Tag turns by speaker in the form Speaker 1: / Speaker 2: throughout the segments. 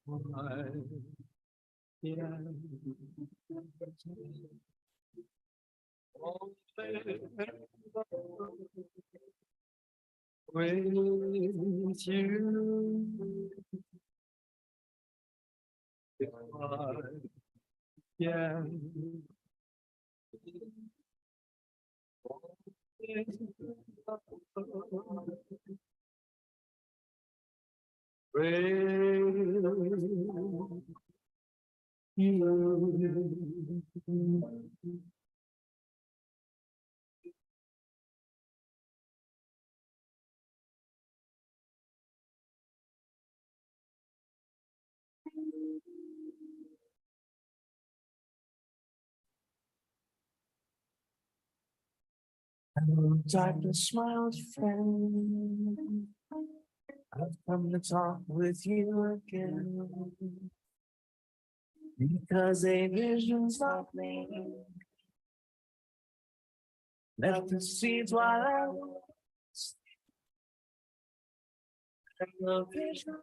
Speaker 1: Yeah. With you, yeah. With you. Hello, darkness, my old friend. I've come to talk with you again. Because a vision's of me left the seeds while I was. And the vision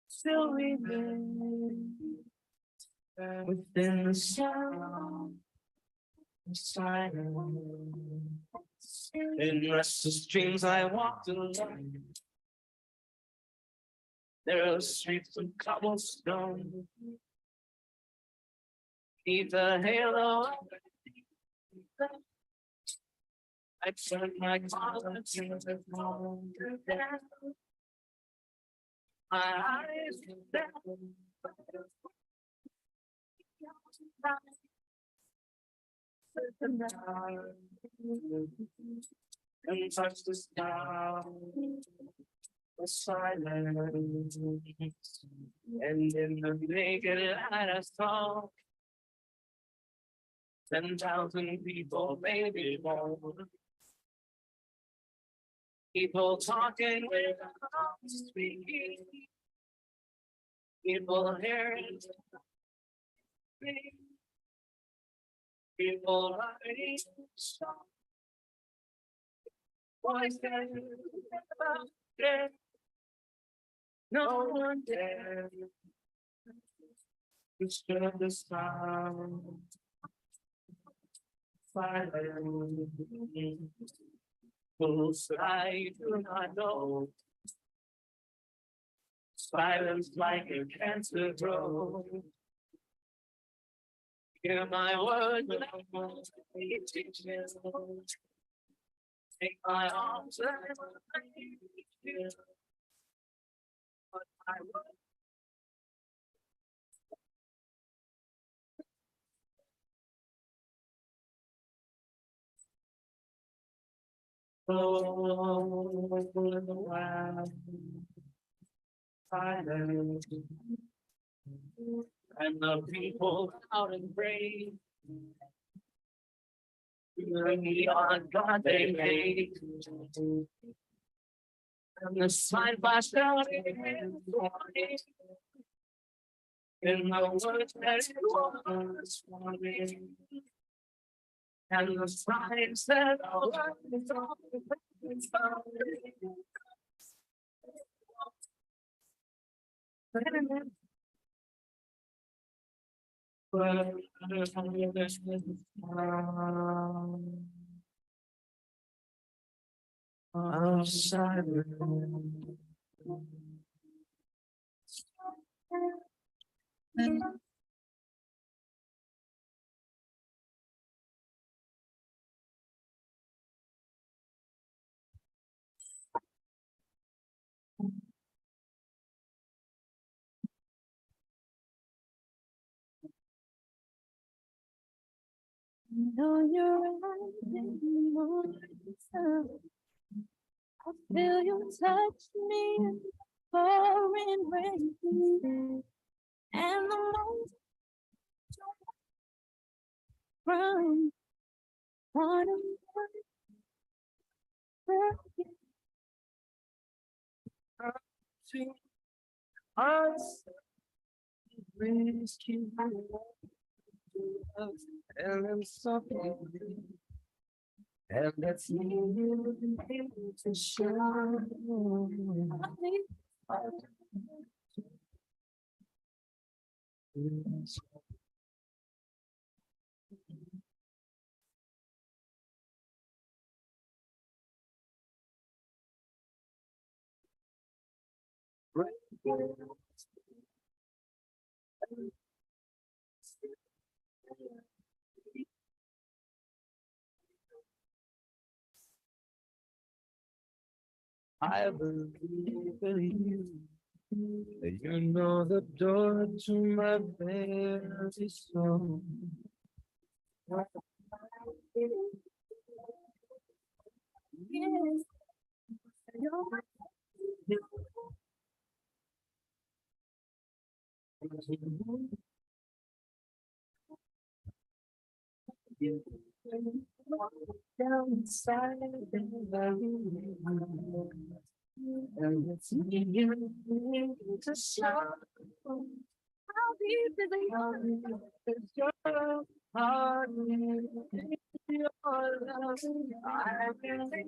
Speaker 1: still remains within the sound of silence. In restless dreams I walked alone. There are streets of cobblestone. Neath the halo of I turned my collar to the phone. My eyes down. And touch the sky, the silence, and in the naked light I saw 10,000 people, maybe more. People talking without speaking. People hearing. People writing. Voices about death. No one dared disturb the sound. Silence. Whose I do not know. Silence like a cancer grows. Hear my words without teaching. Take my arms and you. But I will. Oh, wow. Silence. And the people out and brave. Bring on God they made. And the sign flashed out in the words that it was for me. And the sign said, oh, it's all it's
Speaker 2: know you're right in the morning sun. I feel you touch me in the pouring rain. And the moon from one of
Speaker 1: to us. Please keep us and then something. And that's me. to show. I believe in you. You know the door to my very soul.
Speaker 2: Yes.
Speaker 1: Down inside the very and it's you to show.
Speaker 2: How deep is the
Speaker 1: It's your heart, your love. I really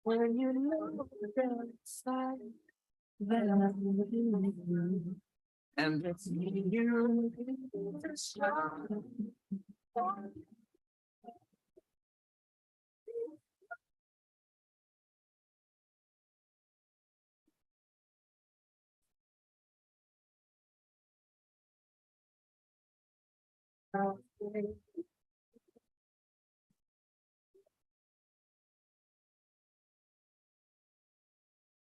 Speaker 1: when you know the side that I'm with you, and it's you to show.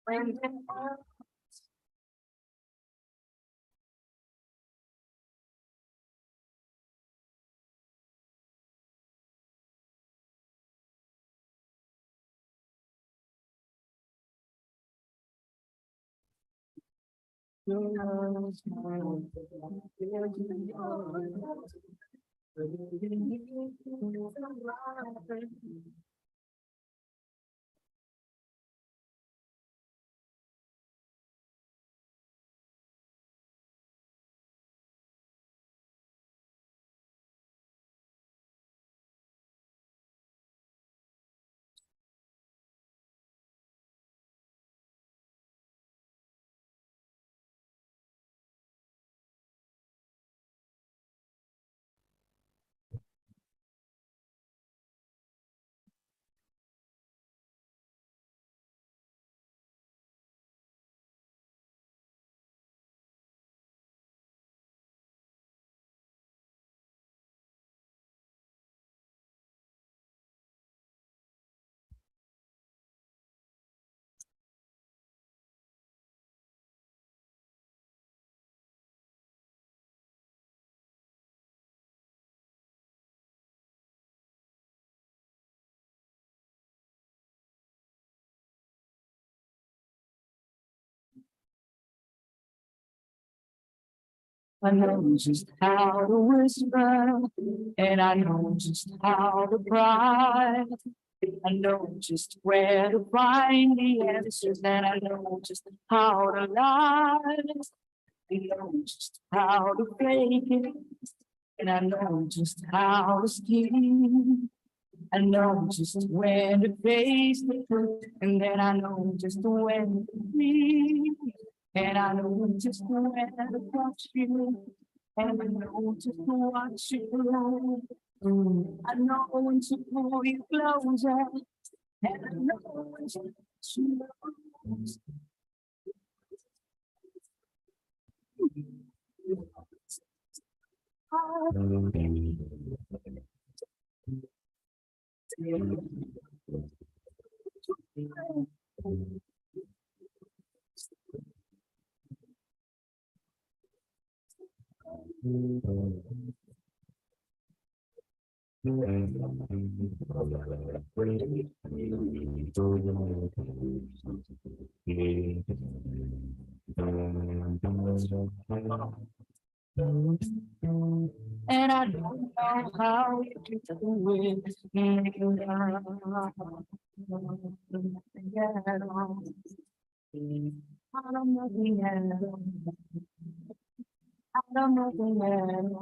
Speaker 1: When you know I know just how to whisper, and I know just how to cry. I know just where to find the answers, and I know just how to lie. I know just how to fake it, and I know just how to scheme. I know just when to face the truth, and then I know just when to breathe. And I know just when to watch you, and I know just to watch you. I know when to pull you closer, and I know when to let you know. And I don't know how you can do it. I don't know the end. I don't know the end. I don't know the end.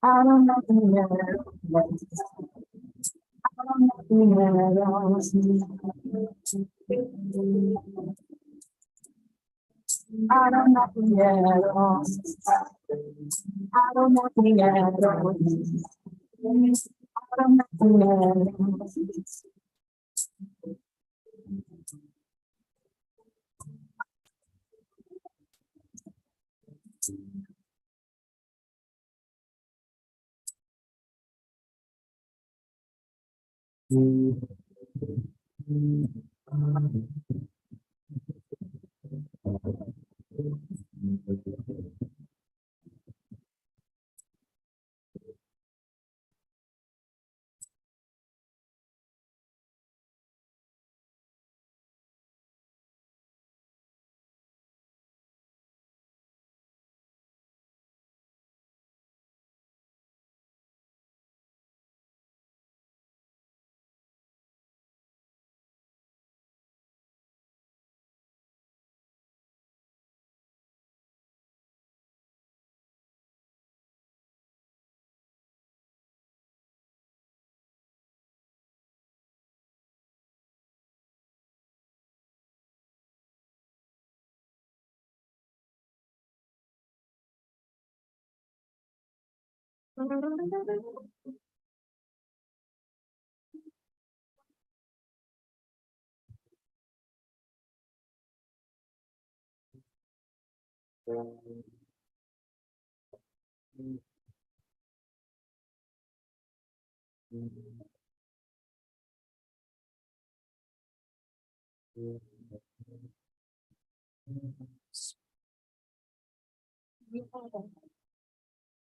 Speaker 1: I don't know the end. I don't know the end. I don't know the end.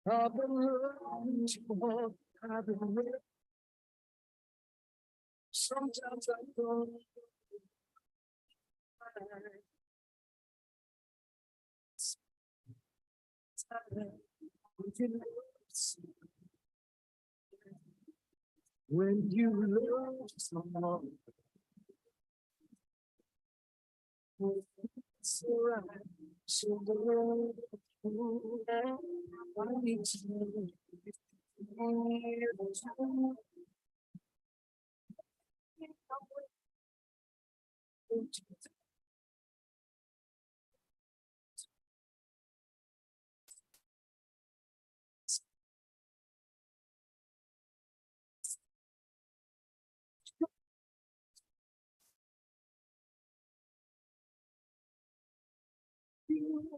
Speaker 1: I've been running toward, I've been running. Sometimes I don't When you love someone, it's alright. So the world, I need to know if you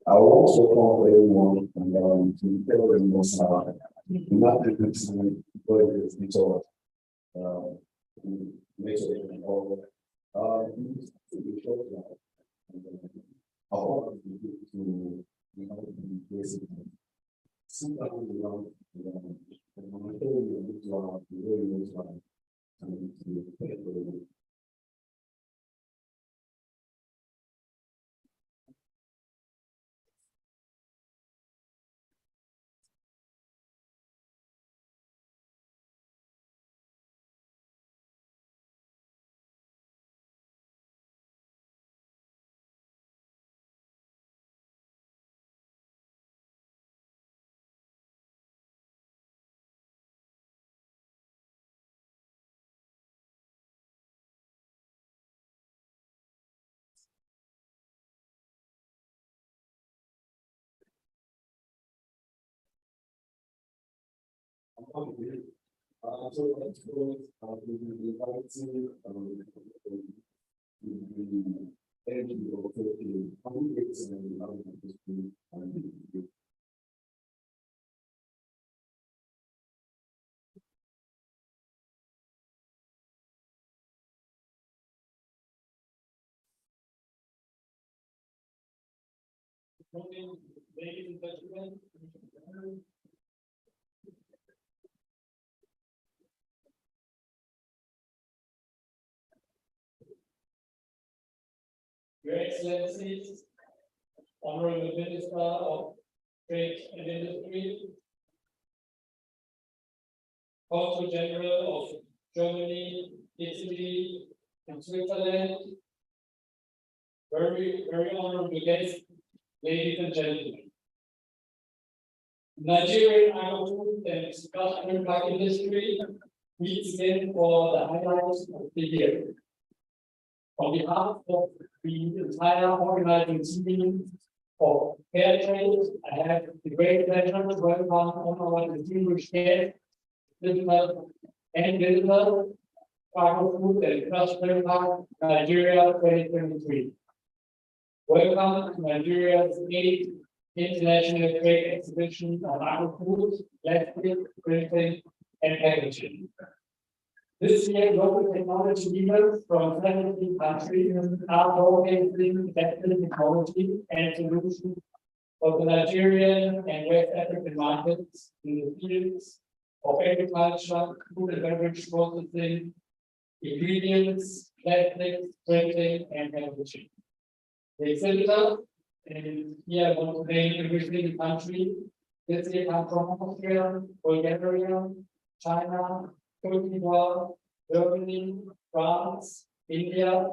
Speaker 3: I will also call for everyone to tell them what's not to consider what it is we told. Make sure they can all. I hope to basically sometimes so let's go. We invite to the energy of the congregates and the ladies and gentlemen. Your Excellencies, Honorable Minister of Trade and Industry, Consul General of Germany, Italy, and Switzerland, very honorable guests, ladies and gentlemen. Nigerian agriculture and custom pack industry meets again for the highlights of the year. On behalf of the entire organizing team of Fair Trade, I have the great pleasure to welcome all our distinguished guests, visitor and visitor, Cargo Food and Custom Park, Nigeria 2023. Welcome to Nigeria's 8th International Trade Exhibition on agri-food, plastic, printing, and packaging. This year, local technology leaders from 17 countries are showcasing better technology and solutions for the Nigerian and West African markets in the fields of agriculture, food and beverage processing, ingredients, plastics, printing, and packaging. The exhibitor, and here I want to name every single country. This year comes from Austria, Bulgaria, China, Cote d'Ivoire, Germany, France, India,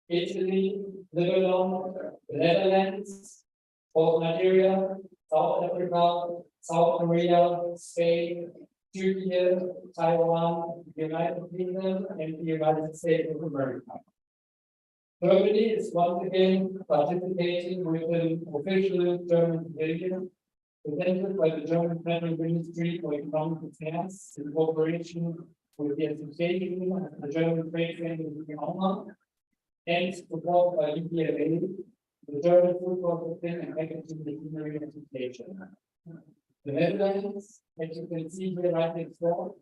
Speaker 3: Italy, Lebanon, the Netherlands, both Nigeria, South Africa, South Korea, Spain, Turkey, Taiwan, the United Kingdom, and the United States of America. Germany is once again participating with an official German pavilion presented by the German Federal Ministry for Economic Affairs in cooperation with the Association of the German Trade Union and supported by EPLA, the German Food Processing and Packaging Machinery Association. The Netherlands, as you can see here right next door,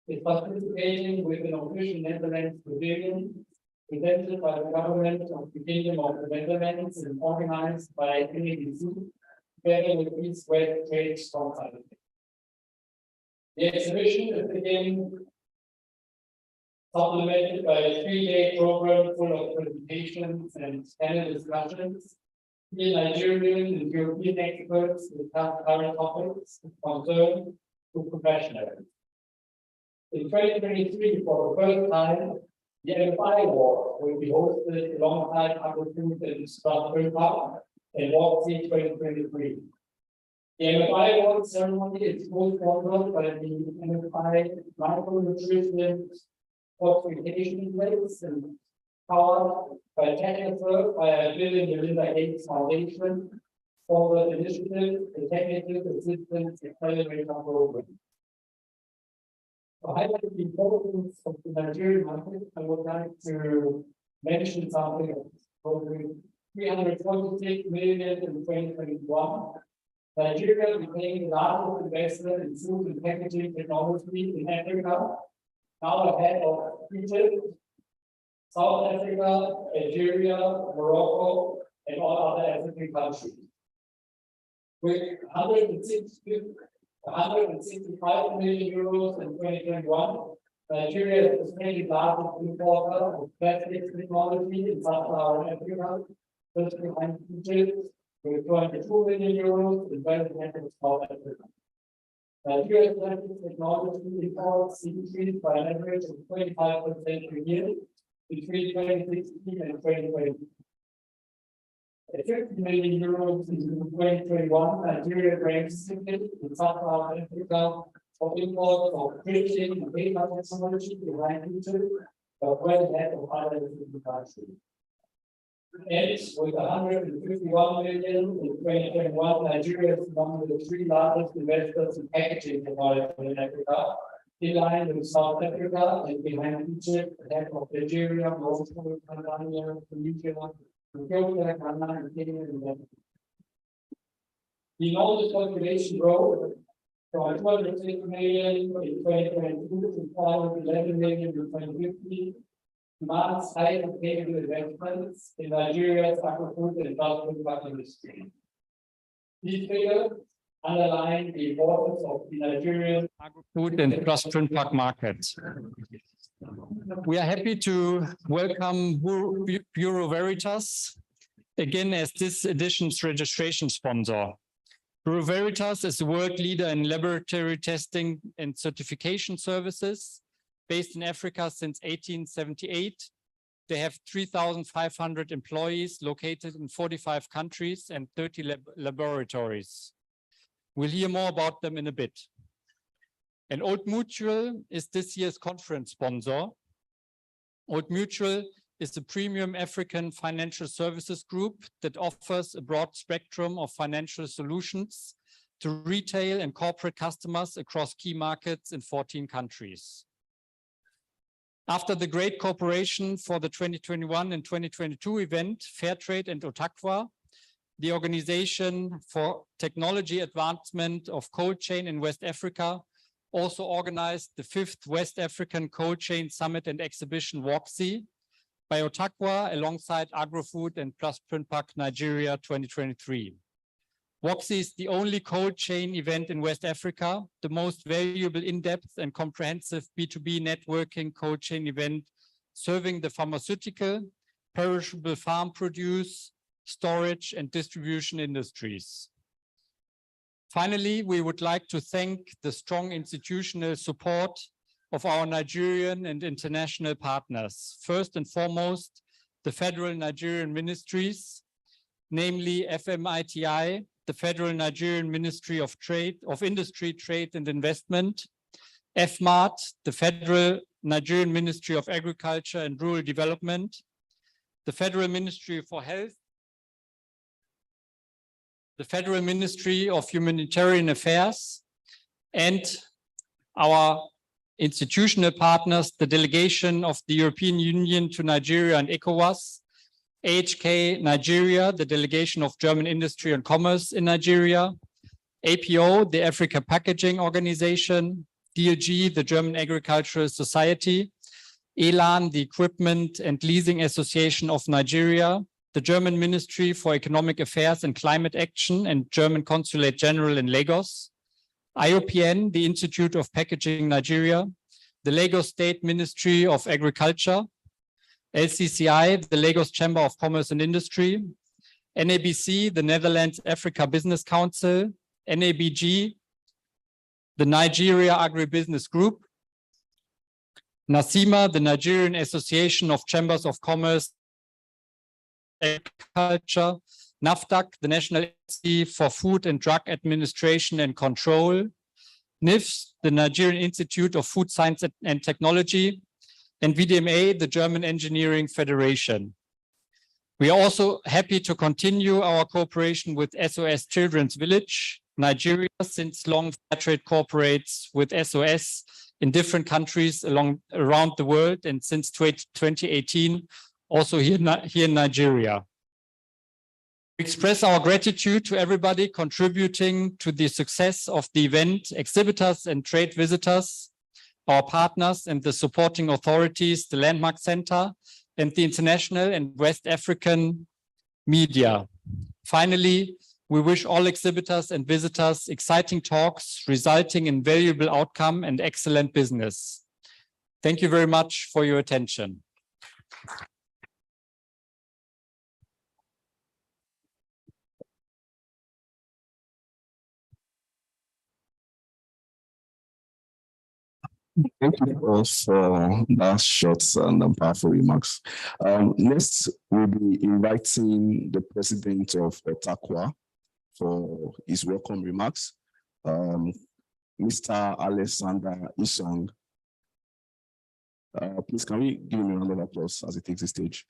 Speaker 3: is participating with an official Netherlands pavilion presented by the government of the Kingdom of the Netherlands and organized by NEDC, together with East West Trade Council. The exhibition is again supplemented by a 3-day program full of presentations and panel discussions. Here, Nigerian and European experts discuss current topics of concern to professionals. In 2023, for the first time, the MFI Award will be hosted alongside Agri-Food and Custom Park in Walk 2023. The MFI Award ceremony is co-sponsored by the MFI Micronutrition Fortification Place and powered by technical by a Bill and Melinda Gates Foundation for the initiative, the Technical Assistance Accelerator Program. To highlight the importance of the Nigerian market, I would like to mention something of this program 326 million in 2021. Nigeria became the largest investor in food and packaging technology in Africa, now ahead of Egypt, South Africa, Algeria, Morocco, and all other African countries. With 165 million euros in 2021, Nigeria is the second largest importer of plastics technology in Sub-Saharan Africa, just behind Egypt, with 22 million euros in development South Africa. Nigeria's plastic technology imports increased by an average of 25% per year between 2016 and 2020. At 50 million euros in 2021, Nigeria ranks second in Sub-Saharan Africa for imports of printing and paper technology behind Egypt, but well ahead of other African countries. And with 151 million in 2021, Nigeria is among the three largest investors in packaging technology in Africa, in line with South Africa and behind Egypt, ahead of Algeria, Morocco, Tanzania, Tunisia, Ethiopia, Ghana, and Kenya, and Ghana. The enormous population growth from 260 million in 2022 to 411 million in 2050 demands high and capable investments in Nigeria's agri-food and plastic industry. These figures underline the importance of the Nigerian agri-food and plastic market. We are happy to welcome Bureau Veritas again as this edition's registration sponsor. Bureau Veritas is a world leader in laboratory testing and certification services based in Africa since 1878. They have 3,500 employees located in 45 countries and 30 laboratories. We'll hear more about them in a bit. And Old Mutual is this year's conference sponsor. Old Mutual is the premium African financial services group that offers a broad spectrum of financial solutions to retail and corporate customers across key markets in 14 countries. After the great cooperation for the 2021 and 2022 event, Fairtrade and Otaqua, the Organization for Technology Advancement of Cold Chain in West Africa also organized the 5th West African Cold Chain Summit and Exhibition WACSI by Otaqua alongside AgroFood and Plus Print Pack Nigeria 2023. WACSI is the only cold chain event in West Africa, the most valuable in-depth and comprehensive B2B networking cold chain event serving the pharmaceutical, perishable farm produce, storage and distribution industries. Finally, we would like to thank the strong institutional support of our Nigerian and international partners. First and foremost, the federal Nigerian ministries, namely FMITI, the Federal Nigerian Ministry of Industry, Trade and Investment, FMART, the Federal Nigerian Ministry of Agriculture and Rural Development, the Federal Ministry for Health, the Federal Ministry of Humanitarian Affairs, and our institutional partners, the delegation of the European Union to Nigeria and ECOWAS, AHK Nigeria, the delegation of German Industry and Commerce in Nigeria, APO, the Africa Packaging Organization, DLG, the German Agricultural Society, ELAN, the Equipment and Leasing Association of Nigeria, the German Ministry for Economic Affairs and Climate Action and German Consulate General in Lagos, IOPN, the Institute of Packaging Nigeria, the Lagos State Ministry of Agriculture, LCCI, the Lagos Chamber of Commerce and Industry, NABC, the Netherlands Africa Business Council, NABG, the Nigeria Agribusiness Group, NASIMA, the Nigerian Association of Chambers of Commerce and Agriculture, NAFDAC, the National Agency for Food and Drug Administration and Control, NIFS, the Nigerian Institute of Food Science and Technology, and VDMA, the German Engineering Federation. We are also happy to continue our cooperation with SOS Children's Village, Nigeria, since long Fairtrade cooperates with SOS in different countries around the world, and since 2018, also here in Nigeria.
Speaker 4: Express our gratitude to everybody contributing to the success of the event, exhibitors and trade visitors, our partners and the supporting authorities, the Landmark Center, and the international and West African media. Finally, we wish all exhibitors and visitors exciting talks resulting in valuable outcome and excellent business. Thank you very much for your attention.
Speaker 5: Thank you all for that short and powerful remarks. Next, we'll be inviting the president of Otakwa for his welcome remarks, Mr. Alexander Isong. Please, can we give him a round of applause as he takes the stage?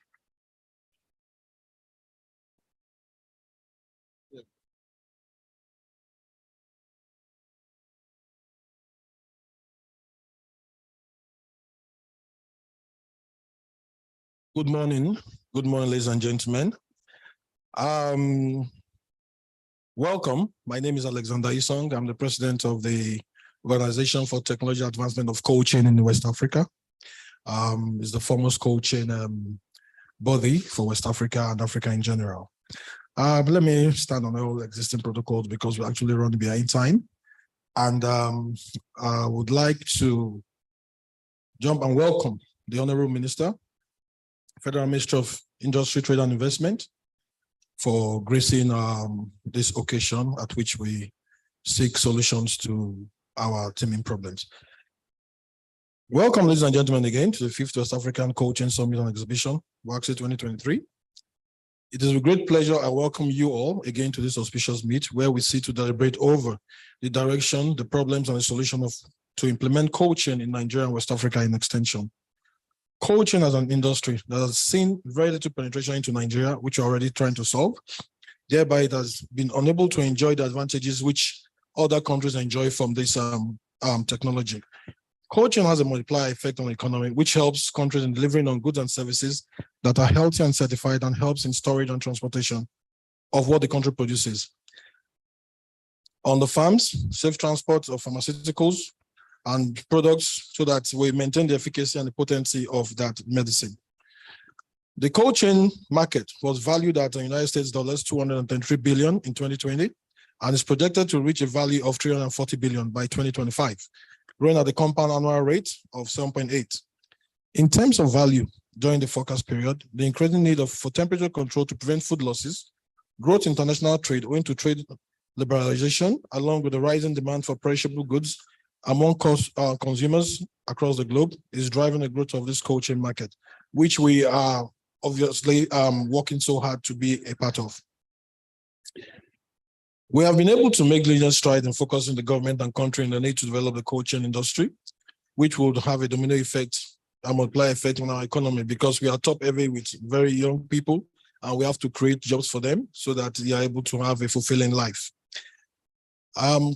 Speaker 6: Good morning, ladies and gentlemen. Welcome. My name is Alexander Isong. I'm the president of the Organization for Technology Advancement of Cold Chain in West Africa. It's the foremost cold chain body for West Africa and Africa in general. Let me stand on all existing protocols because we're actually running behind time. And I would like to jump and welcome the Honorable Minister, Federal Ministry of Industry, Trade and Investment, for gracing this occasion at which we seek solutions to our teeming problems. Welcome, ladies and gentlemen, again to the 5th West African Cold Chain Summit and Exhibition, WACSE 2023. It is with great pleasure I welcome you all again to this auspicious meet where we seek to deliberate over the direction, the problems, and the solution to implement cold chain in Nigeria and West Africa in extension. Cold chain as an industry that has seen very little penetration into Nigeria, which we're already trying to solve. Thereby, it has been unable to enjoy the advantages which other countries enjoy from this technology. Cold chain has a multiplier effect on the economy, which helps countries in delivering on goods and services that are healthy and certified and helps in storage and transportation of what the country produces. On the farms, safe transport of pharmaceuticals and products so that we maintain the efficacy and the potency of that medicine. The cold chain market was valued at the United States dollars 233 billion in 2020 and is projected to reach a value of 340 billion by 2025, growing at the compound annual rate of 7.8. In terms of value during the forecast period, the increasing need for temperature control to prevent food losses, growth in international trade owing to trade liberalization, along with the rising demand for perishable goods among consumers across the globe is driving the growth of this cold chain market, which we are obviously working so hard to be a part of. We have been able to make diligent strides in focusing the government and country in the need to develop the cold chain industry, which would have a domino effect, a multiplier effect on our economy because we are top heavy with very young people and we have to create jobs for them so that they are able to have a fulfilling life.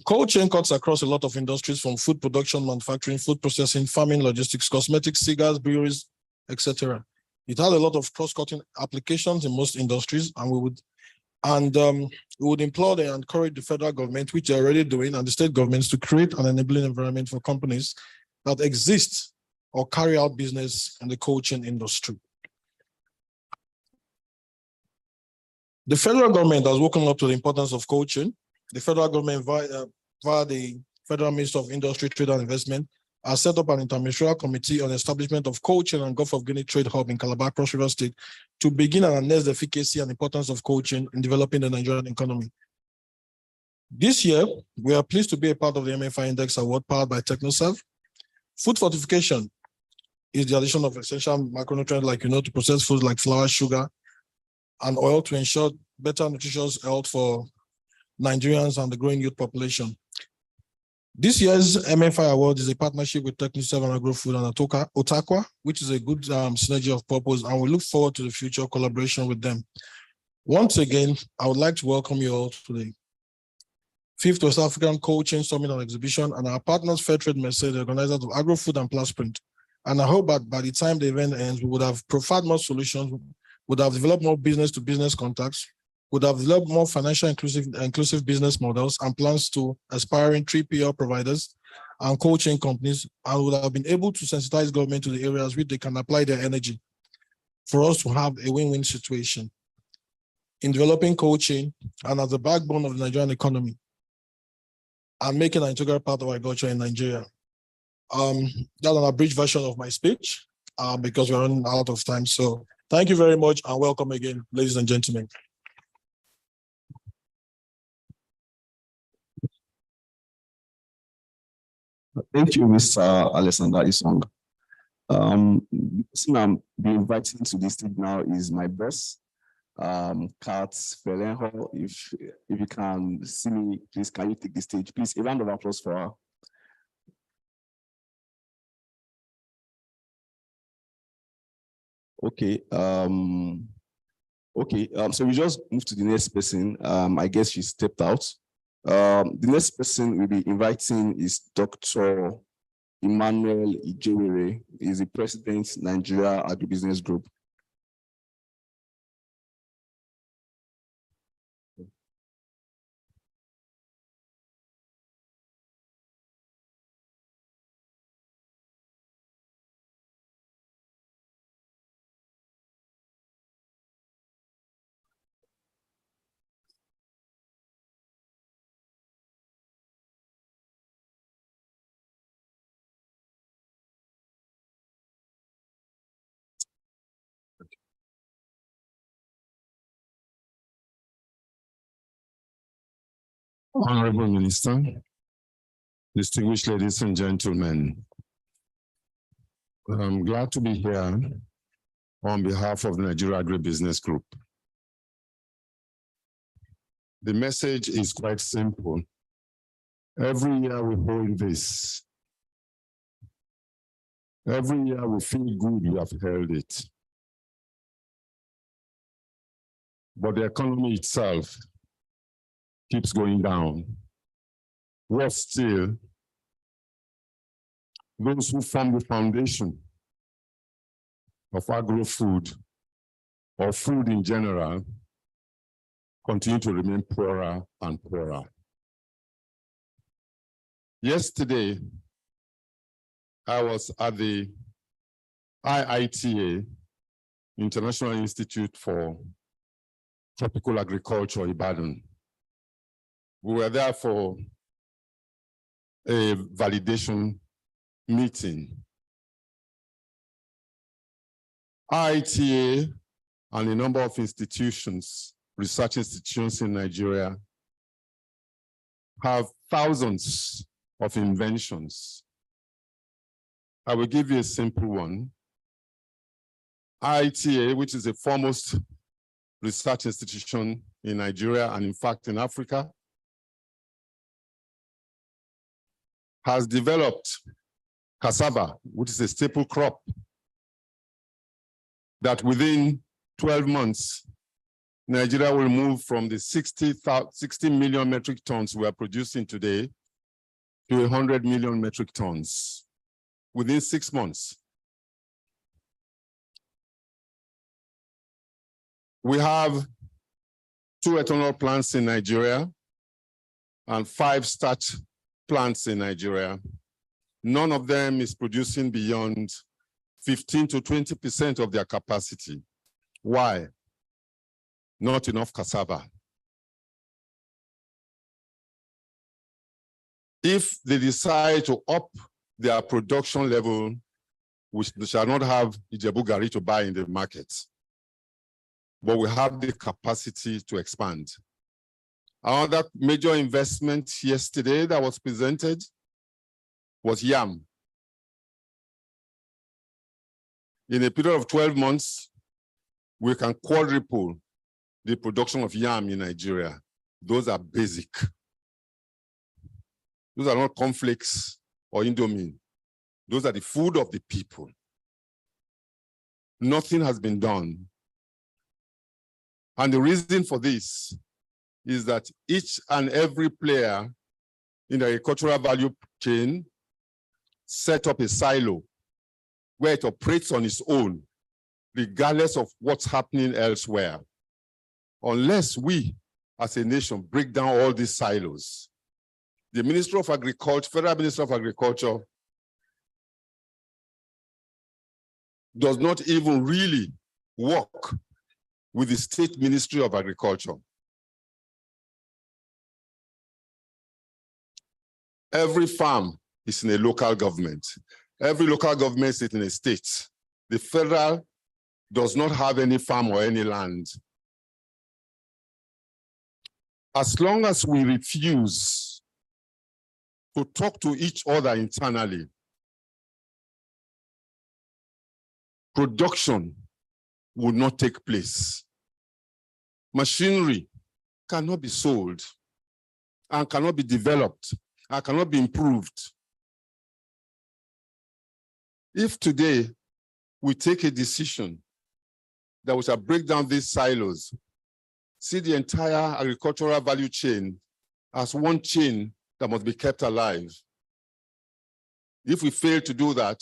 Speaker 6: Cold chain cuts across a lot of industries from food production, manufacturing, food processing, farming, logistics, cosmetics, cigars, breweries, etc. It has a lot of cross-cutting applications in most industries, and we would implore and encourage the federal government, which they're already doing, and the state governments to create an enabling environment for companies that exist or carry out business in the cold chain industry. The federal government has woken up to the importance of cold chain. The federal government, via the Federal Ministry of Industry, Trade and Investment, has set up an interministerial committee on the establishment of cold chain and Gulf of Guinea trade hub in Calabar, Cross River State, to begin and harness the efficacy and importance of cold chain in developing the Nigerian economy. This year, we are pleased to be a part of the MFI Index Award powered by TechnoServe. Food fortification is the addition of essential macronutrients like, to process foods like flour, sugar, and oil to ensure better nutritious health for Nigerians and the growing youth population. This year's MFI Award is a partnership with TechnoServe and Agro-Food and Otakwa, which is a good synergy of purpose, and we look forward to the future collaboration with them. Once again, I would like to welcome you all to the 5th West African Cold Chain Summit and Exhibition and our partners, Fair Trade Mercer, the organizers of Agro-Food and Plasprint. And I hope that by the time the event ends, we would have provided more solutions, would have developed more business-to-business contacts, would have developed more financial inclusive business models and plans to aspiring 3PL providers and cold chain companies, and would have been able to sensitize government to the areas where they can apply their energy for us to have a win-win situation in developing cold chain and as the backbone of the Nigerian economy and making an integral part of agriculture in Nigeria. That's an abridged version of my speech because we're running out of time. So thank you very much and welcome again, ladies and gentlemen.
Speaker 5: Thank you, Mr. Alexander Isong. The person I'm being invited to this stage now is my boss, Kat Felenho. If you can see me, please can you take the stage? Please, a round of applause for her. Okay. So we just move to the next person. I guess she stepped out. The next person we'll be inviting is Dr. Emmanuel Ijewere. He's the president, Nigeria Agribusiness Group.
Speaker 7: Honorable Minister, distinguished ladies and gentlemen, I'm glad to be here on behalf of the Nigeria Agribusiness Group. The message is quite simple. Every year we hold this. Every year we feel good we have held it. But the economy itself keeps going down. Worse still, those who form the foundation of agro-food or food in general continue to remain poorer and poorer. Yesterday, I was at the IITA, International Institute for Tropical Agriculture, Ibadan. We were there for a validation meeting. IITA and a number of institutions, research institutions in Nigeria, have thousands of inventions. I will give you a simple one. IITA, which is the foremost research institution in Nigeria and in fact in Africa, has developed cassava, which is a staple crop, that within 12 months, Nigeria will move from the 60 million metric tons we are producing today to 100 million metric tons within 6 months. We have 2 ethanol plants in Nigeria and 5 starch plants in Nigeria. None of them is producing beyond 15 to 20% of their capacity. Why? Not enough cassava. If they decide to up their production level, which they shall not have Ijebu Gari to buy in the market, but we have the capacity to expand. Another major investment yesterday that was presented was yam. In a period of 12 months, we can quadruple the production of yam in Nigeria. Those are basic. Those are not cornflakes or Indomie. Those are the food of the people. Nothing has been done. And the reason for this is that each and every player in the agricultural value chain set up a silo where it operates on its own, regardless of what's happening elsewhere. unless we as a nation break down all these silos. The Ministry of Agriculture, Federal Ministry of Agriculture, does not even really work with the State Ministry of Agriculture. Every farm is in a local government. Every local government is in a state. The federal does not have any farm or any land. As long as we refuse to talk to each other internally, production will not take place. Machinery cannot be sold and cannot be developed and cannot be improved. If today we take a decision that we shall break down these silos, see the entire agricultural value chain as one chain that must be kept alive. If we fail to do that,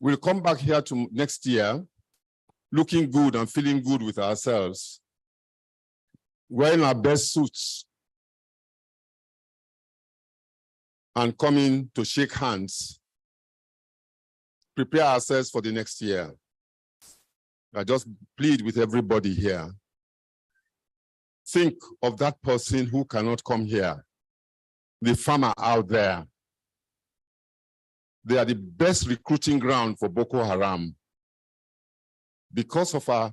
Speaker 7: we'll come back here to next year looking good and feeling good with ourselves, wearing our best suits and coming to shake hands, prepare ourselves for the next year. I just plead with everybody here. Think of that person who cannot come here, the farmer out there. They are the best recruiting ground for Boko Haram. Because of our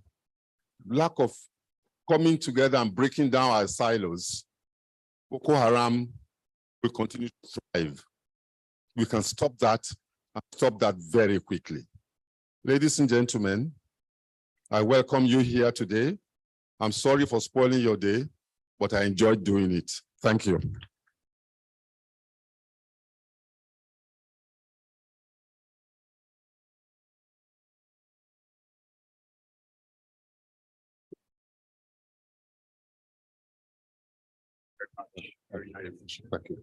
Speaker 7: lack of coming together and breaking down our silos, Boko Haram will continue to thrive. We can stop that and stop that very quickly. Ladies and gentlemen, I welcome you here today. I'm sorry for spoiling your day, but I enjoyed doing it. Thank you. Thank you.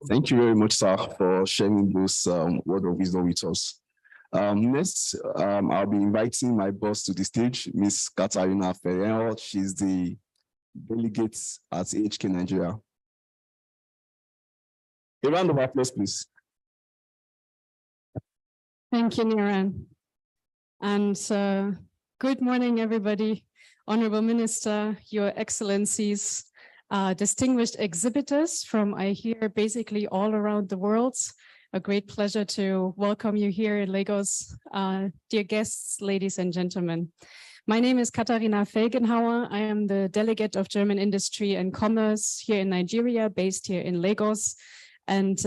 Speaker 5: Thank you very much, sir, for sharing those word of wisdom with us. Next, I'll be inviting my boss to the stage, Miss Katarina Ferrer. She's the delegate at HK Nigeria. A round of applause, please.
Speaker 8: Thank you, Niran. And good morning, everybody. Honorable Minister, Your Excellencies, distinguished exhibitors from, I hear, basically all around the world. A great pleasure to welcome you here in Lagos. Dear guests, ladies and gentlemen. My name is Katharina Felgenhauer. I am the delegate of German Industry and Commerce here in Nigeria, based here in Lagos. And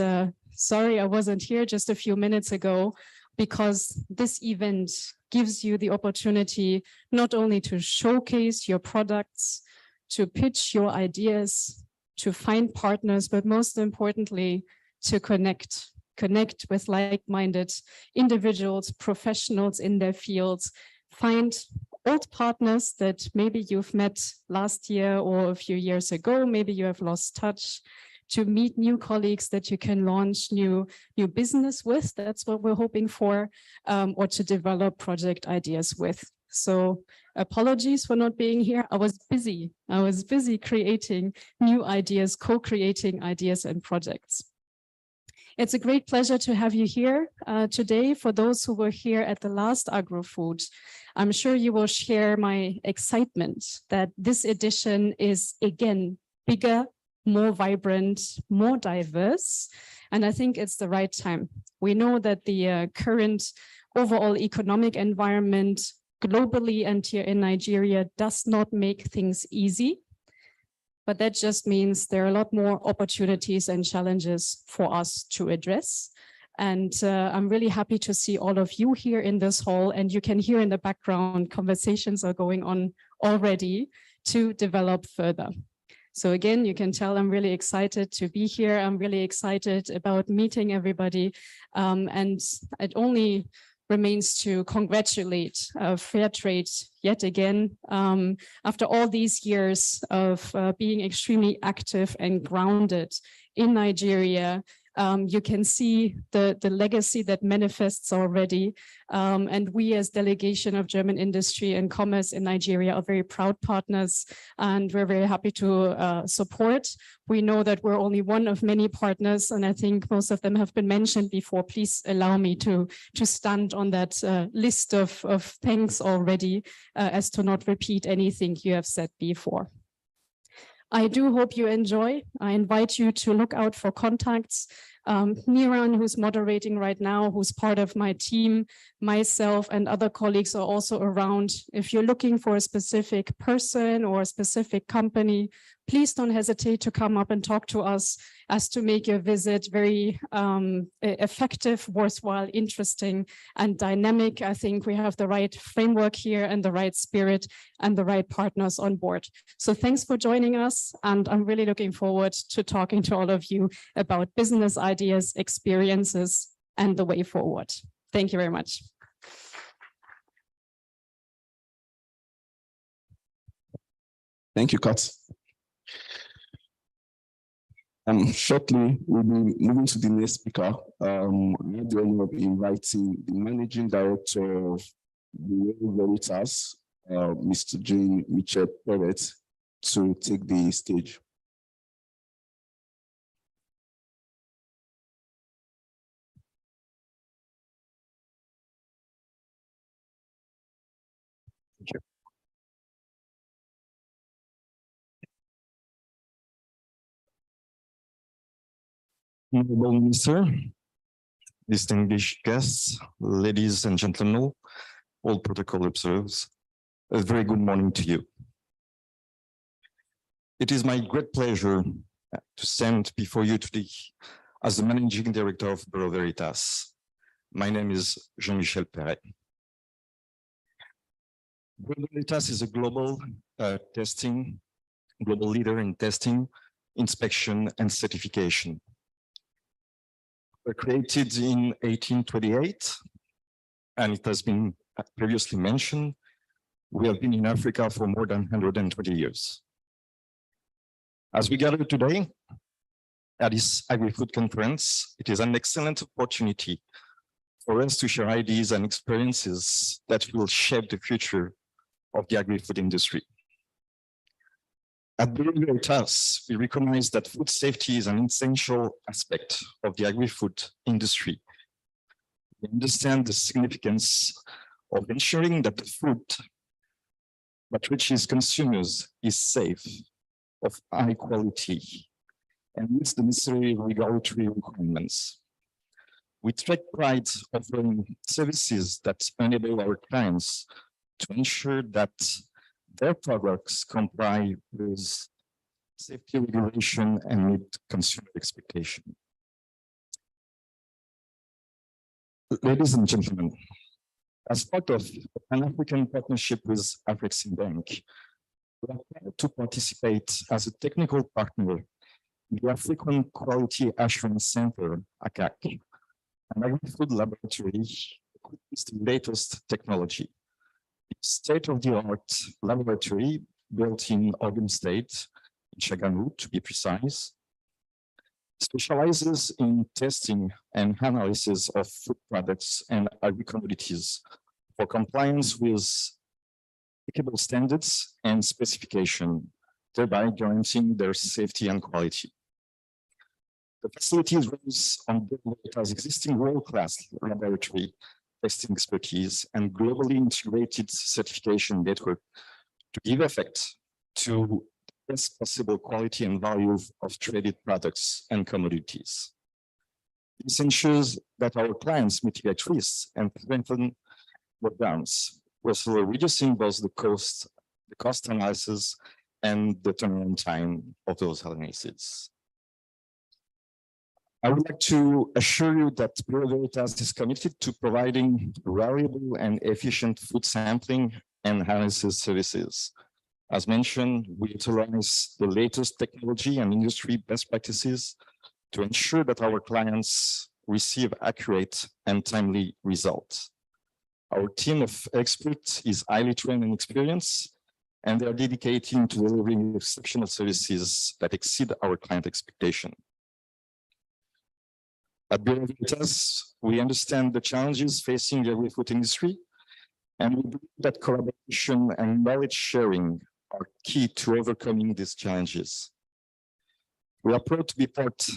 Speaker 8: sorry, I wasn't here just a few minutes ago, because this event gives you the opportunity not only to showcase your products, to pitch your ideas, to find partners, but most importantly, to connect with like-minded individuals, professionals in their fields, find old partners that maybe you've met last year or a few years ago, maybe you have lost touch, to meet new colleagues that you can launch new business with. That's what we're hoping for, or to develop project ideas with. So apologies for not being here. I was busy creating new ideas, co-creating ideas and projects. It's a great pleasure to have you here today. For those who were here at the last AgroFood, I'm sure you will share my excitement that this edition is again bigger, more vibrant, more diverse, and I think it's the right time. We know that the current overall economic environment globally and here in Nigeria does not make things easy, but that just means there are a lot more opportunities and challenges for us to address. And I'm really happy to see all of you here in this hall, and you can hear in the background conversations are going on already to develop further. So again, you can tell I'm really excited to be here. I'm really excited about meeting everybody. And it only remains to congratulate Fairtrade yet again. After all these years of being extremely active and grounded in Nigeria, You can see the legacy that manifests already. And we as delegation of German industry and commerce in Nigeria are very proud partners, and we're very happy to support. We know that we're only one of many partners, and I think most of them have been mentioned before. Please allow me to stand on that list of thanks already, as to not repeat anything you have said before. I do hope you enjoy. I invite you to look out for contacts. Niran, who's moderating right now, who's part of my team, myself and other colleagues are also around. If you're looking for a specific person or a specific company, please don't hesitate to come up and talk to us, as to make your visit very effective, worthwhile, interesting, and dynamic. I think we have the right framework here and the right spirit and the right partners on board. So thanks for joining us, and I'm really looking forward to talking to all of you about business ideas, experiences, and the way forward. Thank you very much.
Speaker 5: Thank you, Kat. Shortly, we'll be moving to the next speaker. I have the honor of inviting the Managing Director of the Veritas, Mr. Jean Michel Perret, to take the stage.
Speaker 9: Thank you. Honorable Minister, distinguished guests, ladies and gentlemen, all protocol observers, a very good morning to you. It is my great pleasure to stand before you today as the Managing Director of Bureau Veritas. My name is Jean-Michel Perret. Bureau Veritas is a global global leader in testing, inspection, and certification. We're created in 1828, and it has been previously mentioned, we have been in Africa for more than 120 years. As we gather today at this Agri-Food Conference, it is an excellent opportunity for us to share ideas and experiences that will shape the future of the agri-food industry. At Bureau Veritas, we recognize that food safety is an essential aspect of the agri-food industry. We understand the significance of ensuring that the food that reaches consumers is safe, of high quality, and meets the necessary regulatory requirements. We take pride offering services that enable our clients to ensure that their products comply with safety regulation and meet consumer expectation. Ladies and gentlemen, as part of an African partnership with Afreximbank, we are proud to participate as a technical partner in the African Quality Assurance Center, AQAC, an agri-food laboratory equipped with the latest technology. State-of-the-art laboratory built in Ogun State, in Chaganu to be precise, specializes in testing and analysis of food products and agri-commodities for compliance with applicable standards and specification, thereby guaranteeing their safety and quality. The facility runs on Veritas' existing world-class laboratory testing expertise and globally integrated certification network to give effect to the best possible quality and value of traded products and commodities. This ensures that our clients mitigate risks and strengthen breakdowns, while reducing both the cost analysis and the turnaround time of those analyses. I would like to assure you that Bureau Veritas is committed to providing reliable and efficient food sampling and analysis services. As mentioned, we utilize the latest technology and industry best practices to ensure that our clients receive accurate and timely results. Our team of experts is highly trained and experienced, and they are dedicated to delivering exceptional services that exceed our client expectation. At Bureau Veritas, we understand the challenges facing the agri-food industry, and we believe that collaboration and knowledge sharing are key to overcoming these challenges. We are proud to be part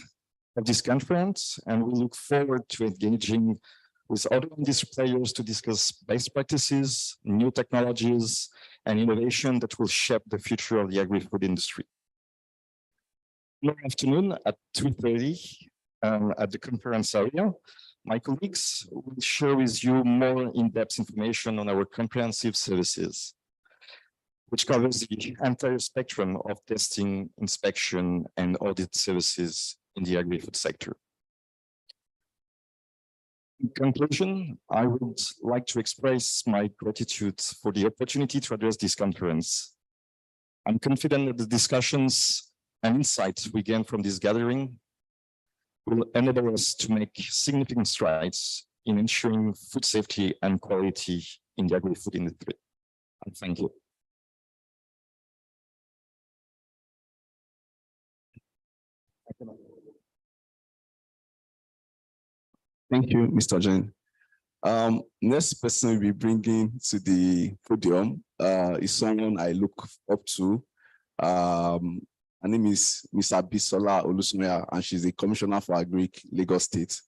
Speaker 9: of this conference, and we look forward to engaging with other industry players to discuss best practices, new technologies, and innovation that will shape the future of the agri-food industry. Tomorrow afternoon at 2:30 at the conference area, my colleagues will share with you more in-depth information on our comprehensive services, which covers the entire spectrum of testing, inspection, and audit services in the agri-food sector. In conclusion, I would like to express my gratitude for the opportunity to address this conference. I'm confident that the discussions and insights we gain from this gathering will enable us to make significant strides in ensuring food safety and quality in the agri-food industry. And thank you.
Speaker 5: Thank you, Mr. Jen. Next person we'll be bringing to the podium is someone I look up to. Her name is Ms. Abisola Olusoya, and she's the Commissioner for Agric, Lagos State.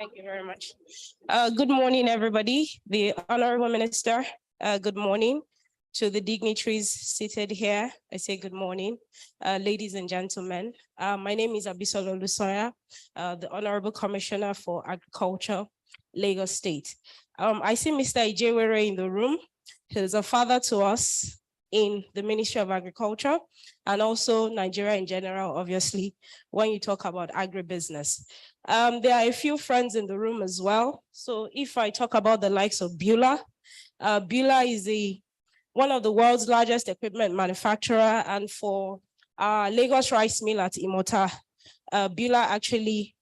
Speaker 10: Thank you very much. Good morning, everybody. The Honorable Minister, good morning. To the dignitaries seated here, I say good morning, ladies and gentlemen. My name is Abisola Olusoya, the Honorable Commissioner for Agriculture, Lagos State. I see Mr. Ijewere in the room. He's a father to us in the Ministry of Agriculture and also Nigeria in general, obviously, when you talk about agribusiness. There are a few friends in the room as well. So if I talk about the likes of Beulah, Beulah is one of the world's largest equipment manufacturer, and for our Lagos rice mill at Imota, Beulah actually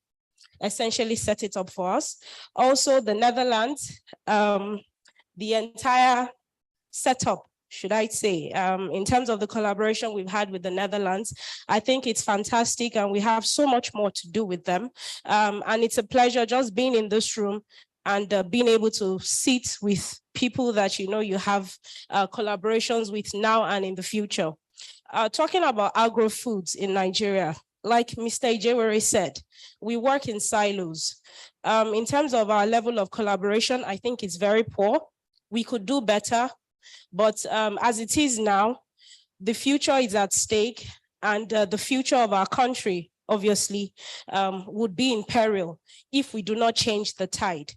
Speaker 10: essentially set it up for us. Also the Netherlands, the entire setup, should I say, in terms of the collaboration we've had with the Netherlands, I think it's fantastic and we have so much more to do with them. And it's a pleasure just being in this room and being able to sit with people that you know you have collaborations with now and in the future. Talking about agro-foods in Nigeria, like Mr. Ijewere said, we work in silos. In terms of our level of collaboration, I think it's very poor. We could do better, but as it is now, the future is at stake, and the future of our country, obviously, would be in peril if we do not change the tide.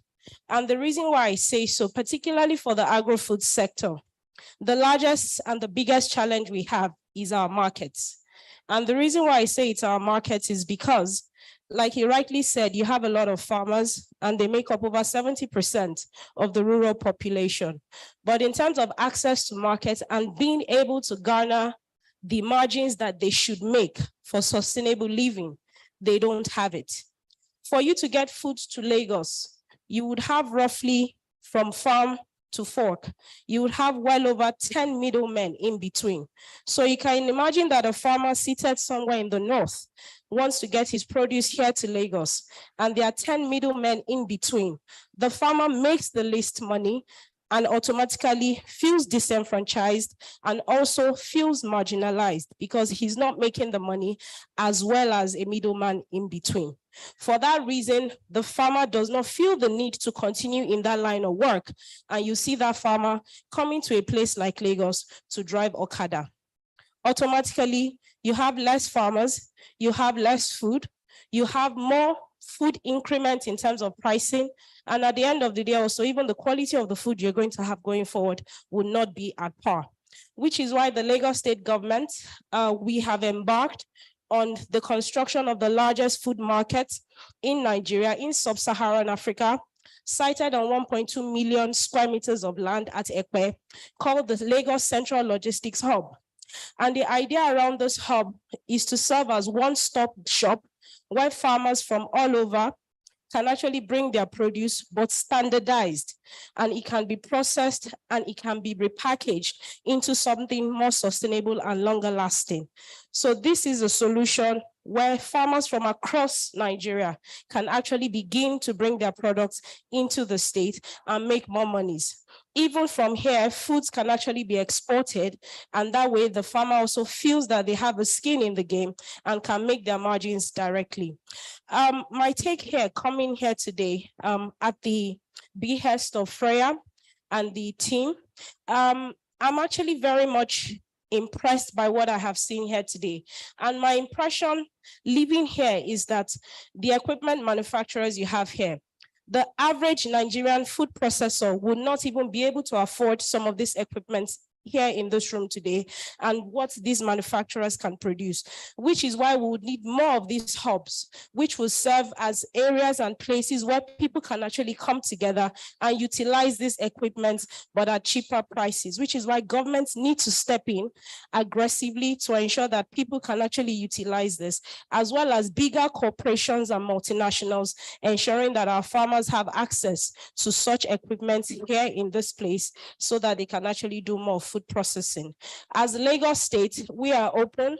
Speaker 10: And the reason why I say so, particularly for the agro-food sector, the largest and the biggest challenge we have is our markets. And the reason why I say it's our markets is because, like he rightly said, you have a lot of farmers and they make up over 70% of the rural population. But in terms of access to markets and being able to garner the margins that they should make for sustainable living, they don't have it. For you to get food to Lagos, you would have roughly from farm to fork, you would have well over 10 middlemen in between. So you can imagine that a farmer seated somewhere in the north wants to get his produce here to Lagos, and there are 10 middlemen in between. The farmer makes the least money and automatically feels disenfranchised and also feels marginalized because he's not making the money as well as a middleman in between. For that reason, the farmer does not feel the need to continue in that line of work. And you see that farmer coming to a place like Lagos to drive Okada. Automatically, you have less farmers, you have less food, you have more food increment in terms of pricing. And at the end of the day, also, even the quality of the food you're going to have going forward will not be at par, which is why the Lagos state government, we have embarked on the construction of the largest food market in Nigeria, in sub-Saharan Africa, sited on 1.2 million square meters of land at Ekpe, called the Lagos Central Logistics Hub. And the idea around this hub is to serve as one-stop shop where farmers from all over can actually bring their produce, but standardized, and it can be processed and it can be repackaged into something more sustainable and longer lasting. So this is a solution where farmers from across Nigeria can actually begin to bring their products into the state and make more monies. Even from here, foods can actually be exported, and that way the farmer also feels that they have a skin in the game and can make their margins directly. My take here, coming here today at the behest of Freya and the team, I'm actually very much impressed by what I have seen here today. And my impression living here is that the equipment manufacturers you have here, the average Nigerian food processor would not even be able to afford some of this equipment here in this room today and what these manufacturers can produce, which is why we would need more of these hubs, which will serve as areas and places where people can actually come together and utilize this equipment, but at cheaper prices, which is why governments need to step in aggressively to ensure that people can actually utilize this, as well as bigger corporations and multinationals, ensuring that our farmers have access to such equipment here in this place so that they can actually do more food processing. As Lagos State, we are open.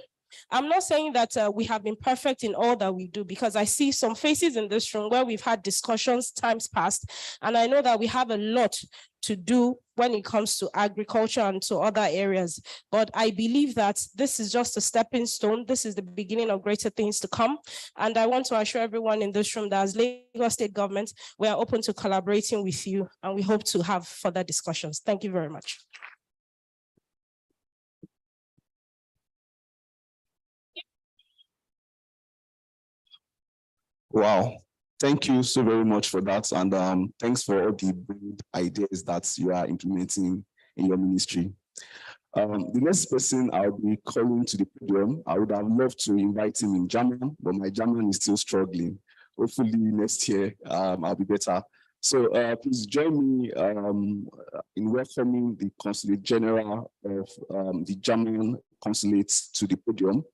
Speaker 10: I'm not saying that we have been perfect in all that we do, because I see some faces in this room where we've had discussions times past, and I know that we have a lot to do when it comes to agriculture and to other areas. But I believe that this is just a stepping stone. This is the beginning of greater things to come. And I want to assure everyone in this room that as Lagos State government, we are open to collaborating with you, and we hope to have further discussions. Thank you very much.
Speaker 5: Wow. Thank you so very much for that. And thanks for all the brilliant ideas that you are implementing in your ministry. The next person I'll be calling to the podium, I would have loved to invite him in German, but my German is still struggling. Hopefully next year I'll be better. So please join me in welcoming the Consulate General of the German Consulate to the podium.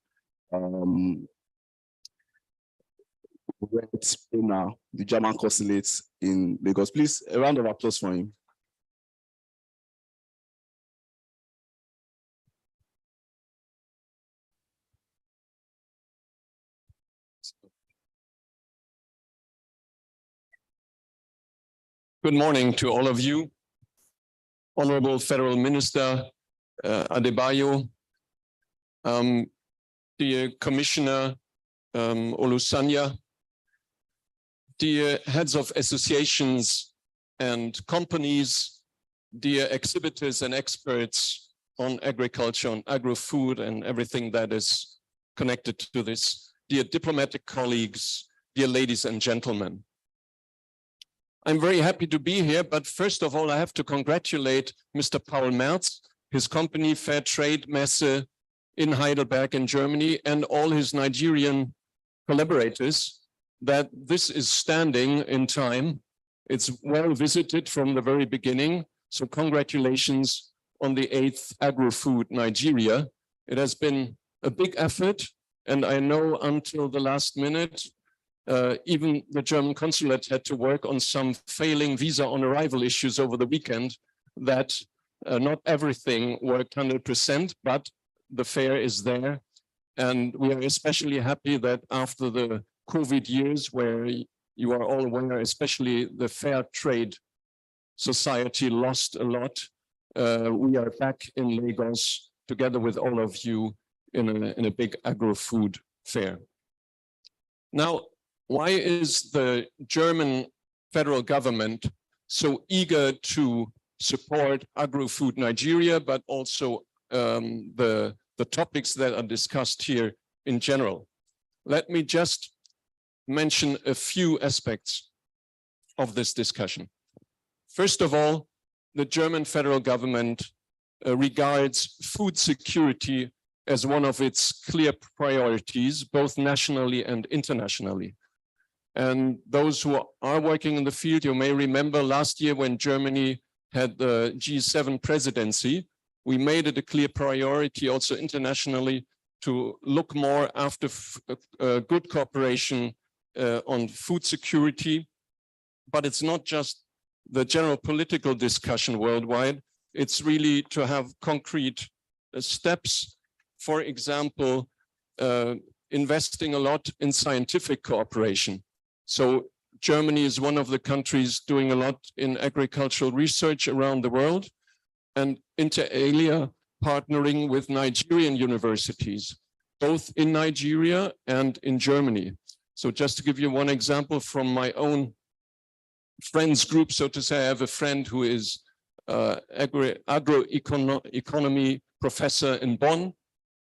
Speaker 5: The German Consulate in Lagos. Please, a round of applause for him.
Speaker 11: Good morning to all of you. Honorable Federal Minister Adebayo, dear Commissioner Olusanya, dear heads of associations and companies, dear exhibitors and experts on agriculture, on agro-food and everything that is connected to this, dear diplomatic colleagues, dear ladies and gentlemen. I'm very happy to be here, but first of all, I have to congratulate Mr. Paul Merz, his company Fair Trade Messe in Heidelberg in Germany, and all his Nigerian collaborators, that this is standing in time. It's well visited from the very beginning. So congratulations on the 8th Agro-Food Nigeria. It has been a big effort. And I know until the last minute, even the German consulate had to work on some failing visa on arrival issues over the weekend, that not everything worked 100%, but the fair is there. And we are especially happy that after the COVID years, where you are all aware, especially the fair trade society lost a lot, we are back in Lagos together with all of you in a big agro-food fair. Now, why is the German federal government so eager to support agro-food Nigeria, but also the topics that are discussed here in general? Let me just mention a few aspects of this discussion. First of all, the German federal government regards food security as one of its clear priorities, both nationally and internationally. And those who are working in the field, you may remember last year when Germany had the G7 presidency, we made it a clear priority also internationally to look more after good cooperation on food security. But it's not just the general political discussion worldwide. It's really to have concrete steps. For example, investing a lot in scientific cooperation. So Germany is one of the countries doing a lot in agricultural research around the world, and inter alia partnering with Nigerian universities, both in Nigeria and in Germany. So just to give you one example from my own friends group, so to say, I have a friend who is agroeconomy professor in Bonn,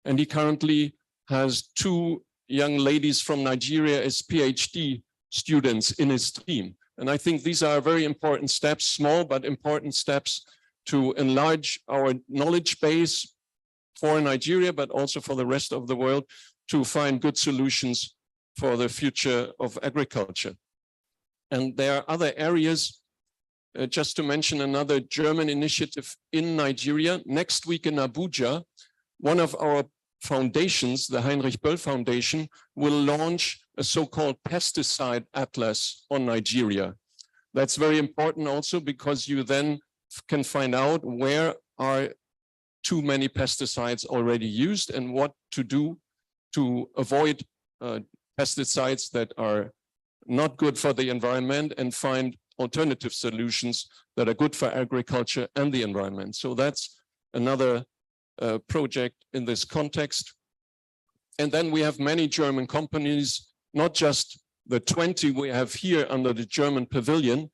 Speaker 11: and he currently has 2 young ladies from Nigeria as PhD students in his team. And I think these are very important steps, small but important steps to enlarge our knowledge base for Nigeria, but also for the rest of the world, to find good solutions for the future of agriculture. And there are other areas, just to mention another German initiative in Nigeria. Next week in Abuja, one of our foundations, the Heinrich Böll Foundation, will launch a so-called pesticide atlas on Nigeria. That's very important also because you then can find out where are too many pesticides already used and what to do to avoid pesticides that are not good for the environment, and find alternative solutions that are good for agriculture and the environment. So that's another project in this context. And then we have many German companies, not just the 20 we have here under the German pavilion,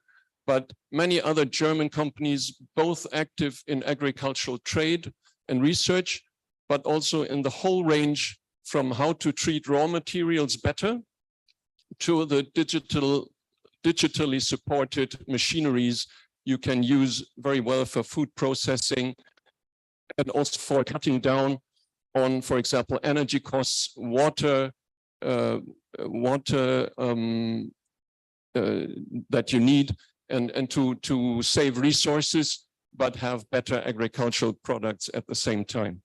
Speaker 11: but many other German companies, both active in agricultural trade and research, but also in the whole range from how to treat raw materials better to the digitally supported machineries you can use very well for food processing, and also for cutting down on, for example, energy costs, water that you need, and to save resources, but have better agricultural products at the same time.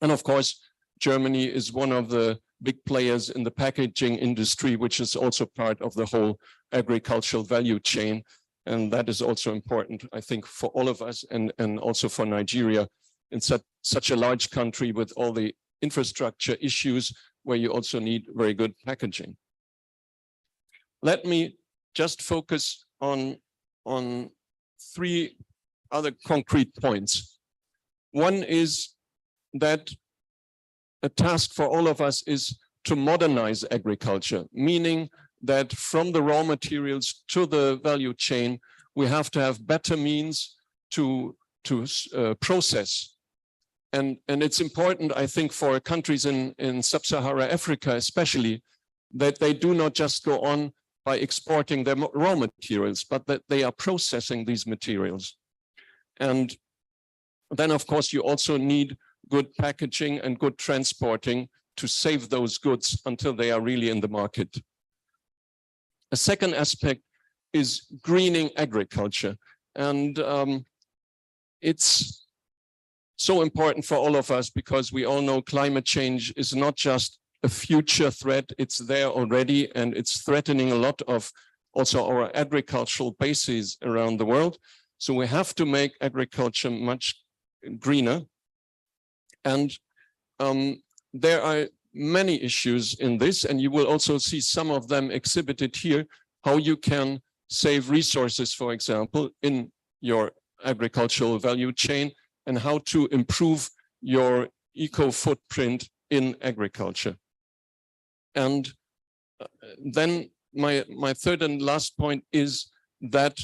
Speaker 11: And of course, Germany is one of the big players in the packaging industry, which is also part of the whole agricultural value chain. And that is also important, I think, for all of us, and also for Nigeria in such a large country with all the infrastructure issues where you also need very good packaging. Let me just focus on 3 other concrete points. One is that a task for all of us is to modernize agriculture, meaning that from the raw materials to the value chain, we have to have better means to process. And it's important, I think, for countries in sub-Saharan Africa especially, that they do not just go on by exporting their raw materials, but that they are processing these materials. And then, of course, you also need good packaging and good transporting to save those goods until they are really in the market. A second aspect is greening agriculture. And it's so important for all of us because we all know climate change is not just a future threat, it's there already, and it's threatening a lot of also our agricultural bases around the world. So we have to make agriculture much greener. And there are many issues in this, and you will also see some of them exhibited here, how you can save resources, for example, in your agricultural value chain, and how to improve your eco footprint in agriculture. And then my third and last point is that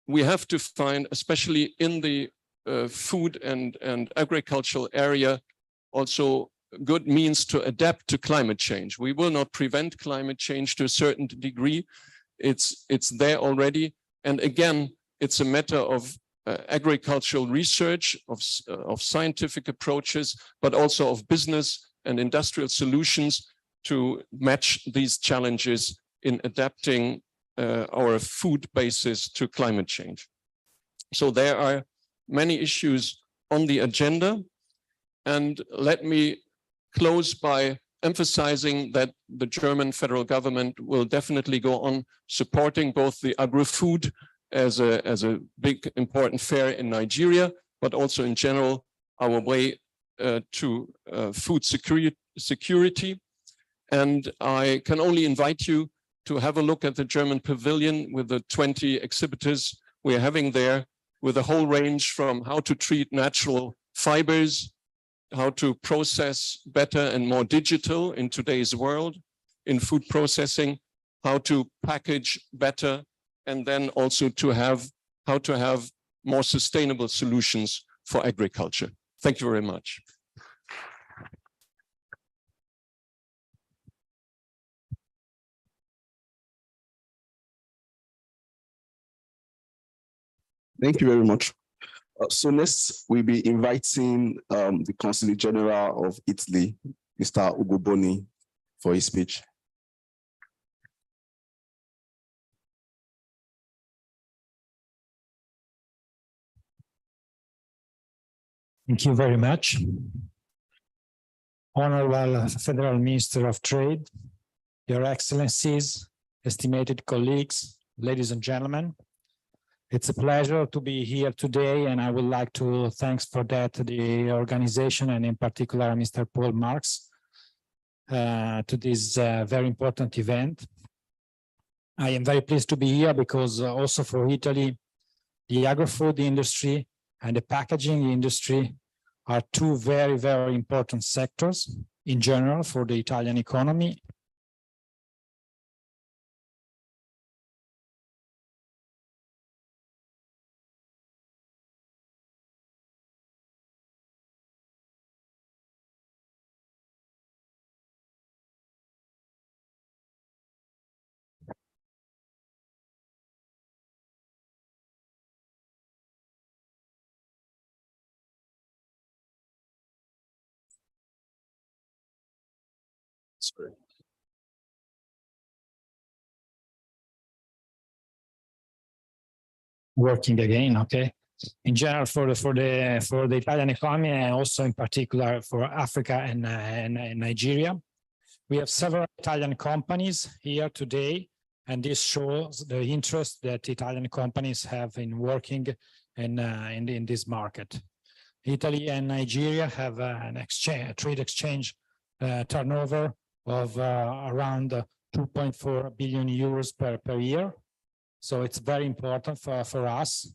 Speaker 11: we have to find, especially in the food and agricultural area, also good means to adapt to climate change. We will not prevent climate change to a certain degree. It's there already. And again, it's a matter of agricultural research, of scientific approaches, but also of business and industrial solutions to match these challenges in adapting our food basis to climate change. So there are many issues on the agenda. And let me close by emphasizing that the German federal government will definitely go on supporting both the agri-food as a big important fair in Nigeria, but also in general our way to food security. And I can only invite you to have a look at the German pavilion with the 20 exhibitors we're having there, with a whole range from how to treat natural fibers, how to process better and more digital in today's world in food processing, how to package better, and then also how to have more sustainable solutions for agriculture. Thank you very much.
Speaker 5: Thank you very much. So next, we'll be inviting the Consul General of Italy, Mr. Ugo Boni, for his speech.
Speaker 12: Thank you very much. Honorable Federal Minister of Trade, Your Excellencies, estimated colleagues, ladies and gentlemen, it's a pleasure to be here today, and I would like to thank for that the organization, and in particular Mr. Paul Marks, to this very important event. I am very pleased to be here because also for Italy, the agri-food industry and the packaging industry are two very, very important sectors in general for the Italian economy.
Speaker 5: Sorry.
Speaker 12: Working again, okay. In general, for the Italian economy, and also in particular for Africa and Nigeria, we have several Italian companies here today, and this shows the interest that Italian companies have in working in this market. Italy and Nigeria have a trade exchange turnover of around 2.4 billion euros per year. So it's very important for us.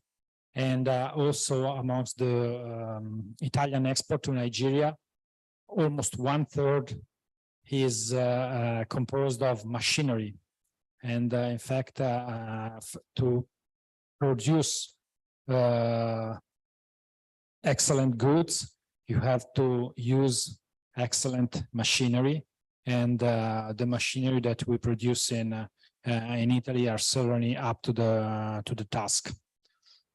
Speaker 12: And also amongst the Italian export to Nigeria, almost 1/3 is composed of machinery. And in fact, to produce excellent goods, you have to use excellent machinery. And the machinery that we produce in Italy are certainly up to the task.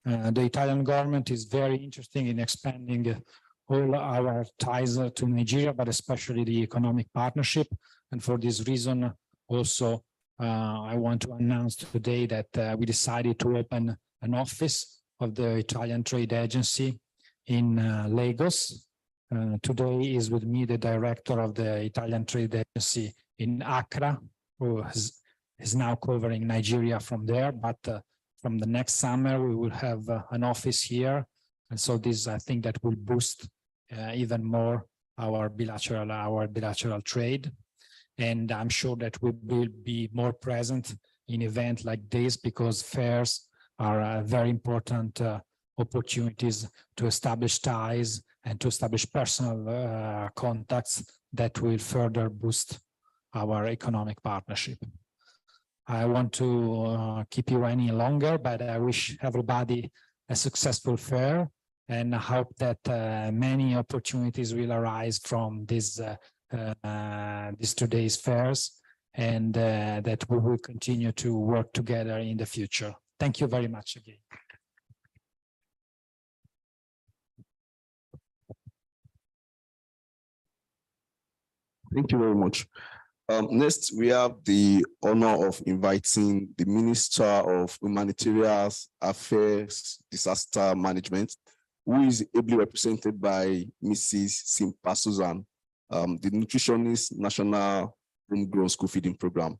Speaker 12: The Italian government is very interested in expanding all our ties to Nigeria, but especially the economic partnership. And for this reason, also, I want to announce today that we decided to open an office of the Italian Trade Agency in Lagos. Today is with me the director of the Italian Trade Agency in Accra, who is now covering Nigeria from there, but from the next summer we will have an office here, and so this I think that will boost even more our bilateral trade, and I'm sure that we will be more present in events like this because fairs are very important opportunities to establish ties and to establish personal contacts that will further boost our economic partnership. I want to keep you any longer, but I wish everybody a successful fair, and I hope that many opportunities will arise from this today's fairs, and that we will continue to work together in the future. Thank you very much again.
Speaker 5: Thank you very much. Next, we have the honor of inviting the Minister of Humanitarian Affairs, Disaster Management, who is ably represented by Mrs. Simpa Susan. the Nutritionist National Homegrown School Feeding Program.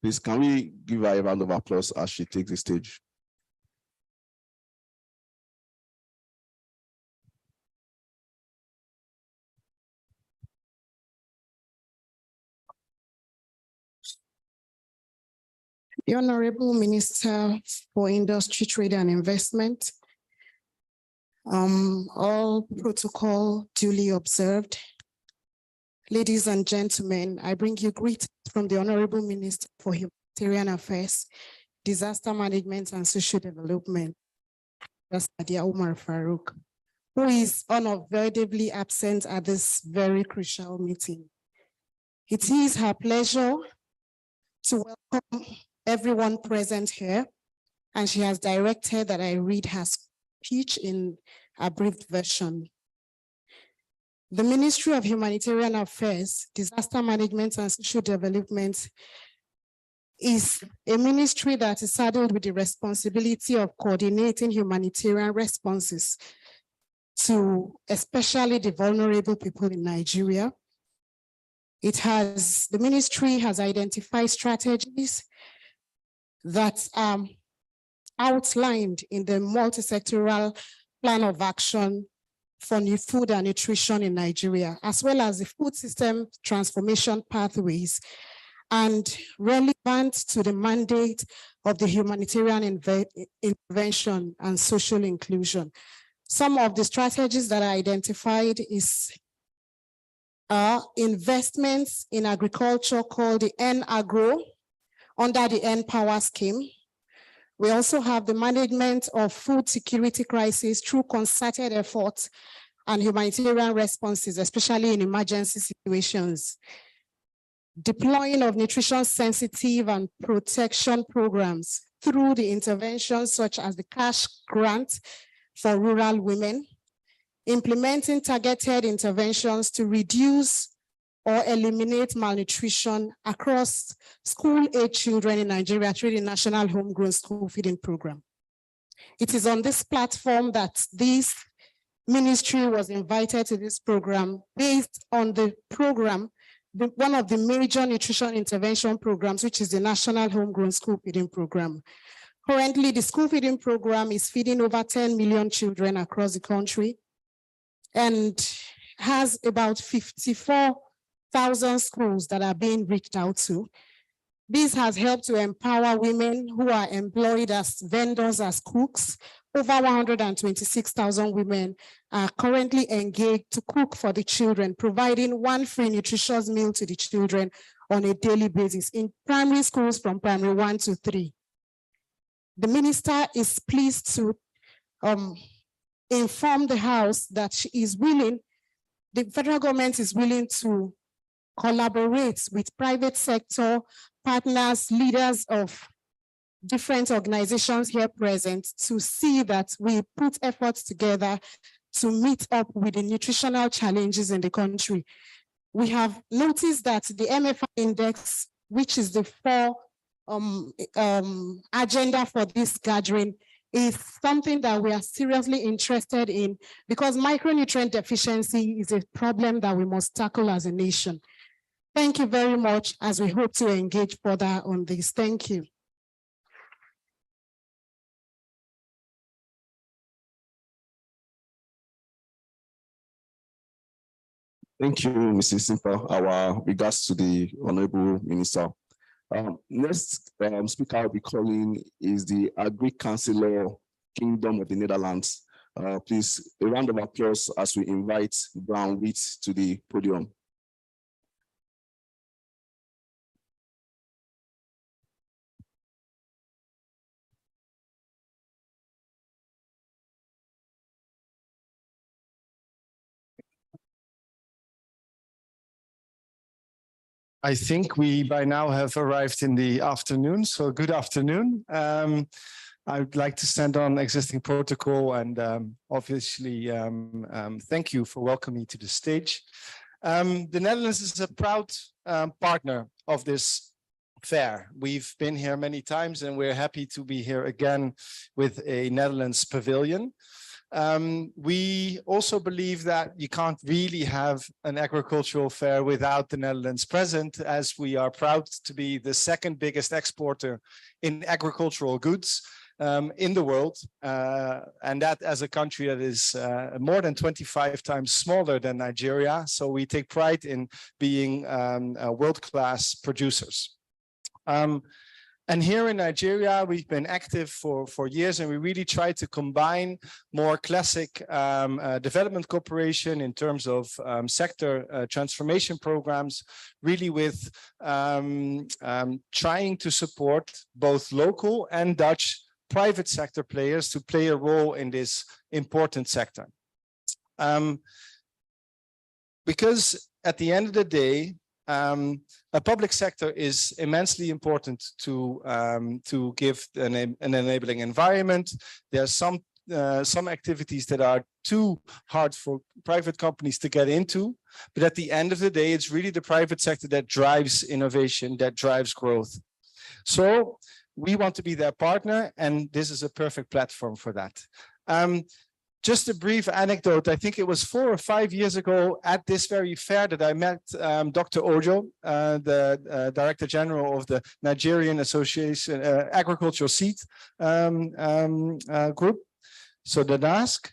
Speaker 5: Please, can we give her a round of applause as she takes the stage?
Speaker 13: The Honorable Minister for Industry, Trade and Investment. All protocol duly observed. Ladies and gentlemen, I bring you greetings from the Honorable Minister for Humanitarian Affairs, Disaster Management and Social Development, Sadia Umar Farouk, who is unavoidably absent at this very crucial meeting. It is her pleasure to welcome everyone present here, and she has directed that I read her speech in a brief version. The Ministry of Humanitarian Affairs, Disaster Management and Social Development is a ministry that is saddled with the responsibility of coordinating humanitarian responses to especially the vulnerable people in Nigeria. The ministry has identified strategies that are outlined in the multi-sectoral plan of action for new food and nutrition in Nigeria, as well as the food system transformation pathways, and relevant to the mandate of the humanitarian intervention and social inclusion. Some of the strategies that are identified are investments in agriculture called the N-Agro under the N-Power scheme. We also have the management of food security crisis through concerted efforts and humanitarian responses, especially in emergency situations. Deploying of nutrition sensitive and protection programs through the interventions such as the cash grant for rural women. Implementing targeted interventions to reduce or eliminate malnutrition across school-age children in Nigeria through the National Homegrown School Feeding Program. It is on this platform that this ministry was invited to this program based on the program, one of the major nutrition intervention programs, which is the National Homegrown School Feeding Program. Currently, the school feeding program is feeding over 10 million children across the country and has about 54,000 schools that are being reached out to. This has helped to empower women who are employed as vendors, as cooks. Over 126,000 women are currently engaged to cook for the children, providing one free nutritious meal to the children on a daily basis in primary schools from primary 1 to 3. The minister is pleased to inform the House that she is willing, the federal government is willing to collaborate with private sector partners, leaders of different organizations here present to see that we put efforts together to meet up with the nutritional challenges in the country. We have noticed that the MFI index, which is the agenda for this gathering, is something that we are seriously interested in because micronutrient deficiency is a problem that we must tackle as a nation. Thank you very much as we hope to engage further on this. Thank you.
Speaker 5: Thank you, Mrs. Simple. Our regards to the Honorable Minister. Next speaker I'll be calling is the Agri-Councillor Kingdom of the Netherlands. Please, a round of applause as we invite Brown Wheat to the podium.
Speaker 14: I think we by now have arrived in the afternoon, so good afternoon. I would like to stand on existing protocol and obviously thank you for welcoming me to the stage. The Netherlands is a proud partner of this fair. We've been here many times and we're happy to be here again with a Netherlands pavilion. We also believe that you can't really have an agricultural fair without the Netherlands present, as we are proud to be the second biggest exporter in agricultural goods in the world, and that as a country that is more than 25 times smaller than Nigeria. So we take pride in being world-class producers. And here in Nigeria, we've been active for years, and we really try to combine more classic development cooperation in terms of sector transformation programs, really with trying to support both local and Dutch private sector players to play a role in this important sector. Because at the end of the day, a public sector is immensely important to give an enabling environment. There are some activities that are too hard for private companies to get into, but at the end of the day, it's really the private sector that drives innovation, that drives growth. So we want to be their partner, and this is a perfect platform for that. Just a brief anecdote. I think it was 4 or 5 years ago at this very fair that I met Dr. Ojo, the Director General of the Nigerian Association Agricultural Seed Group, so the NASC.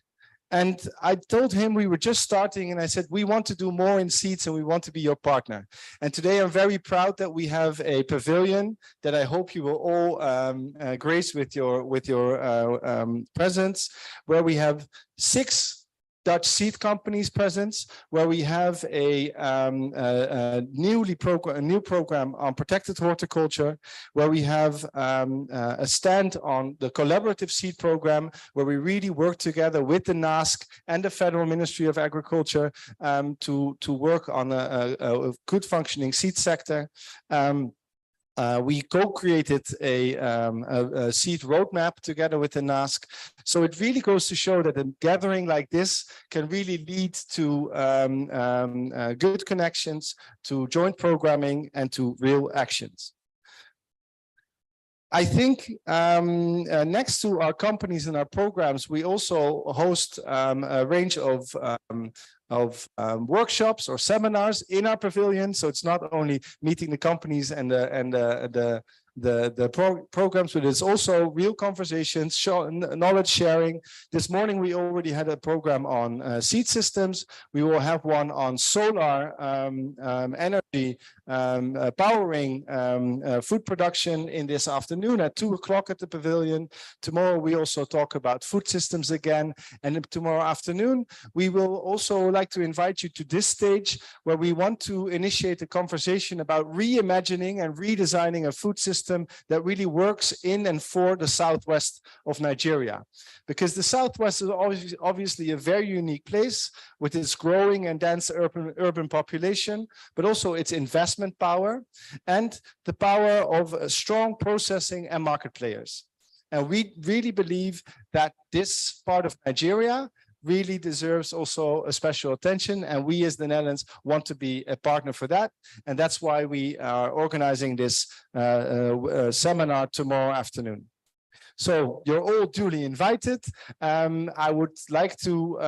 Speaker 14: And I told him we were just starting, and I said, we want to do more in seeds and we want to be your partner. And today I'm very proud that we have a pavilion that I hope you will all grace with your presence, where we have 6 Dutch seed companies presence, where we have a new program on protected horticulture, where we have a stand on the collaborative seed program, where we really work together with the NASC and the Federal Ministry of Agriculture to work on a good functioning seed sector. We co-created a seed roadmap together with the NASC. So it really goes to show that a gathering like this can really lead to good connections, to joint programming, and to real actions. I think next to our companies and our programs, we also host a range of workshops or seminars in our pavilion. So it's not only meeting the companies and the programs, but it's also real conversations, knowledge sharing. This morning, we already had a program on seed systems. We will have one on solar energy powering food production in this afternoon at 2 o'clock at the pavilion. Tomorrow, we also talk about food systems again. And tomorrow afternoon, we will also like to invite you to this stage where we want to initiate a conversation about reimagining and redesigning a food system that really works in and for the southwest of Nigeria. Because the southwest is obviously a very unique place with its growing and dense urban population, but also its investment power and the power of strong processing and market players. And we really believe that this part of Nigeria really deserves also a special attention, and we as the Netherlands want to be a partner for that, and that's why we are organizing this seminar tomorrow afternoon. So you're all duly invited. I would like to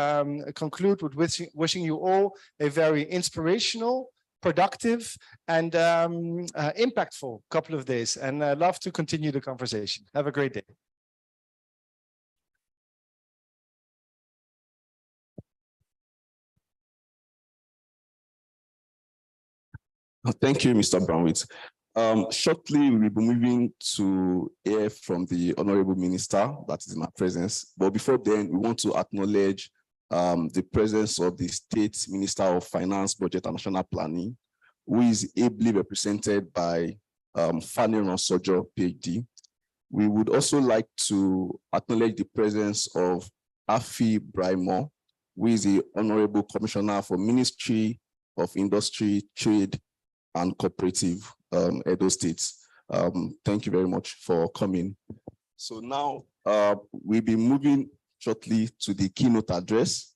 Speaker 14: conclude with wishing you all a very inspirational, productive, and impactful couple of days, and I'd love to continue the conversation. Have a great day.
Speaker 5: Thank you, Mr. Brownwitz. Shortly, we will be moving to hear from the Honorable Minister that is in our presence. But before then, we want to acknowledge the presence of the State Minister of Finance, Budget and National Planning, who is ably represented by Fanny Ronsojo, PhD. We would also like to acknowledge the presence of Afi Braimo, who is the Honorable Commissioner for Ministry of Industry, Trade, and Cooperative, Edo States. Thank you very much for coming. So now we'll be moving shortly to the keynote address.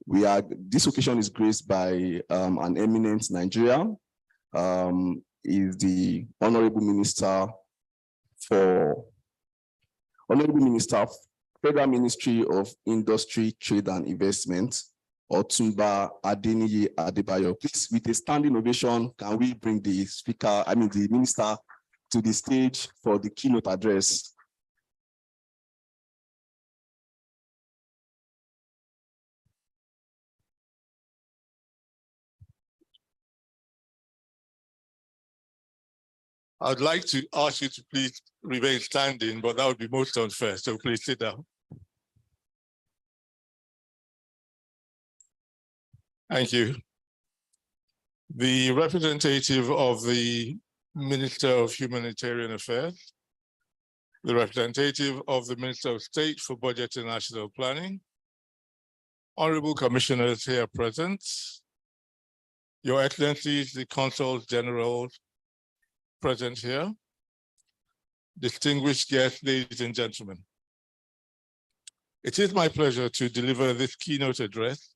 Speaker 5: This occasion is graced by an eminent Nigerian. Is the Honorable Minister Federal Ministry of Industry, Trade and Investment, Otumba Adeniyi Adebayo. Please, with a standing ovation, can we bring the speaker, the minister, to the stage for the keynote address?
Speaker 15: I'd like to ask you to please remain standing, but that would be most unfair, so please sit down. Thank you. The representative of the Minister of Humanitarian Affairs, the representative of the Minister of State for Budget and National Planning, honorable commissioners here present, Your Excellencies, the Consuls General present here, distinguished guests, ladies and gentlemen. It is my pleasure to deliver this keynote address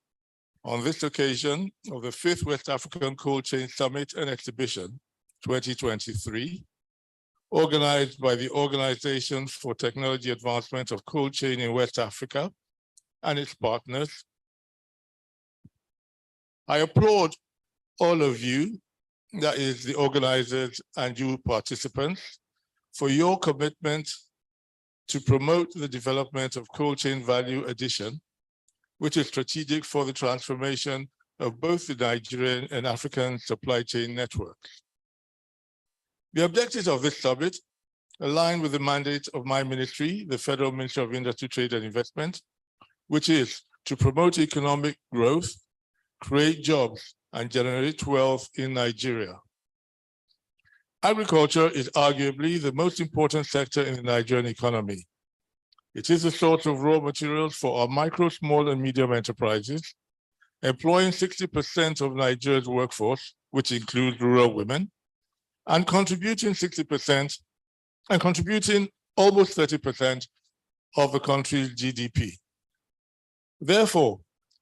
Speaker 15: on this occasion of the 5th West African Cold Chain Summit and Exhibition 2023, organized by the Organization for Technology Advancement of Cold Chain in West Africa and its partners. I applaud all of you, that is the organizers and you participants, for your commitment to promote the development of cold chain value addition, which is strategic for the transformation of both the Nigerian and African supply chain networks. The objectives of this summit align with the mandate of my ministry, the Federal Ministry of Industry, Trade and Investment, which is to promote economic growth, create jobs, and generate wealth in Nigeria. Agriculture is arguably the most important sector in the Nigerian economy. It is a source of raw materials for our micro, small, and medium enterprises, employing 60% of Nigeria's workforce, which includes rural women, and contributing 60% and contributing almost 30% of the country's GDP. Therefore,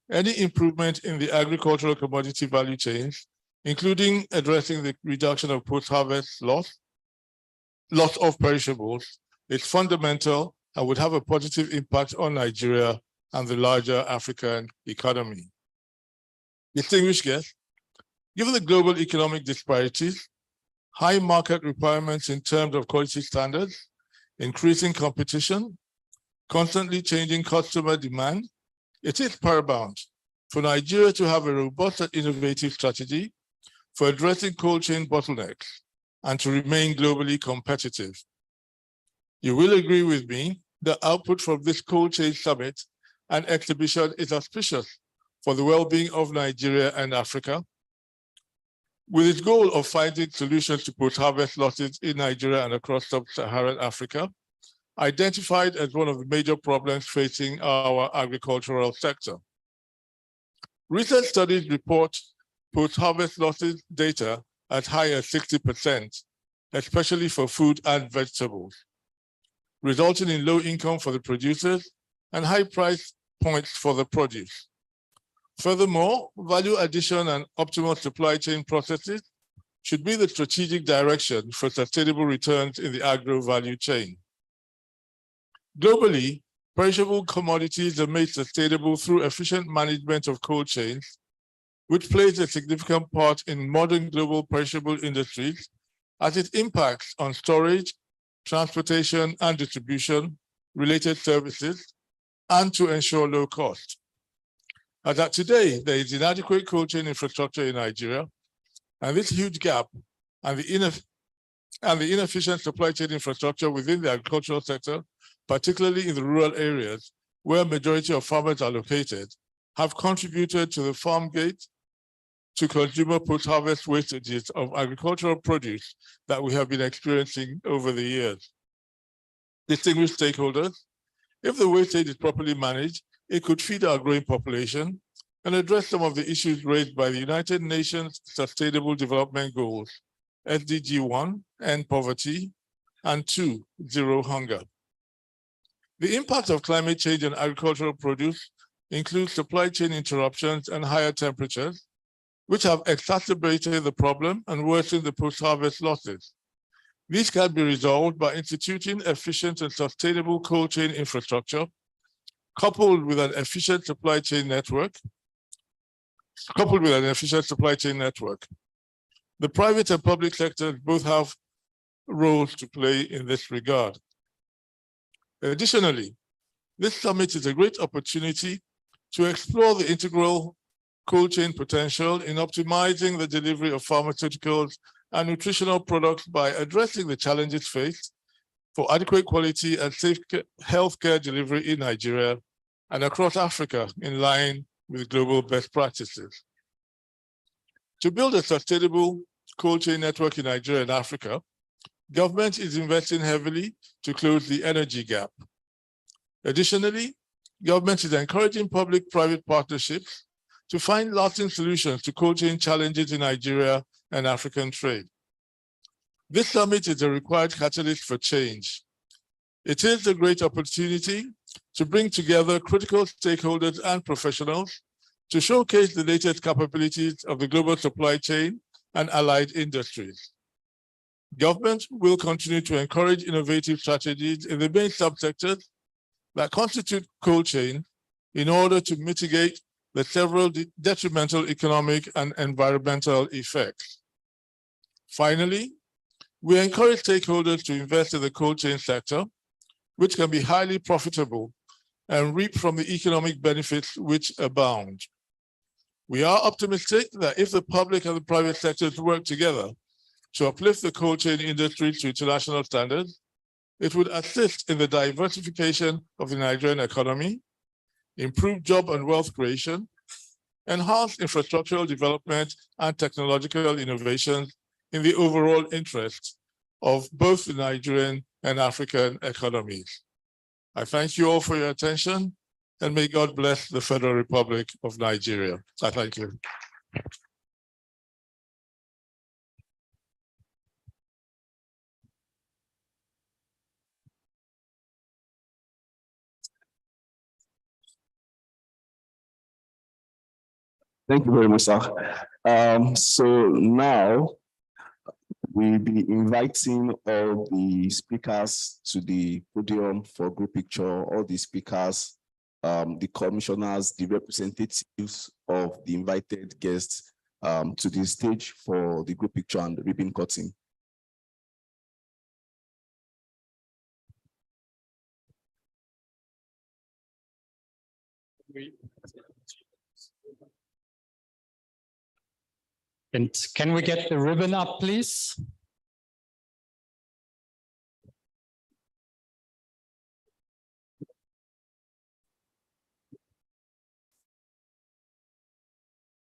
Speaker 15: any improvement in the agricultural commodity value chains, including addressing the reduction of post-harvest loss of perishables, is fundamental and would have a positive impact on Nigeria and the larger African economy. Distinguished guests, given the global economic disparities, high market requirements in terms of quality standards, increasing competition, constantly changing customer demand, it is paramount for Nigeria to have a robust and innovative strategy for addressing cold chain bottlenecks and to remain globally competitive. You will agree with me that output from this cold chain summit and exhibition is auspicious for the well-being of Nigeria and Africa, with its goal of finding solutions to post-harvest losses in Nigeria and across sub-Saharan Africa, identified as one of the major problems facing our agricultural sector. Recent studies report post-harvest losses data as high as 60%, especially for food and vegetables, resulting in low income for the producers and high price points for the produce. Furthermore, value addition and optimal supply chain processes should be the strategic direction for sustainable returns in the agro value chain. Globally, perishable commodities are made sustainable through efficient management of cold chains, which plays a significant part in modern global perishable industries as it impacts on storage, transportation, and distribution related services, and to ensure low cost. As at today, there is inadequate cold chain infrastructure in Nigeria, and this huge gap and the inefficient supply chain infrastructure within the agricultural sector, particularly in the rural areas where a majority of farmers are located, have contributed to the farm gate to consumer post-harvest wastages of agricultural produce that we have been experiencing over the years. Distinguished stakeholders, if the wastage is properly managed, it could feed our growing population and address some of the issues raised by the United Nations Sustainable Development Goals, SDG 1, end poverty, and 2, zero hunger. The impact of climate change on agricultural produce includes supply chain interruptions and higher temperatures, which have exacerbated the problem and worsened the post-harvest losses. These can be resolved by instituting efficient and sustainable cold chain infrastructure coupled with an efficient supply chain network, the private and public sectors both have roles to play in this regard. Additionally, this summit is a great opportunity to explore the integral cold chain potential in optimizing the delivery of pharmaceuticals and nutritional products by addressing the challenges faced for adequate quality and safe healthcare delivery in Nigeria and across Africa in line with global best practices. To build a sustainable cold chain network in Nigeria and Africa, government is investing heavily to close the energy gap. Additionally, government is encouraging public-private partnerships to find lasting solutions to cold chain challenges in Nigeria and African trade. This summit is a required catalyst for change. It is a great opportunity to bring together critical stakeholders and professionals to showcase the latest capabilities of the global supply chain and allied industries. Government will continue to encourage innovative strategies in the main subsectors that constitute cold chain in order to mitigate the several detrimental economic and environmental effects. Finally, we encourage stakeholders to invest in the cold chain sector, which can be highly profitable and reap from the economic benefits which abound. We are optimistic that if the public and the private sectors work together to uplift the cold chain industry to international standards, it would assist in the diversification of the Nigerian economy, improve job and wealth creation, enhance infrastructural development and technological innovations in the overall interest of both the Nigerian and African economies. I thank you all for your attention, and may God bless the Federal Republic of Nigeria. I thank you.
Speaker 5: Thank you very much, sir. So now we'll be inviting all the speakers to the podium for group picture, all the speakers, the commissioners, the representatives of the invited guests to the stage for the group picture and the ribbon cutting.
Speaker 4: And can we get the ribbon up, please?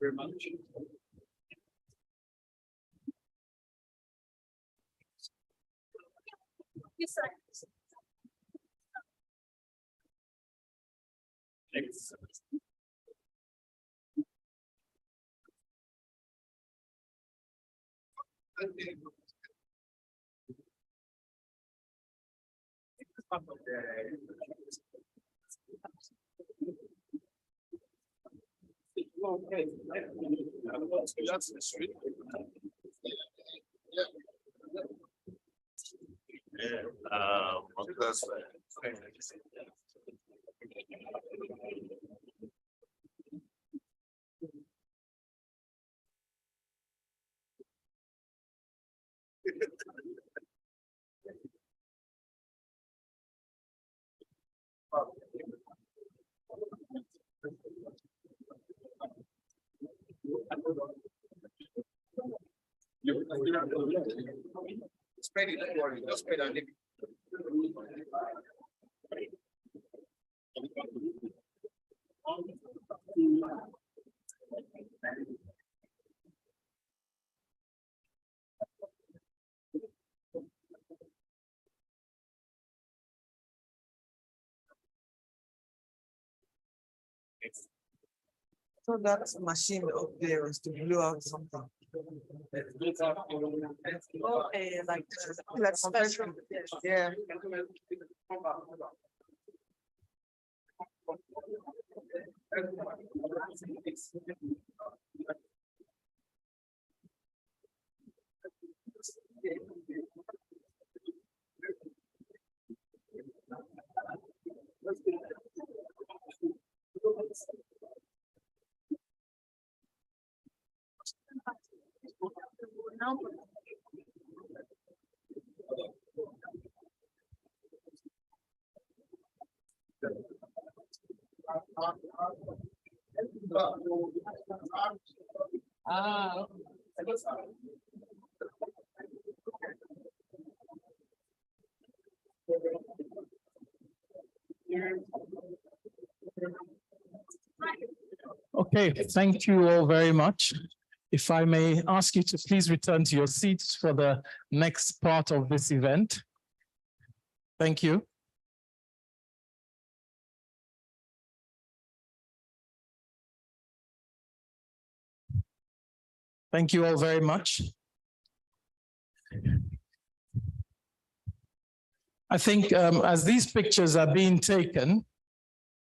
Speaker 3: Very much.
Speaker 2: Yes, sir.
Speaker 3: Thanks. Okay. That's the street. Spread it, don't worry, just spread it.
Speaker 16: So that machine up there is to blow out something. Okay, like special. Yeah.
Speaker 12: Okay, thank you all very much. If I may ask you to please return to your seats for the next part of this event. Thank you. Thank you all very much. I think as these pictures are being taken,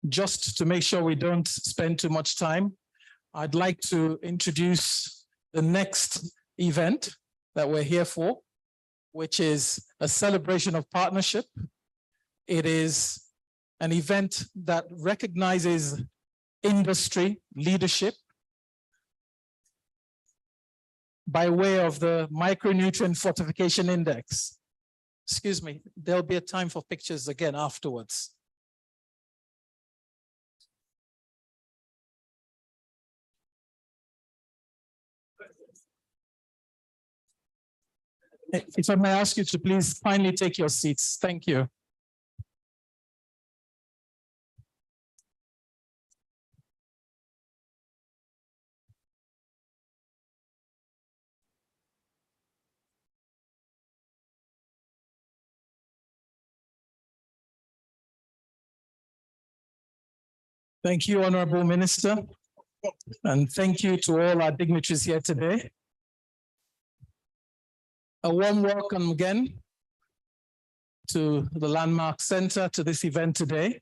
Speaker 12: just to make sure we don't spend too much time, I'd like to introduce the next event that we're here for, which is a celebration of partnership. It is an event that recognizes industry leadership by way of the Micronutrient Fortification Index. Excuse me, there'll be a time for pictures again afterwards. If I may ask you to please kindly take your seats. Thank you. Thank you, Honorable Minister. And thank you to all our dignitaries here today. A warm welcome again to the Landmark Center, to this event today.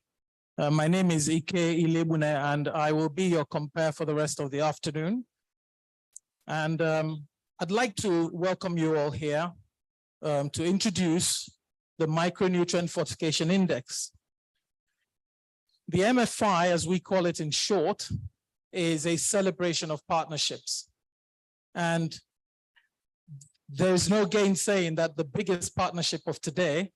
Speaker 12: My name is Ike Ilebune, and I will be your compere for the rest of the afternoon. And I'd like to welcome you all here to introduce the Micronutrient Fortification Index. The MFI, as we call it in short, is a celebration of partnerships. And there's no gainsaying that the biggest partnership of today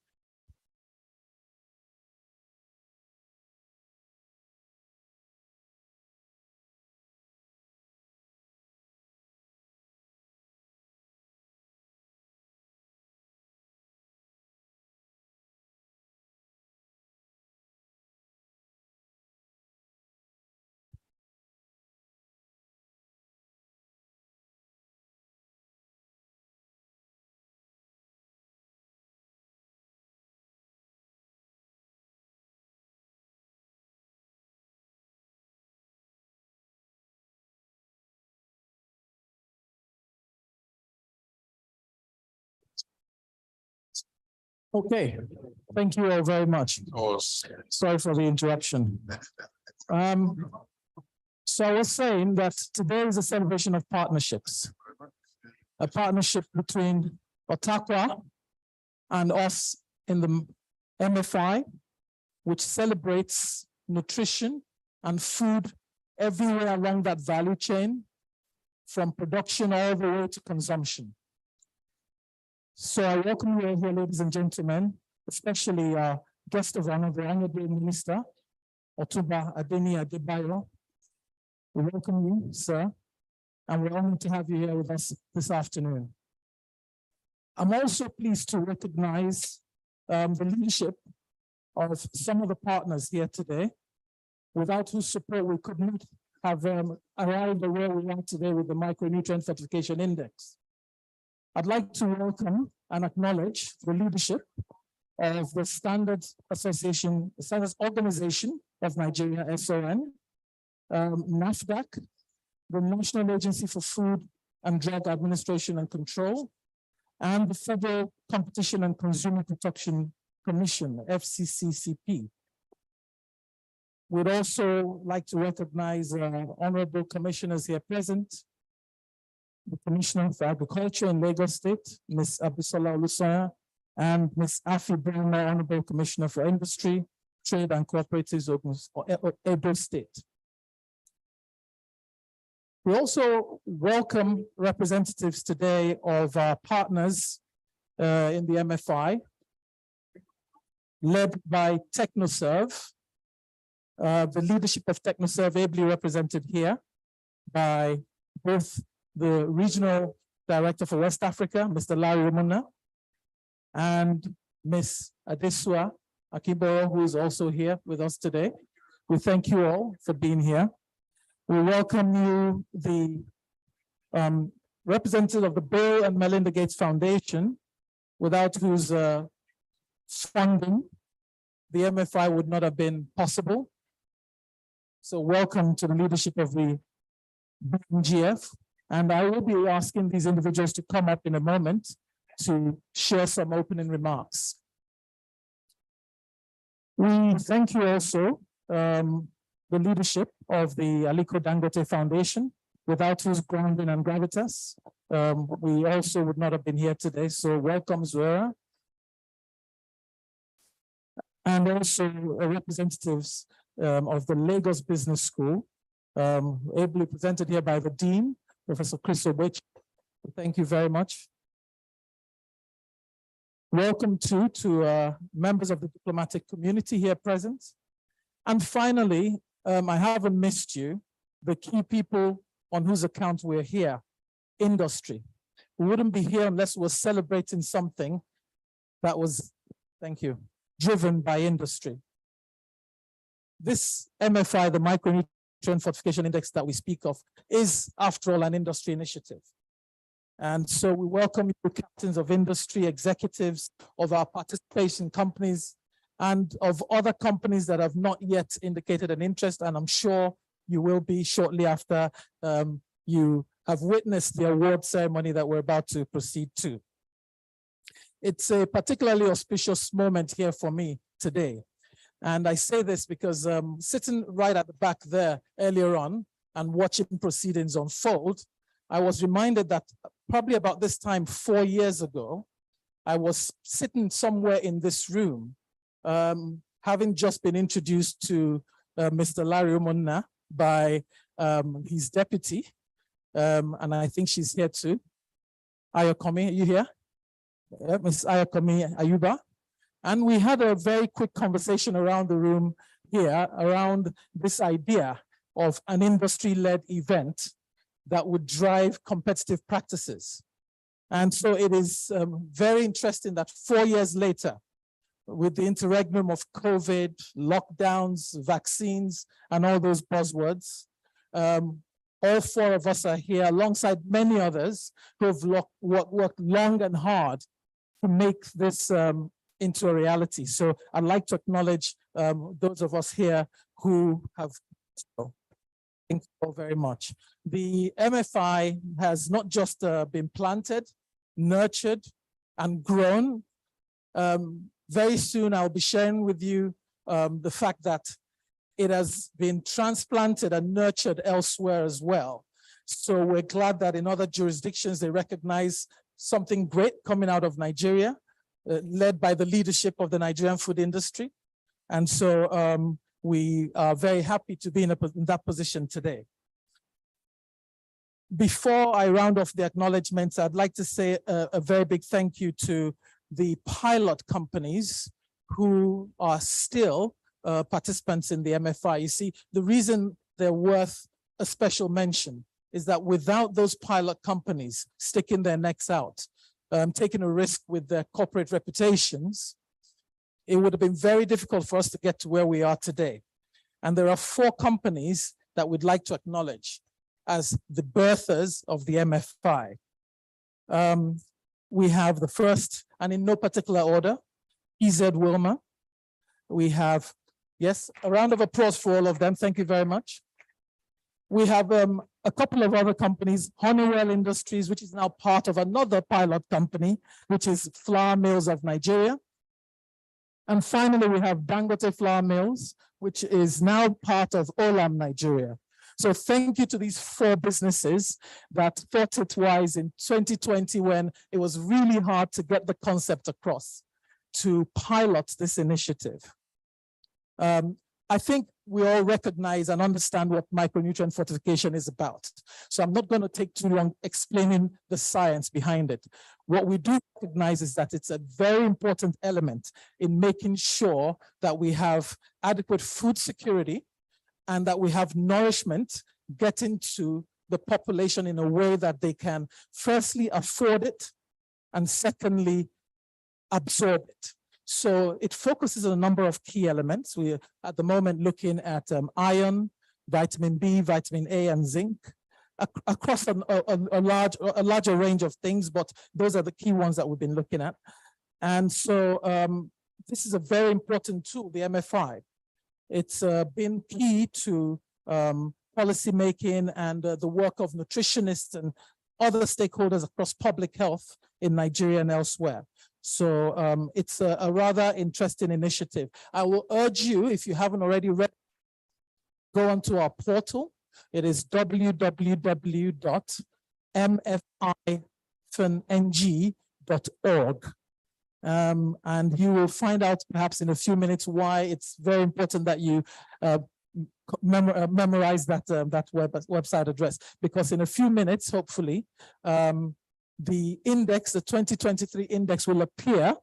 Speaker 12: Okay, thank you all very much. Sorry for the interruption. So I was saying that today is a celebration of partnerships. A partnership between Otakwa and us in the MFI, which celebrates nutrition and food everywhere along that value chain, from production all the way to consumption. So I welcome you all here, ladies and gentlemen, especially our guest of honor, the Honorable Minister, Otuba Adeni Adebayo. We welcome you, sir, and we're honored to have you here with us this afternoon. I'm also pleased to recognize the leadership of some of the partners here today, without whose support we could not have arrived where we are today with the Micronutrient Fortification Index. I'd like to welcome and acknowledge the leadership of the Standards Organization of Nigeria, SON, NAFDAC, the National Agency for Food and Drug Administration and Control, and the Federal Competition and Consumer Protection Commission, FCCCP. We'd also like to recognize honorable commissioners here present, the Commissioner for Agriculture in Lagos State, Ms. Abisola Olusoya, and Ms. Afi Brown, Honorable Commissioner for Industry, Trade and Cooperatives of Edo State. We also welcome representatives today of our partners in the MFI, led by TechnoServe,
Speaker 1: The leadership of TechnoServe ably represented here by both the regional director for West Africa, Mr. Larry Umuna, and Ms. Adesua Akiboro, who is also here with us today. We thank you all for being here. We welcome you, the representative of the Bill and Melinda Gates Foundation, without whose funding the MFI would not have been possible. So welcome to the leadership of the BNGF. And I will be asking these individuals to come up in a moment to share some opening remarks. We thank you also, the leadership of the Aliko Dangote Foundation, without whose grounding and gravitas, we also would not have been here today. So welcome, Zuera. And also representatives of the Lagos Business School, ably presented here by the Dean, Professor Chris Obech. Thank you very much. Welcome to members of the diplomatic community here present. And finally, I haven't missed you, the key people on whose account we're here, industry. We wouldn't be here unless we're celebrating something that was, thank you, driven by industry. This MFI, the Micronutrient Fortification Index that we speak of, is, after all, an industry initiative. And so we welcome you, captains of industry, executives of our participation companies, and of other companies that have not yet indicated an interest, and I'm sure you will be shortly after you have witnessed the award ceremony that we're about to proceed to. It's a particularly auspicious moment here for me today. And I say this because sitting right at the back there earlier on and watching proceedings unfold, I was reminded that probably about this time 4 years ago, I was sitting somewhere in this room, having just been introduced to Mr. Larry Umuna by his deputy, and I think she's here too. Ayokomi, are you here? Yeah, Ms. Ayokomi Ayuba. And we had a very quick conversation around the room here around this idea of an industry-led event that would drive competitive practices. And so it is very interesting that 4 years later, with the interregnum of COVID, lockdowns, vaccines, and all those buzzwords, all four of us are here alongside many others who have worked long and hard to make this into a reality. So I'd like to acknowledge those of us here who have, thank you all very much. The MFI has not just been planted, nurtured, and grown. Very soon I'll be sharing with you the fact that it has been transplanted and nurtured elsewhere as well. So we're glad that in other jurisdictions they recognize something great coming out of Nigeria, led by the leadership of the Nigerian food industry. And so we are very happy to be in that position today. Before I round off the acknowledgements, I'd like to say a very big thank you to the pilot companies who are still participants in the MFI. You see, the reason they're worth a special mention is that without those pilot companies sticking their necks out, taking a risk with their corporate reputations, it would have been very difficult for us to get to where we are today. And there are 4 companies that we'd like to acknowledge as the birthers of the MFI. We have the first, and in no particular order, EZ Wilma. We have, yes, a round of applause for all of them. Thank you very much. We have a couple of other companies, Honeywell Industries, which is now part of another pilot company, which is Flour Mills of Nigeria. And finally, we have Dangote Flour Mills, which is now part of Olam Nigeria. So thank you to these 4 businesses that thought it wise in 2020 when it was really hard to get the concept across to pilot this initiative.
Speaker 17: I think we all recognize and understand what micronutrient fortification is about. So I'm not going to take too long explaining the science behind it. What we do recognize is that it's a very important element in making sure that we have adequate food security and that we have nourishment getting to the population in a way that they can firstly afford it and secondly absorb it. So it focuses on a number of key elements. We're at the moment looking at iron, vitamin B, vitamin A, and zinc across a larger range of things, but those are the key ones that we've been looking at. And so this is a very important tool, the MFI. It's been key to policy making and the work of nutritionists and other stakeholders across public health in Nigeria and elsewhere. So it's a rather interesting initiative. I will urge you, if you haven't already read, go onto our portal. It is www.mfi-ng.org. And you will find out perhaps in a few minutes why it's very important that you memorize that website address, because in a few minutes, hopefully, the index, the 2023 index will appear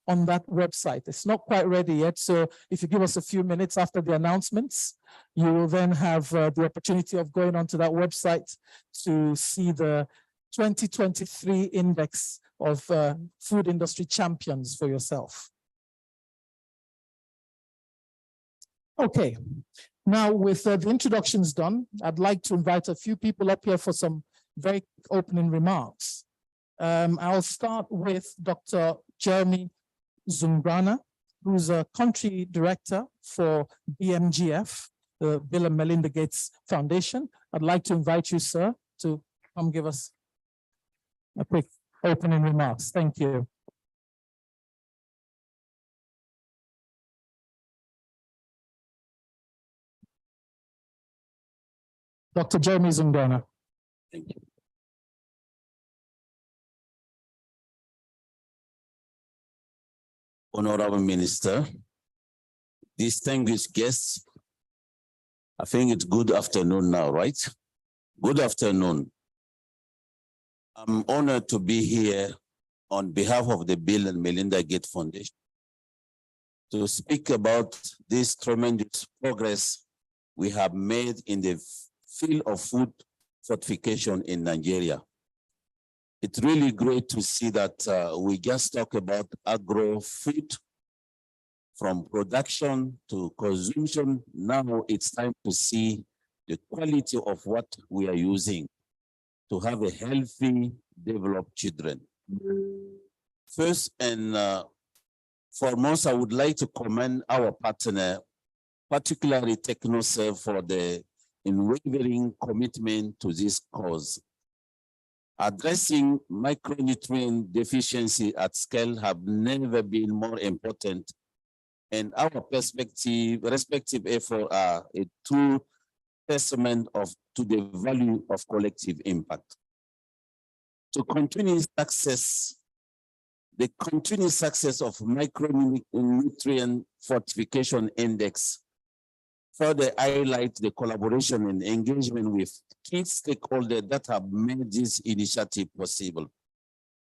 Speaker 17: on that website. It's not quite ready yet. So if you give us a few minutes after the announcements, you will then have the opportunity of going onto that website to see the 2023 index of food industry champions for yourself. Okay, now with the introductions done, I'd like to invite a few people up here for some very quick opening remarks. I'll start with Dr. Jeremy Zungrana, who's a country director for BMGF, the Bill and Melinda Gates Foundation. I'd like to invite you, sir, to come give us a quick opening remarks. Thank you. Dr. Jeremy Zungrana.
Speaker 5: Thank you. Honorable Minister, distinguished guests, I think it's good afternoon now, right? Good afternoon. I'm honored to be here on behalf of the Bill and Melinda Gates Foundation to speak about this tremendous progress we have made in the field of food fortification in Nigeria. It's really great to see that we just talk about agro-food from production to consumption. Now it's time to see the quality of what we are using to have a healthy, developed children. First and foremost, I would like to commend our partner, particularly TechnoServe, for the unwavering commitment to this cause. Addressing micronutrient deficiency at scale have never been more important, and our respective efforts are a true testament to the value of collective impact. To continue success, the continued success of micronutrient fortification index further highlight the collaboration and engagement with key stakeholders that have made this initiative possible.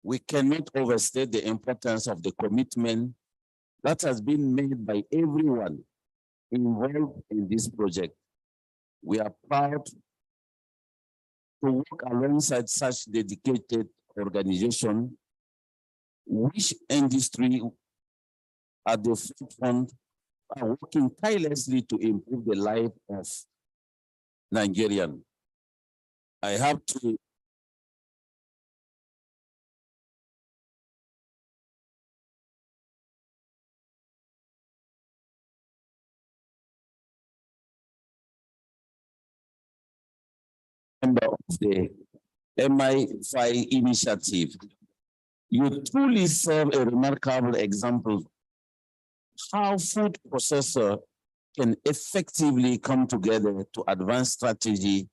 Speaker 5: We cannot overstate the importance of the commitment that has been made by everyone involved in this project. We are proud to work alongside such dedicated organization, which industry at the forefront are working tirelessly to improve the life of Nigerians. I have to member of the MFI initiative. You truly serve a remarkable example how food processors can effectively come together to advance strategy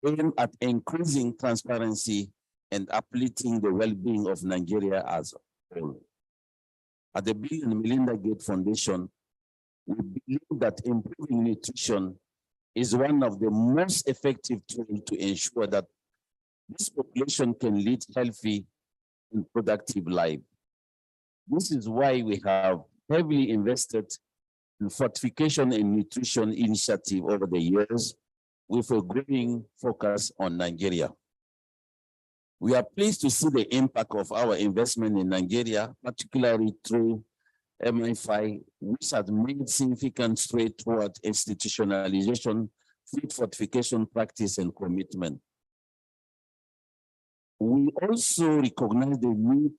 Speaker 5: aimed at increasing transparency and uplifting the well-being of Nigeria as a whole. At the Bill and Melinda Gates Foundation, we believe that improving nutrition is one of the most effective tools to ensure that this population can lead healthy and productive life. This is why we have heavily invested in fortification and nutrition initiative over the years with a growing focus on Nigeria. We are pleased to see the impact of our investment in Nigeria, particularly through MFI, which has made significant strides toward institutionalization, food fortification practice, and commitment. We also recognize the need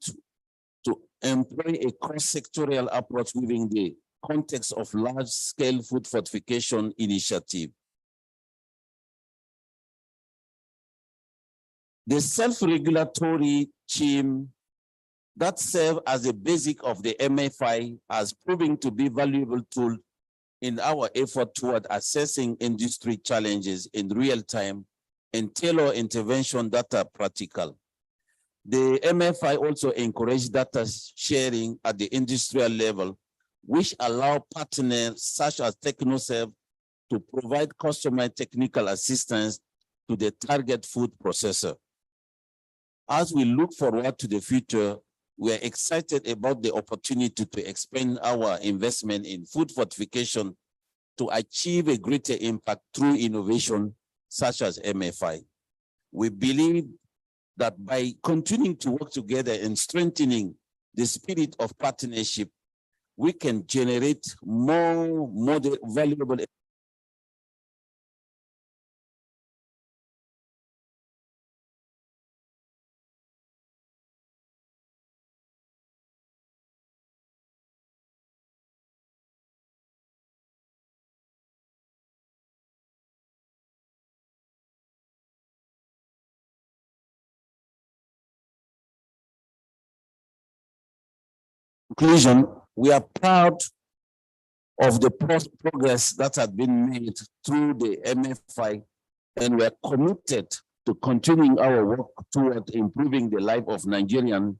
Speaker 5: to employ a cross-sectorial approach within the context of large-scale food fortification initiative. The self-regulatory team that serve as the basic of the MFI has proven to be a valuable tool in our effort toward assessing industry challenges in real time and tailor intervention that are practical. The MFI also encourage data sharing at the industrial level, which allow partners such as TechnoServe to provide customer technical assistance to the target food processor. As we look forward to the future, we are excited about the opportunity to expand our investment in food fortification to achieve a greater impact through innovation such as MFI. We believe that by continuing to work together and strengthening the spirit of partnership, we can generate more valuable. Conclusion, we are proud of the progress that has been made through the MFI, and we are committed to continuing our work toward improving the life of Nigerians.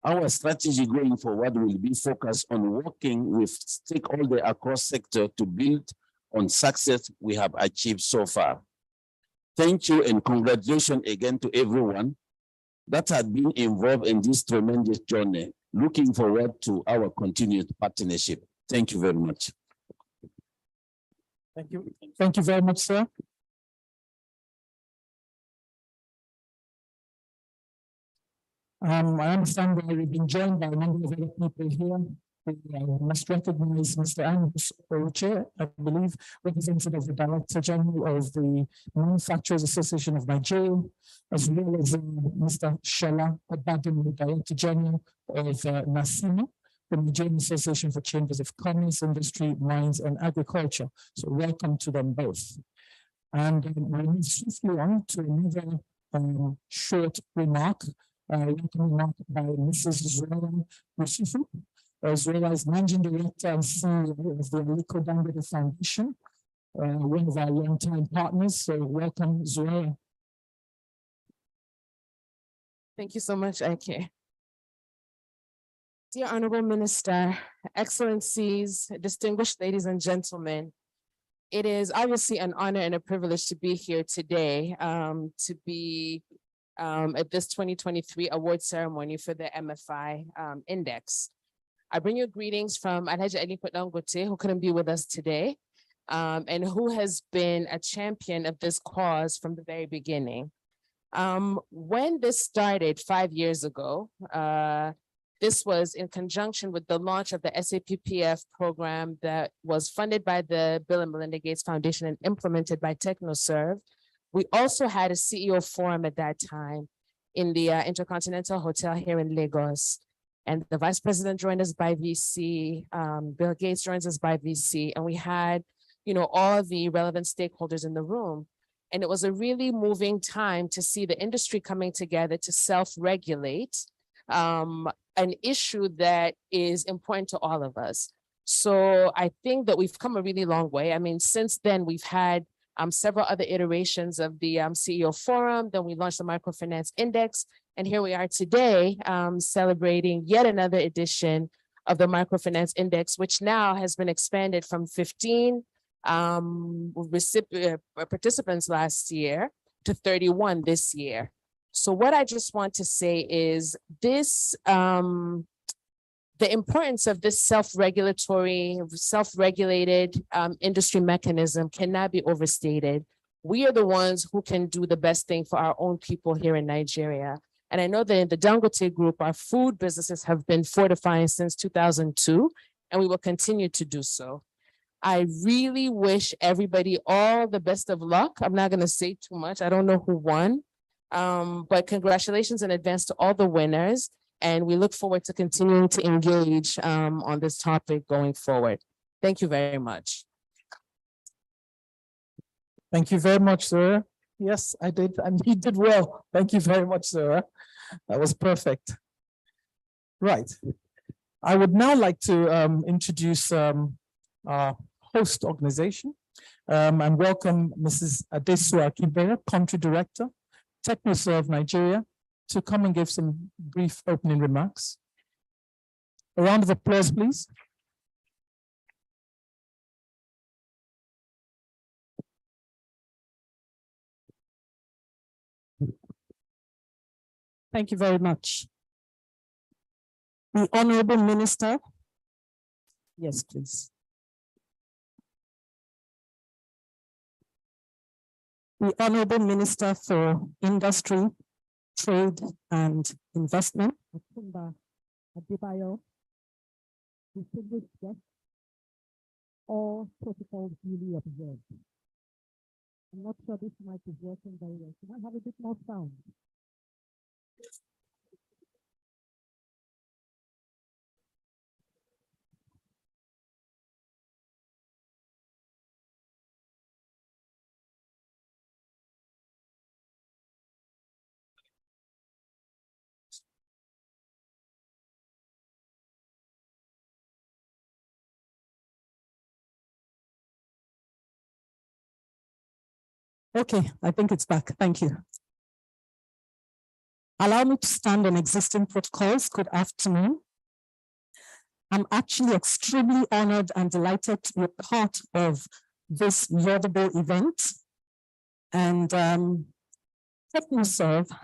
Speaker 5: Our strategy going forward will be focused on working with stakeholders across sector to build on success we have achieved so far. Thank you and congratulations again to everyone that has been involved in this tremendous journey. Looking forward to our continued partnership. Thank you very much.
Speaker 17: Thank you. Thank you very much, sir. I understand that we've been joined by a number of other people here. We must recognize Mr. Andrews Oche, I believe, representative of the Director General of the Manufacturers Association of Nigeria, as well as Mr. Shola Obadimi, Director General of NASIMA, the Nigerian Association for Chambers of Commerce, Industry, Mines, and Agriculture. So welcome to them both. And we'll move swiftly on to another short remark. Remark by Mrs. Zola Yusufu, as well as Managing Director and CEO of the Aliko Dangote Foundation, one of our longtime partners. So welcome, Zola.
Speaker 18: Thank you so much, Ike. Dear Honorable Minister, Excellencies, distinguished ladies and gentlemen, it is obviously an honor and a privilege to be here today, to be at this 2023 award ceremony for the MFI Index. I bring you greetings from Alhaji Aliko Dangote, who couldn't be with us today, and who has been a champion of this cause from the very beginning. When this started 5 years ago, this was in conjunction with the launch of the SAPPF program that was funded by the Bill and Melinda Gates Foundation and implemented by TechnoServe. We also had a CEO forum at that time in the Intercontinental Hotel here in Lagos. And the Vice President joined us by VC, Bill Gates joins us by VC, and we had, all the relevant stakeholders in the room. And it was a really moving time to see the industry coming together to self-regulate an issue that is important to all of us. So I think that we've come a really long way. I mean, since then, we've had several other iterations of the CEO Forum, then we launched the Microfinance Index, and here we are today celebrating yet another edition of the microfinance index, which now has been expanded from 15 participants last year to 31 this year. So what I just want to say is this, the importance of this self-regulated industry mechanism cannot be overstated. We are the ones who can do the best thing for our own people here in Nigeria. And I know that in the Dangote Group, our food businesses have been fortifying since 2002, and we will continue to do so. I really wish everybody all the best of luck. I'm not going to say too much. I don't know who won, but congratulations in advance to all the winners. And we look forward to continuing to engage on this topic going forward. Thank you very much.
Speaker 17: Thank you very much, sir. Yes, I did, and you did well. Thank you very much, sir. That was perfect. Right. I would now like to introduce our host organization and welcome Mrs. Adesu Akibere, Country Director, TechnoServe Nigeria, to come and give some brief opening remarks. A round of applause, please. Thank you very much. The Honorable Minister. Yes, please. The Honorable Minister for Industry, Trade and Investment, all protocols duly observed. I'm not sure this mic is working very well. Can I have a bit more sound? Okay, I think it's back. Thank you. Allow me to stand on existing protocols. Good afternoon. I'm actually extremely honored and delighted to be a part of this laudable event. And TechnoServe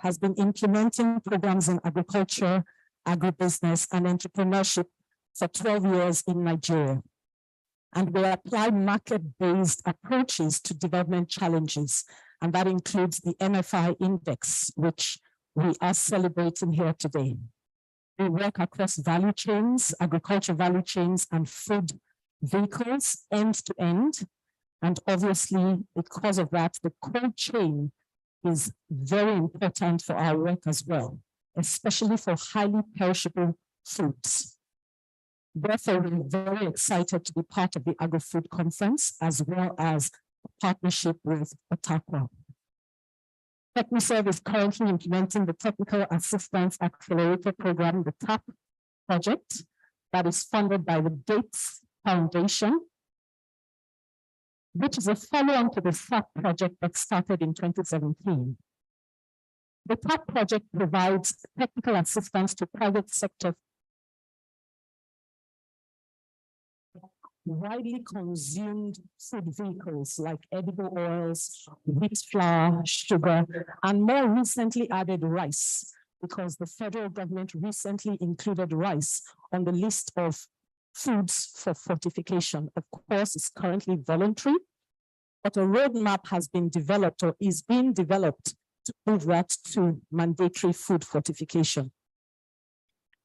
Speaker 17: has been implementing programs in agriculture, agribusiness, and entrepreneurship for 12 years in Nigeria. And we apply market-based approaches to development challenges. And that includes the MFI index, which we are celebrating here today. We work across value chains, agriculture value chains, and food vehicles end to end. And obviously, because of that, the cold chain is very important for our work as well, especially for highly perishable foods. Therefore, we're very excited to be part of the Agri-Food Conference, as well as a partnership with Otakwa. TechnoServe is currently implementing the Technical Assistance Accelerator Program, the TAP project, that is funded by the Gates Foundation, which is a follow-on to the SAP project that started in 2017. The TAP project provides technical assistance to private sector widely consumed food vehicles like edible oils, wheat flour, sugar, and more recently added rice, because the federal government recently included rice on the list of foods for fortification. Of course, it's currently voluntary, but a roadmap has been developed or is being developed to move that to mandatory food fortification.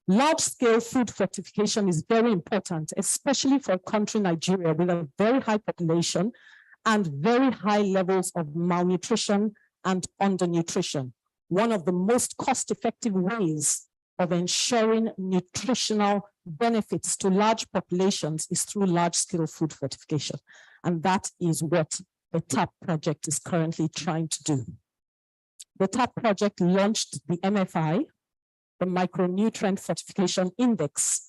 Speaker 17: Large-scale food fortification is very important, especially for a country, Nigeria, with a very high population and very high levels of malnutrition and undernutrition. One of the most cost-effective ways of ensuring nutritional benefits to large populations is through large-scale food fortification. And that is what the TAP project is currently trying to do. The TAP project launched the MFI, the Micronutrient Fortification Index,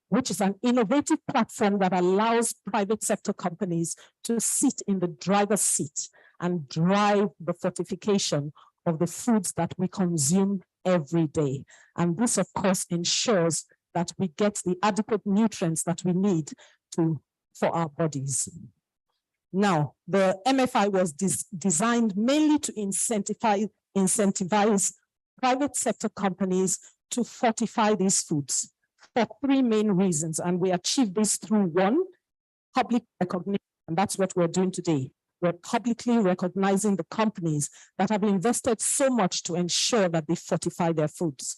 Speaker 17: which is an innovative platform that allows private sector companies to sit in the driver's seat and drive the fortification of the foods that we consume every day. And this, of course, ensures that we get the adequate nutrients that we need for our bodies. Now, the MFI was designed mainly to incentivize private sector companies to fortify these foods for three main reasons. And we achieve this through one, public recognition, and that's what we're doing today. We're publicly recognizing the companies that have invested so much to ensure that they fortify their foods.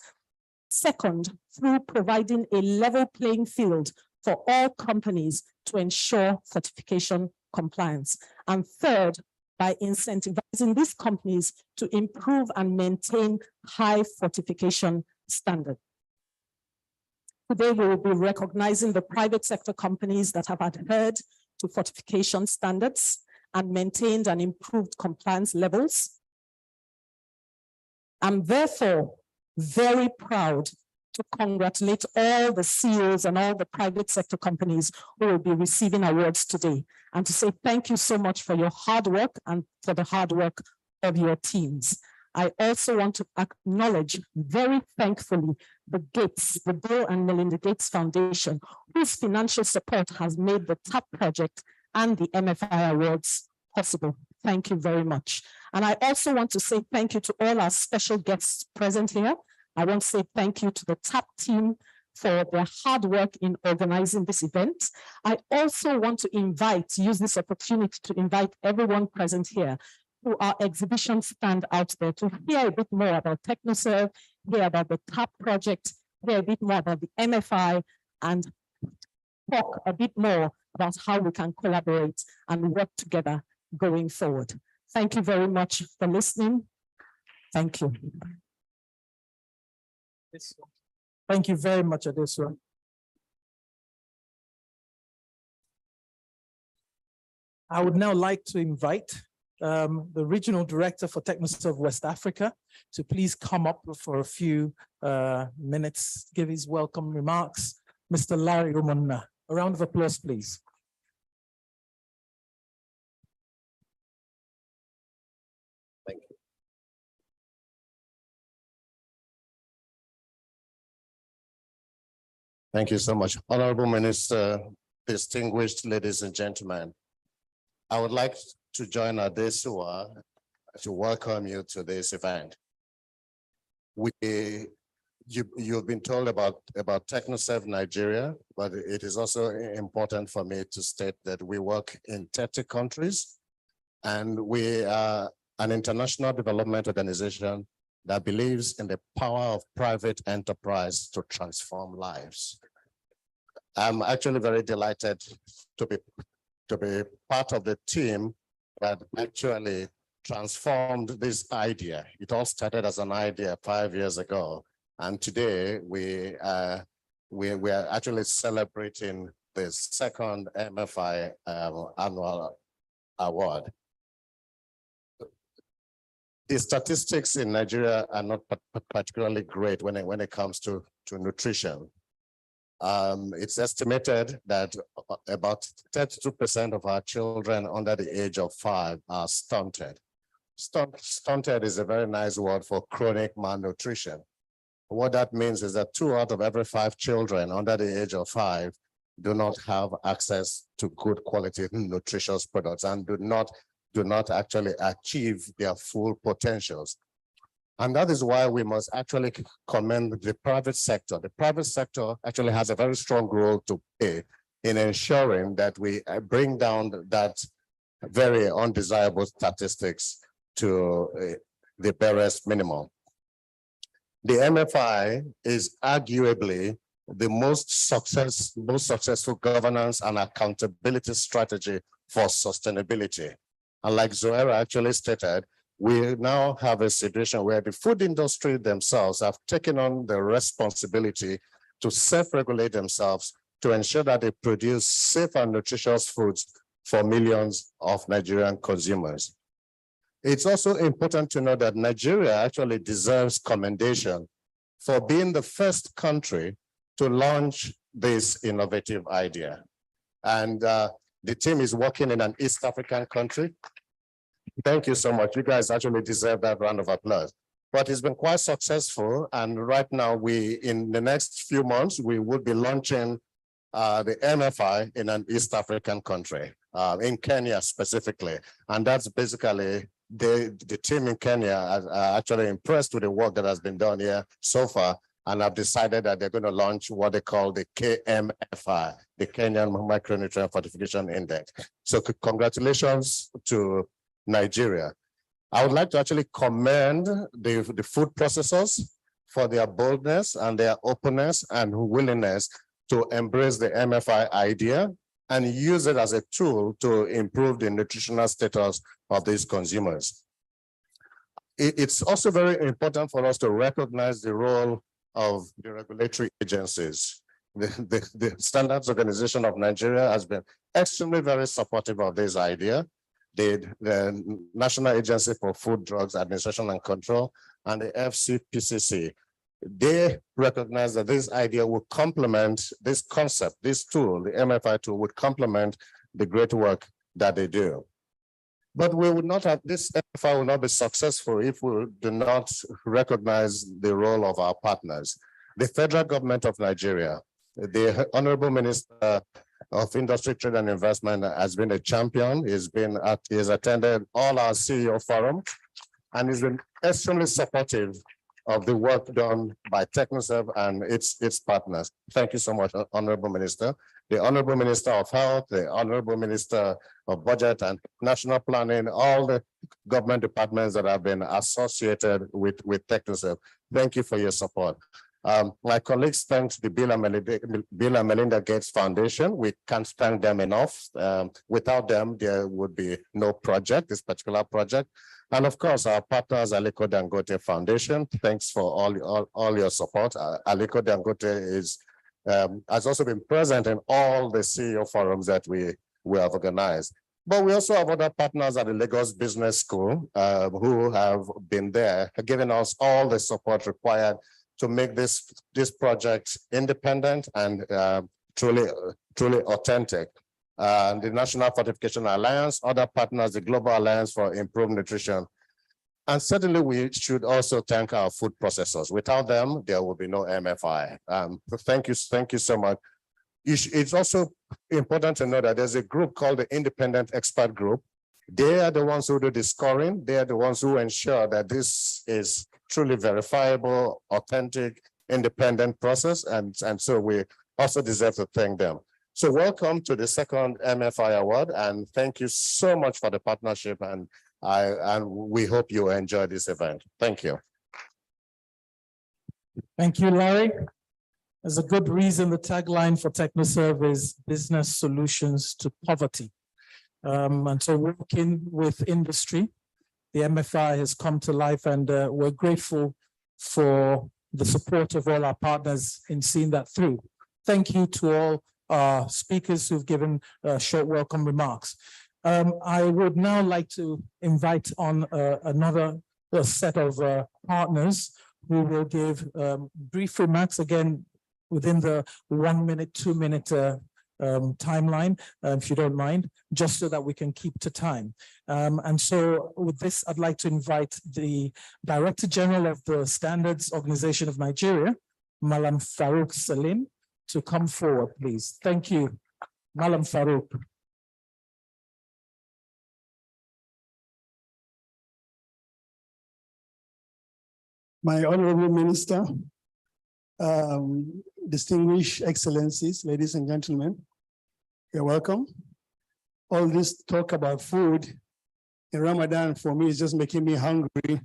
Speaker 17: Second, through providing a level playing field for all companies to ensure certification compliance. And third, by incentivizing these companies to improve and maintain high fortification standards. Today, we will be recognizing the private sector companies that have adhered to fortification standards and maintained and improved compliance levels. I'm therefore very proud to congratulate all the CEOs and all the private sector companies who will be receiving awards today, and to say thank you so much for your hard work and for the hard work of your teams. I also want to acknowledge very thankfully the Bill and Melinda Gates Foundation, whose financial support has made the TAP project and the MFI awards possible. Thank you very much. And I also want to say thank you to all our special guests present here. I want to say thank you to the TAP team for their hard work in organizing this event. I also want to use this opportunity to invite everyone present here to our exhibition stand out there to hear a bit more about TechnoServe, hear about the TAP project, hear a bit more about the MFI, and talk a bit more about how we can collaborate and work together going forward. Thank you very much for listening. Thank you. Thank you very much, Adesua. I would now like to invite the Regional Director for TechnoServe West Africa to please come up for a few minutes, give his welcome remarks. Mr. Larry Umonna. A round of applause, please.
Speaker 19: Thank you. Thank you so much. Honorable Minister, distinguished ladies and gentlemen, I would like to join Adesua to welcome you to this event. You've been told about TechnoServe Nigeria, but it is also important for me to state that we work in 30 countries, and we are an international development organization that believes in the power of private enterprise to transform lives. I'm actually very delighted to be part of the team that actually transformed this idea. It all started as an idea 5 years ago, and today we are actually celebrating the second MFI annual award. The statistics in Nigeria are not particularly great when it comes to nutrition. It's estimated that about 32% of our children under the age of 5 are stunted. Stunted is a very nice word for chronic malnutrition. What that means is that 2 out of every 5 children under the age of 5 do not have access to good quality nutritious products and do not actually achieve their full potentials. And that is why we must actually commend the private sector. The private sector actually has a very strong role to play in ensuring that we bring down that very undesirable statistics to the barest minimum. The MFI is arguably the most successful governance and accountability strategy for sustainability. And like Zoera actually stated, we now have a situation where the food industry themselves have taken on the responsibility to self-regulate themselves to ensure that they produce safe and nutritious foods for millions of Nigerian consumers. It's also important to know that Nigeria actually deserves commendation for being the first country to launch this innovative idea. And the team is working in an East African country. Thank you so much. You guys actually deserve that round of applause. but it's been quite successful. And right now, in the next few months, we will be launching the MFI in an East African country, in Kenya specifically. And that's basically the team in Kenya are actually impressed with the work that has been done here so far, and have decided that they're going to launch what they call the KMFI, the Kenyan Micronutrient Fortification Index. So congratulations to Nigeria. I would like to actually commend the food processors for their boldness and their openness and willingness to embrace the MFI idea and use it as a tool to improve the nutritional status of these consumers. It's also very important for us to recognize the role of the regulatory agencies. The Standards Organization of Nigeria has been extremely very supportive of this idea. The National Agency for Food, Drugs Administration and Control and the FCPCC, they recognize that this idea will complement this concept, this tool, the MFI tool would complement the great work that they do. But we would not have, this MFI will not be successful if we do not recognize the role of our partners. The federal government of Nigeria, the Honorable Minister of Industry, Trade and Investment has been a champion. He has attended all our CEO forums and has been extremely supportive of the work done by TechnoServe and its partners. Thank you so much, Honorable Minister. The Honorable Minister of Health, the Honorable Minister of Budget and National Planning, all the government departments that have been associated with TechnoServe. Thank you for your support. My colleagues thanked the Bill and Melinda Gates Foundation. We can't thank them enough. Without them, there would be no project, this particular project. And of course, our partners, Aliko Dangote Foundation. Thanks for all your support. Aliko Dangote has also been present in all the CEO forums that we have organized. But we also have other partners at the Lagos Business School who have been there, giving us all the support required to make this project independent and truly authentic. The National Fortification Alliance, other partners, the Global Alliance for Improved Nutrition. And certainly we should also thank our food processors. Without them, there will be no MFI. Thank you so much. It's also important to know that there's a group called the Independent Expert Group. They are the ones who do the scoring. They are the ones who ensure that this is truly verifiable, authentic, independent process. And so we also deserve to thank them. So welcome to the second MFI Award, and thank you so much for the partnership, and we hope you enjoy this event. Thank you.
Speaker 17: Thank you, Larry. There's a good reason the tagline for TechnoServe is business solutions to poverty. And so working with industry, the MFI has come to life, and we're grateful for the support of all our partners in seeing that through. Thank you to all speakers who've given short welcome remarks. I would now like to invite on another set of partners who will give brief remarks, again, within the 1 minute, 2 minute timeline, if you don't mind, just so that we can keep to time. And so with this, I'd like to invite the Director General of the Standards Organization of Nigeria, Malam Farouk Salim, to come forward, please. Thank you, Malam Farouk.
Speaker 20: My Honorable Minister, distinguished excellencies, ladies and gentlemen, you're welcome. All this talk about food in Ramadan for me is just making me hungry.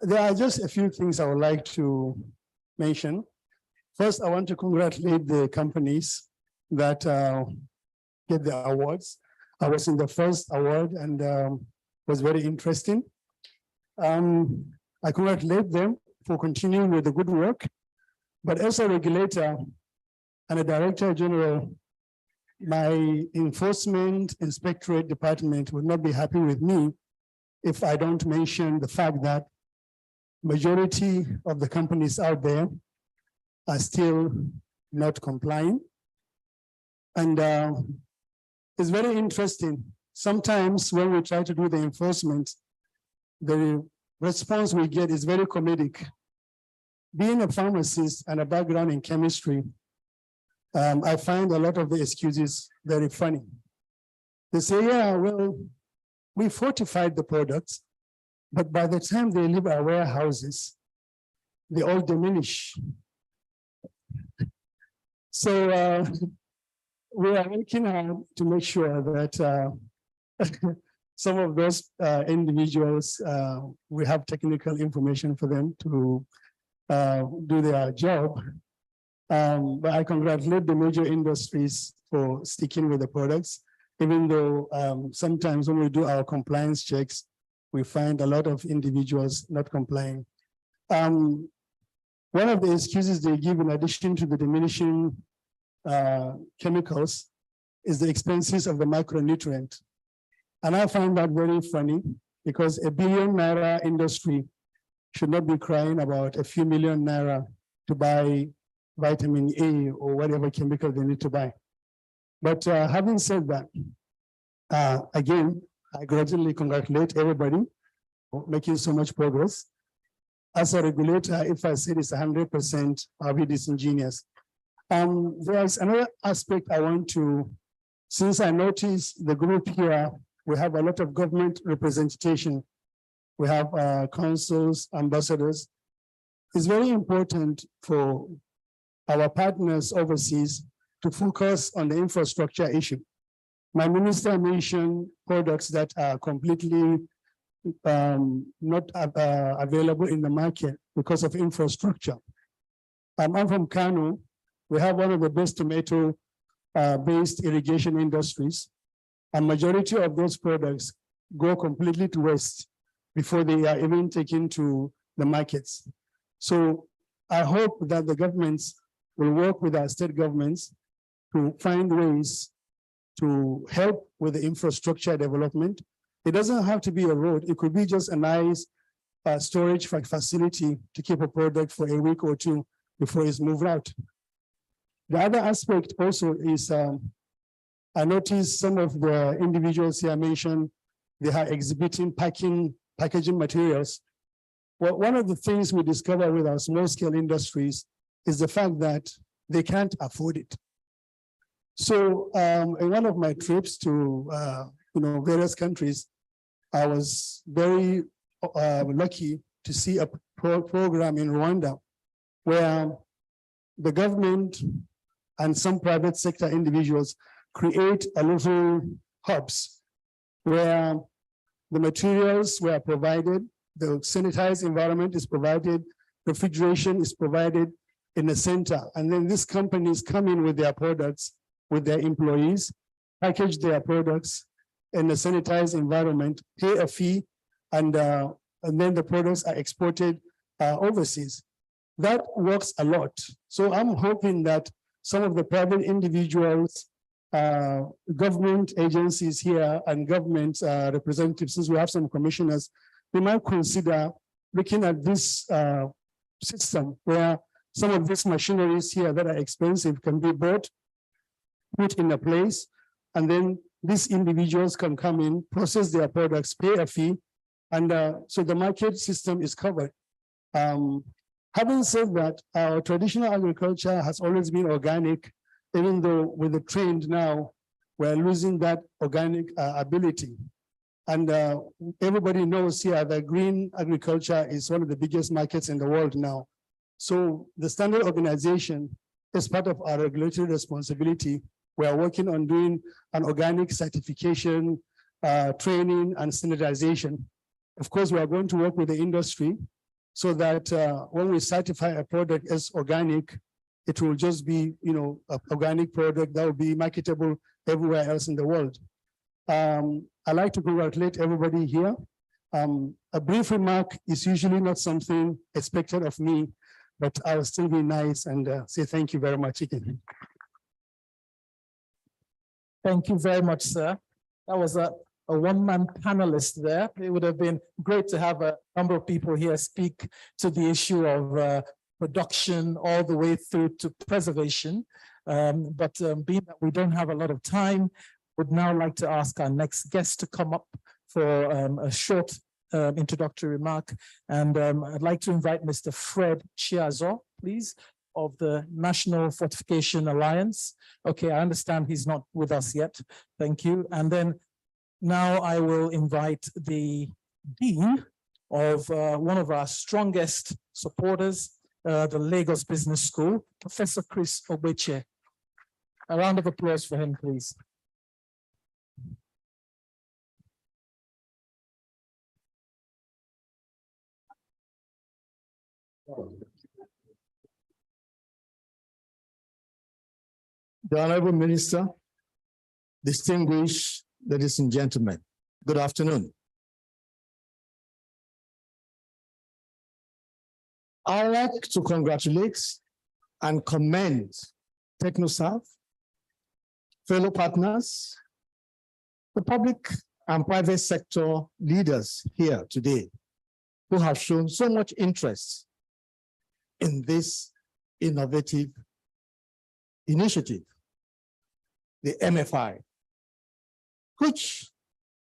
Speaker 20: There are just a few things I would like to mention. First, I want to congratulate the companies that get the awards. I was in the first award and was very interesting. I congratulate them for continuing with the good work. But as a regulator and a Director General, my Enforcement Inspectorate Department would not be happy with me if I don't mention the fact that majority of the companies out there are still not complying. And it's very interesting sometimes when we try to do the enforcement, the response we get is very comedic. Being a pharmacist and a background in chemistry, I find a lot of the excuses very funny. They say, yeah, well, we fortified the products, but by the time they leave our warehouses, they all diminish. So we are working hard to make sure that some of those individuals, we have technical information for them to do their job. But I congratulate the major industries for sticking with the products, even though sometimes when we do our compliance checks, we find a lot of individuals not complying. One of the excuses they give in addition to the diminishing chemicals is the expenses of the micronutrient. And I find that very funny because a billion naira industry should not be crying about a few million naira to buy vitamin A or whatever chemical they need to buy. But having said that, again, I gradually congratulate everybody for making so much progress. As a regulator, if I say it's 100%, I'll be disingenuous. There's another aspect I want to, since I noticed the group here, we have a lot of government representation. We have councils, ambassadors. It's very important for our partners overseas to focus on the infrastructure issue. My minister mentioned products that are completely not available in the market because of infrastructure. I'm from Kano. We have one of the best tomato-based irrigation industries. A majority of those products go completely to waste before they are even taken to the markets. So I hope that the governments will work with our state governments to find ways to help with the infrastructure development. It doesn't have to be a road. It could be just a nice storage facility to keep a product for a week or two before it's moved out. The other aspect also is, I noticed some of the individuals here mentioned they are exhibiting packaging materials. Well, one of the things we discover with our small scale industries is the fact that they can't afford it. So in one of my trips to various countries, I was very lucky to see a program in Rwanda where the government and some private sector individuals create a little hubs where the materials were provided, the sanitized environment is provided, refrigeration is provided in the center. And then these companies come in with their products, with their employees, package their products in a sanitized environment, pay a fee, and then the products are exported overseas. That works a lot. So I'm hoping that some of the private individuals, government agencies here and government representatives, since we have some commissioners, they might consider looking at this system where some of these machineries here that are expensive can be bought, put in a place, and then these individuals can come in, process their products, pay a fee, and so the market system is covered. Having said that, our traditional agriculture has always been organic, even though with the trend now, we're losing that organic ability. And everybody knows here that green agriculture is one of the biggest markets in the world now. So the standard organization, as part of our regulatory responsibility, we are working on doing an organic certification, training, and standardization. Of course, we are going to work with the industry so that when we certify a product as organic, it will just be, an organic product that will be marketable everywhere else in the world. I'd like to congratulate everybody here. A brief remark is usually not something expected of me, but I'll still be nice and say thank you very much again.
Speaker 17: Thank you very much, sir. That was a one-man panelist there. It would have been great to have a number of people here speak to the issue of production all the way through to preservation. But being that we don't have a lot of time, would now like to ask our next guest to come up for a short introductory remark. And I'd like to invite Mr. Fred Chiazo, please, of the National Fortification Alliance. Okay, I understand he's not with us yet. Thank you. And then now I will invite the Dean of one of our strongest supporters, the Lagos Business School, Professor Chris Ogbeche. A round of applause for him, please.
Speaker 20: The Honorable Minister, distinguished ladies and gentlemen, good afternoon. I'd like to congratulate and commend TechnoSouth, fellow partners, the public and private sector leaders here today who have shown so much interest in this innovative initiative, the MFI, which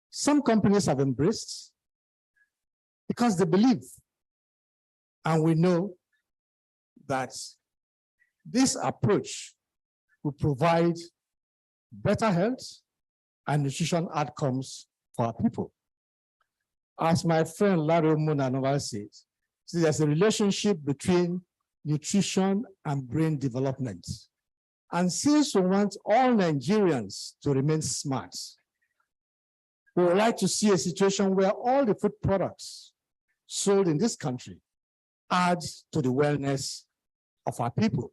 Speaker 20: some companies have embraced because they believe, and we know that this approach will provide better health and nutrition outcomes for our people. As my friend Larry Munanova says, there's a relationship between nutrition and brain development. And since we want all Nigerians to remain smart, we would like to see a situation where all the food products sold in this country add to the wellness of our people.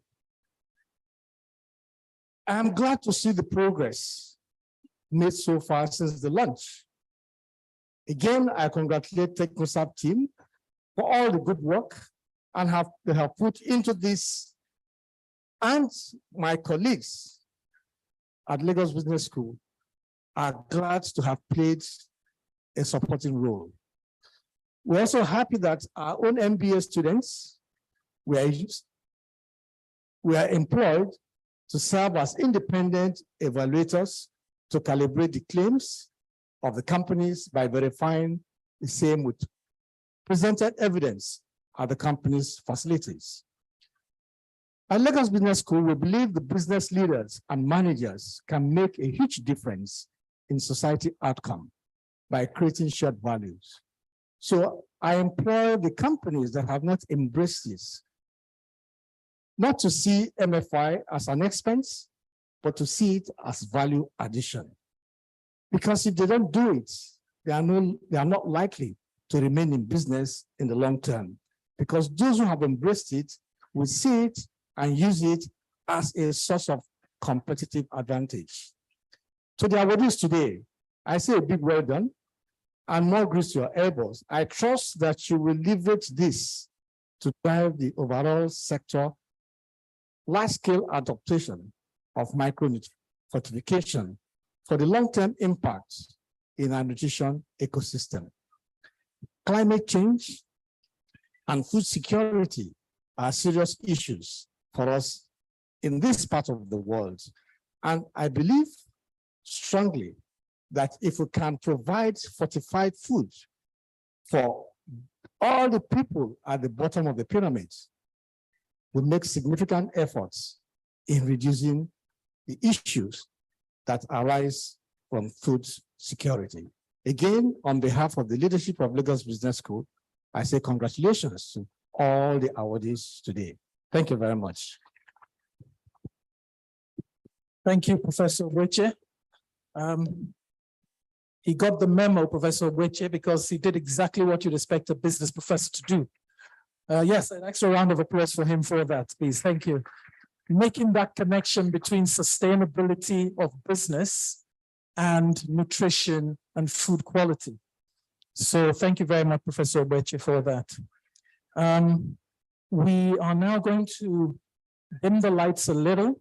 Speaker 20: I'm glad to see the progress made so far since the launch. Again, I congratulate TechnoSouth team for all the good work and they have put into this, and my colleagues at Lagos Business School are glad to have played a supporting role. We're also happy that our own MBA students were employed to serve as independent evaluators to calibrate the claims of the companies by verifying the same with presented evidence at the company's facilities. At Lagos Business School, we believe the business leaders and managers can make a huge difference in society outcome by creating shared values. So I implore the companies that have not embraced this, not to see MFI as an expense, but to see it as value addition. Because if they don't do it, they are not likely to remain in business in the long term. Because those who have embraced it will see it and use it as a source of competitive advantage. To the awardees today, I say a big well done and more grease to your elbows. I trust that you will leverage this to drive the overall sector large-scale adaptation of micronutrient fortification for the long-term impact in our nutrition ecosystem. Climate change and food security are serious issues for us in this part of the world. And I believe strongly that if we can provide fortified food for all the people at the bottom of the pyramid, we make significant efforts in reducing the issues that arise from food security. Again, on behalf of the leadership of Lagos Business School, I say congratulations to all the awardees today. Thank you very much.
Speaker 17: Thank you, Professor Ogbeche. He got the memo, Professor Ogbeche, because he did exactly what you'd expect a business professor to do. Yes, an extra round of applause for him for that, please. Thank you. Making that connection between sustainability of business and nutrition and food quality. So thank you very much, Professor Ogbeche, for that. We are now going to dim the lights a little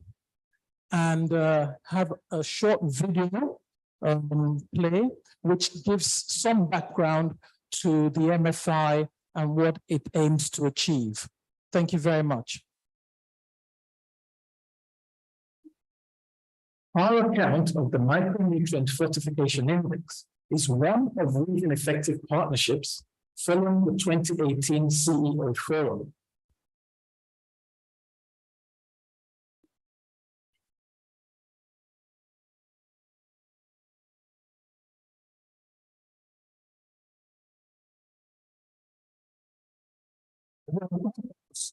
Speaker 17: and have a short video play, which gives some background to the MFI and what it aims to achieve. Thank you very much. Our account of the Micronutrient Fortification Index is one of region effective partnerships following the 2018 CEO Forum.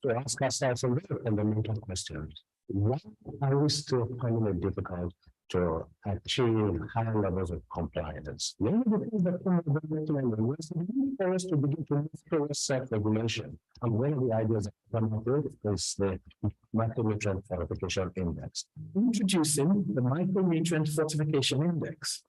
Speaker 21: To ask ourselves a very fundamental question. Why are we still finding it difficult to achieve high levels of compliance? One of the things that came up was the need for us to begin to move towards self-regulation. And one of the ideas that come up with is the Micronutrient Fortification Index.
Speaker 17: Introducing the Micronutrient Fortification Index,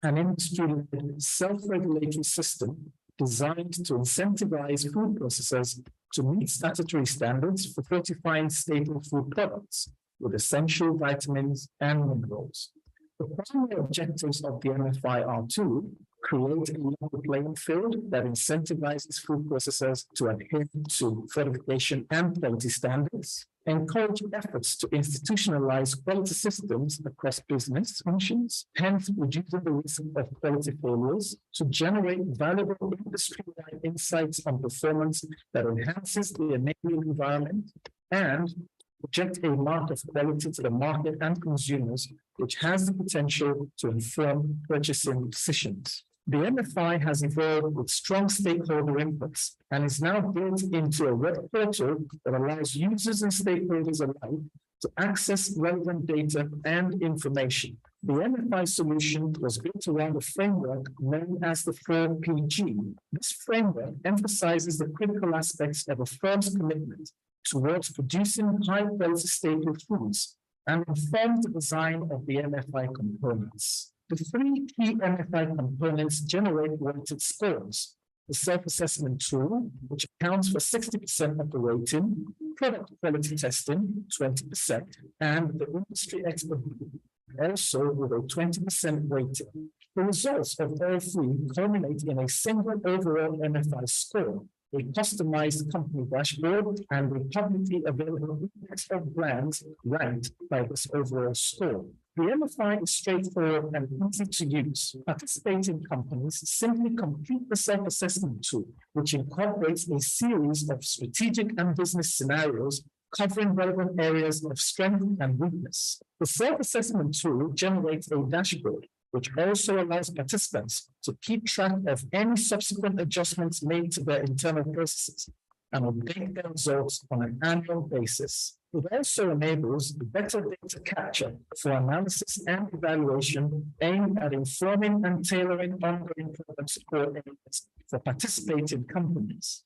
Speaker 17: an industry-led self-regulatory system designed to incentivize food processors to meet statutory standards for fortifying staple food products with essential vitamins and minerals. The primary objectives of the MFI are to create a level playing field that incentivizes food processors to adhere to fortification and quality standards, encourage efforts to institutionalize quality systems across business functions, hence reducing the risk of quality failures, to generate valuable industry-wide insights on performance that enhances the enabling environment, and project a mark of quality to the market and consumers, which has the potential to inform purchasing decisions. The MFI has evolved with strong stakeholder inputs and is now built into a web portal that allows users and stakeholders alike to access relevant data and information. The MFI solution was built around a framework known as the 4PG. This framework emphasizes the critical aspects of a firm's commitment towards producing high-quality staple foods and informs the design of the MFI components. The three key MFI components generate weighted scores: the self-assessment tool, which accounts for 60% of the rating, product quality testing, 20%, and the industry expert group, also with a 20% weighting. The results of all three culminate in a single overall MFI score, a customized company dashboard, and a publicly available index of brands ranked by this overall score. The MFI is straightforward and easy to use. Participating companies simply complete the self-assessment tool, which incorporates a series of strategic and business scenarios covering relevant areas of strength and weakness. The self-assessment tool generates a dashboard, which also allows participants to keep track of any subsequent adjustments made to their internal processes and update their results on an annual basis. It also enables better data capture for analysis and evaluation aimed at informing and tailoring ongoing program support areas for participating companies.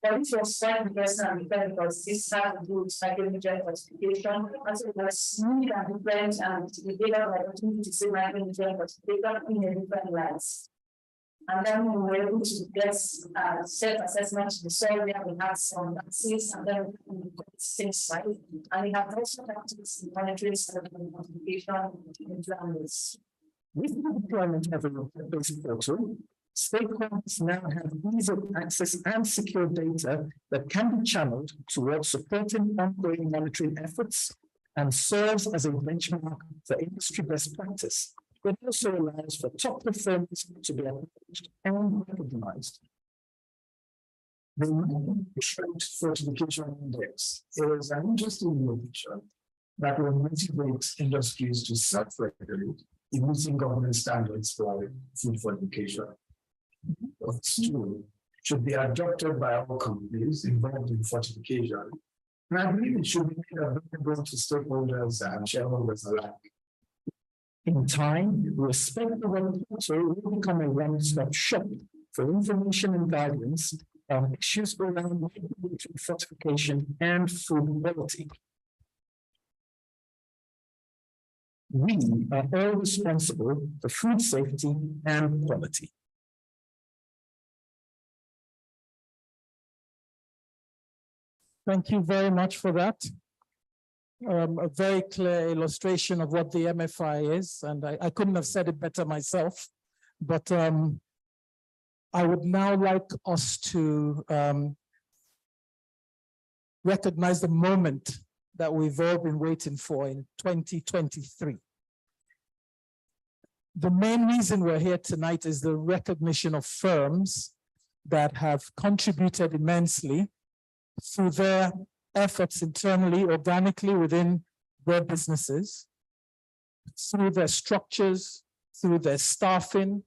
Speaker 1: This was signed because this has to do with micronutrient classification, as it was smooth and different, and we gave us the opportunity to see micronutrient classification in a different lights. And then we were able to get self-assessment to the soil where we had some analysis, and then we got things right. And we have also practiced monitoring classification in plans.
Speaker 17: With the deployment of a basic portal, stakeholders now have ease of access and secure data that can be channeled towards supporting ongoing monitoring efforts and serves as a benchmark for industry best practice. It also allows for top performance to be acknowledged and recognized. The Micronutrient Fortification Index is an interesting literature that will motivate industries to self-regulate in meeting government standards for food fortification. What's true should be adopted by all companies involved in fortification. And I believe it should be made available to stakeholders and shareholders alike. In time, Respect the Web portal will become a one-stop shop for information and guidance on issues around micronutrient fortification and food quality. We are all responsible for food safety and quality. Thank you very much for that. A very clear illustration of what the MFI is, and I couldn't have said it better myself. But I would now like us to recognize the moment that we've all been waiting for in 2023. The main reason we're here tonight is the recognition of firms that have contributed immensely through their efforts internally, organically within their businesses, through their structures, through their staffing,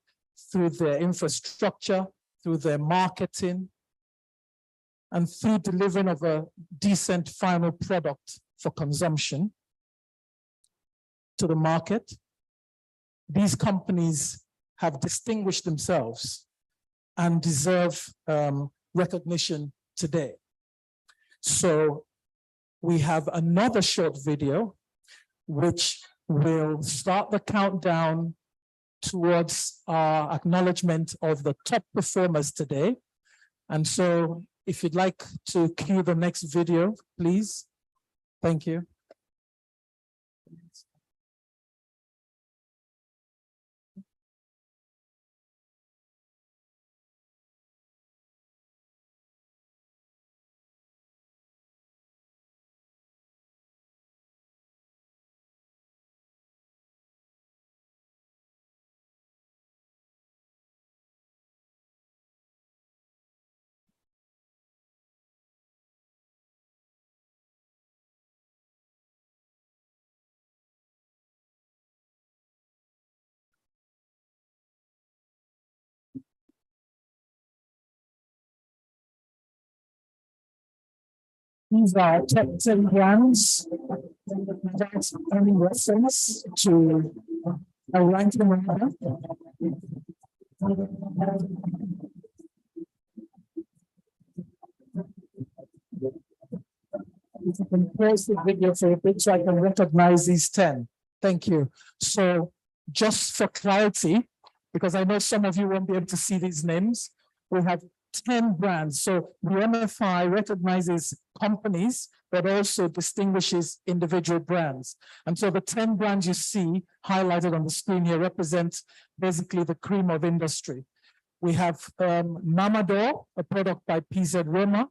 Speaker 17: through their infrastructure, through their marketing, and through delivering of a decent final product for consumption to the market. These companies have distinguished themselves and deserve recognition today. So we have another short video which will start the countdown towards our acknowledgement of the top performers today. And so if you'd like to cue the next video, please. Thank you. These are top 10 brands without any reference to a ranking order. If you can pause the video for a bit so I can recognize these 10. Thank you. So just for clarity, because I know some of you won't be able to see these names, we have 10 brands. So the MFI recognizes companies, but also distinguishes individual brands. And so the 10 brands you see highlighted on the screen here represent basically the cream of industry. We have Mamador, a product by PZ Roma.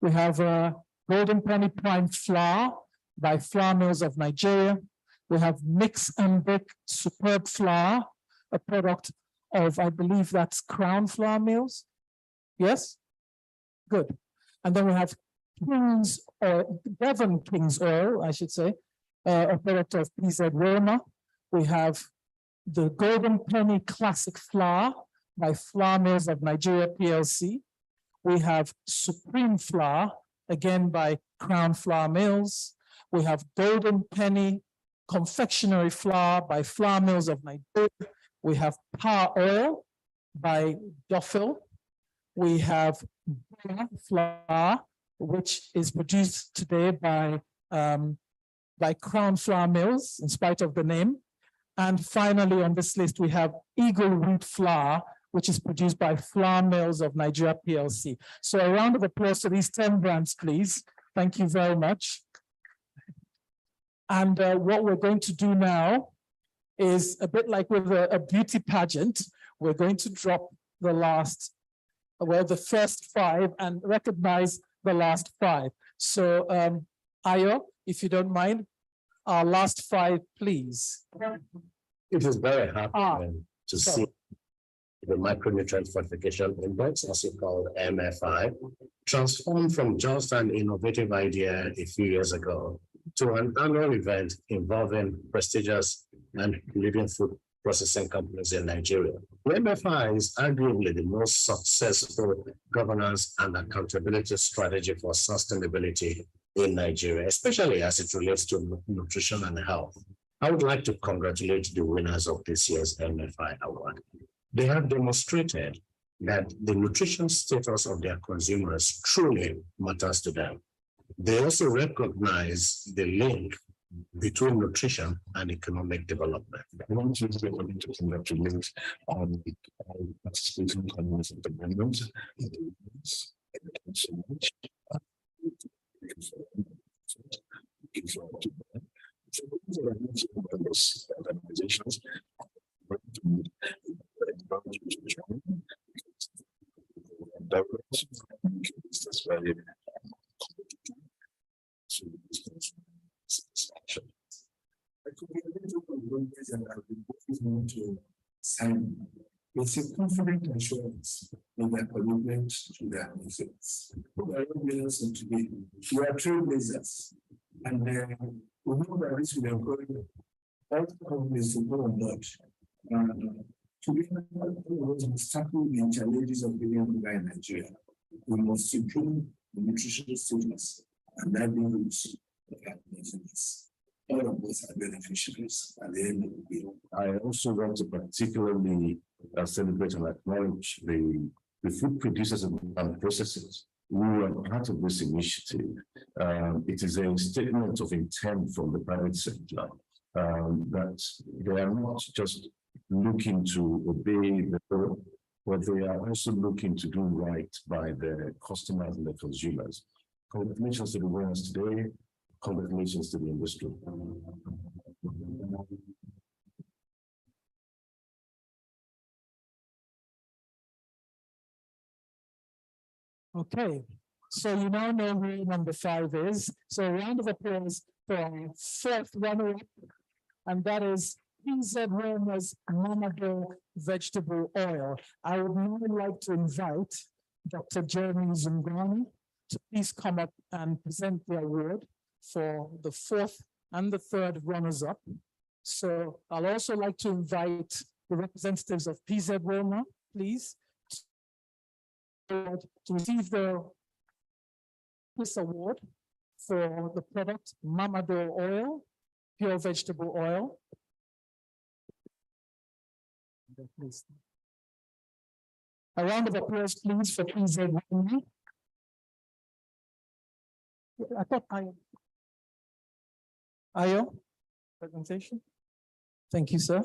Speaker 17: We have Golden Penny Prime Flour by Flour Mills of Nigeria. We have Mix and Bake Superb Flour, a product of, I believe that's Crown Flour Mills. Yes? Good. And then we have King's or Devon King's Oil, I should say, a product of PZ Roma. We have the Golden Penny Classic Flour by Flour Mills of Nigeria PLC. We have Supreme Flour, again by Crown Flour Mills. We have Golden Penny Confectionery Flour by Flour Mills of Nigeria. We have Power Oil by Duffel. We have flour, which is produced today by Crown Flour Mills, in spite of the name. And finally, on this list, we have Eagle Wheat Flour, which is produced by Flour Mills of Nigeria PLC. So a round of applause to these 10 brands, please. Thank you very much. And what we're going to do now is a bit like with a beauty pageant. We're going to drop the last, well, the first 5 and recognize the last 5. So Ayo, if you don't mind, our last 5, please.
Speaker 21: It is very happy to see the micronutrient fortification index, also called MFI, transformed from just an innovative idea a few years ago to an annual event involving prestigious and leading food processing companies in Nigeria. The MFI is arguably the most successful governance and accountability strategy for sustainability in Nigeria, especially as it relates to nutrition and health. I would like to congratulate the winners of this year's MFI award. They have demonstrated that the nutrition status of their consumers truly matters to them. They also recognize the link between nutrition and economic development. I want to congratulate on participating companies at the moment. Thank you so much. Organizations. That's very
Speaker 20: to sign. It's a confident assurance in their commitment to their results. We are winners of today. We are trailblazers. And we know that this will encourage all companies to go on board. Together, we must tackle the challenges of living hunger in Nigeria. We must improve the nutritional status and livelihoods of our business. All of us are beneficiaries at the end of the day.
Speaker 21: I also want to particularly celebrate and acknowledge the food producers and processors who are part of this initiative. It is a statement of intent from the private sector that they are not just looking to obey the law, but they are also looking to do right by the customers and the consumers. Congratulations to the winners today. Congratulations to the industry.
Speaker 17: Okay, so you now know who number 5 is. So a round of applause for our 4th runner-up, and that is PZ Roma's Mamado vegetable oil. I would now like to invite Dr. Jeremy Zungani to please come up and present the award for the 4th and the 3rd runners-up. So I'll also like to invite the representatives of PZ Roma, please, to receive this award for the product Mamado oil, pure vegetable oil. Please. A round of applause, please, for PZ Roma. I thought Ayo, presentation. Thank you, sir.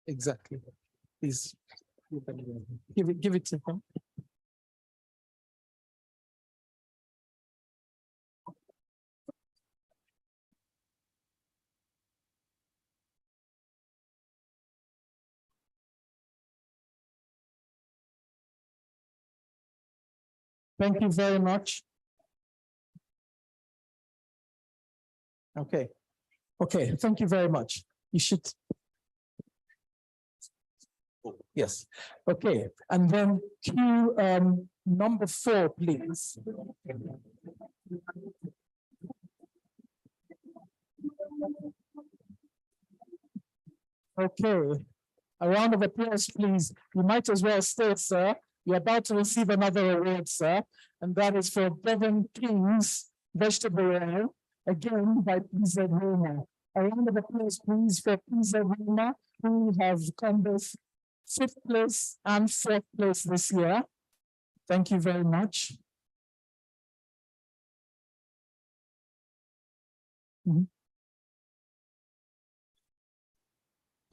Speaker 17: Exactly. Please give it to him. Thank you very much. Okay. Okay, thank you very much. You should. Yes. Okay. And then cue number 4, please. Okay. A round of applause, please. You might as well stay, sir. You're about to receive another award, sir, and that is for Devon King's vegetable oil, again by PZ Roma. A round of applause, please, for PZ Roma, who have come both 5th place and 4th place this year. Thank you very much.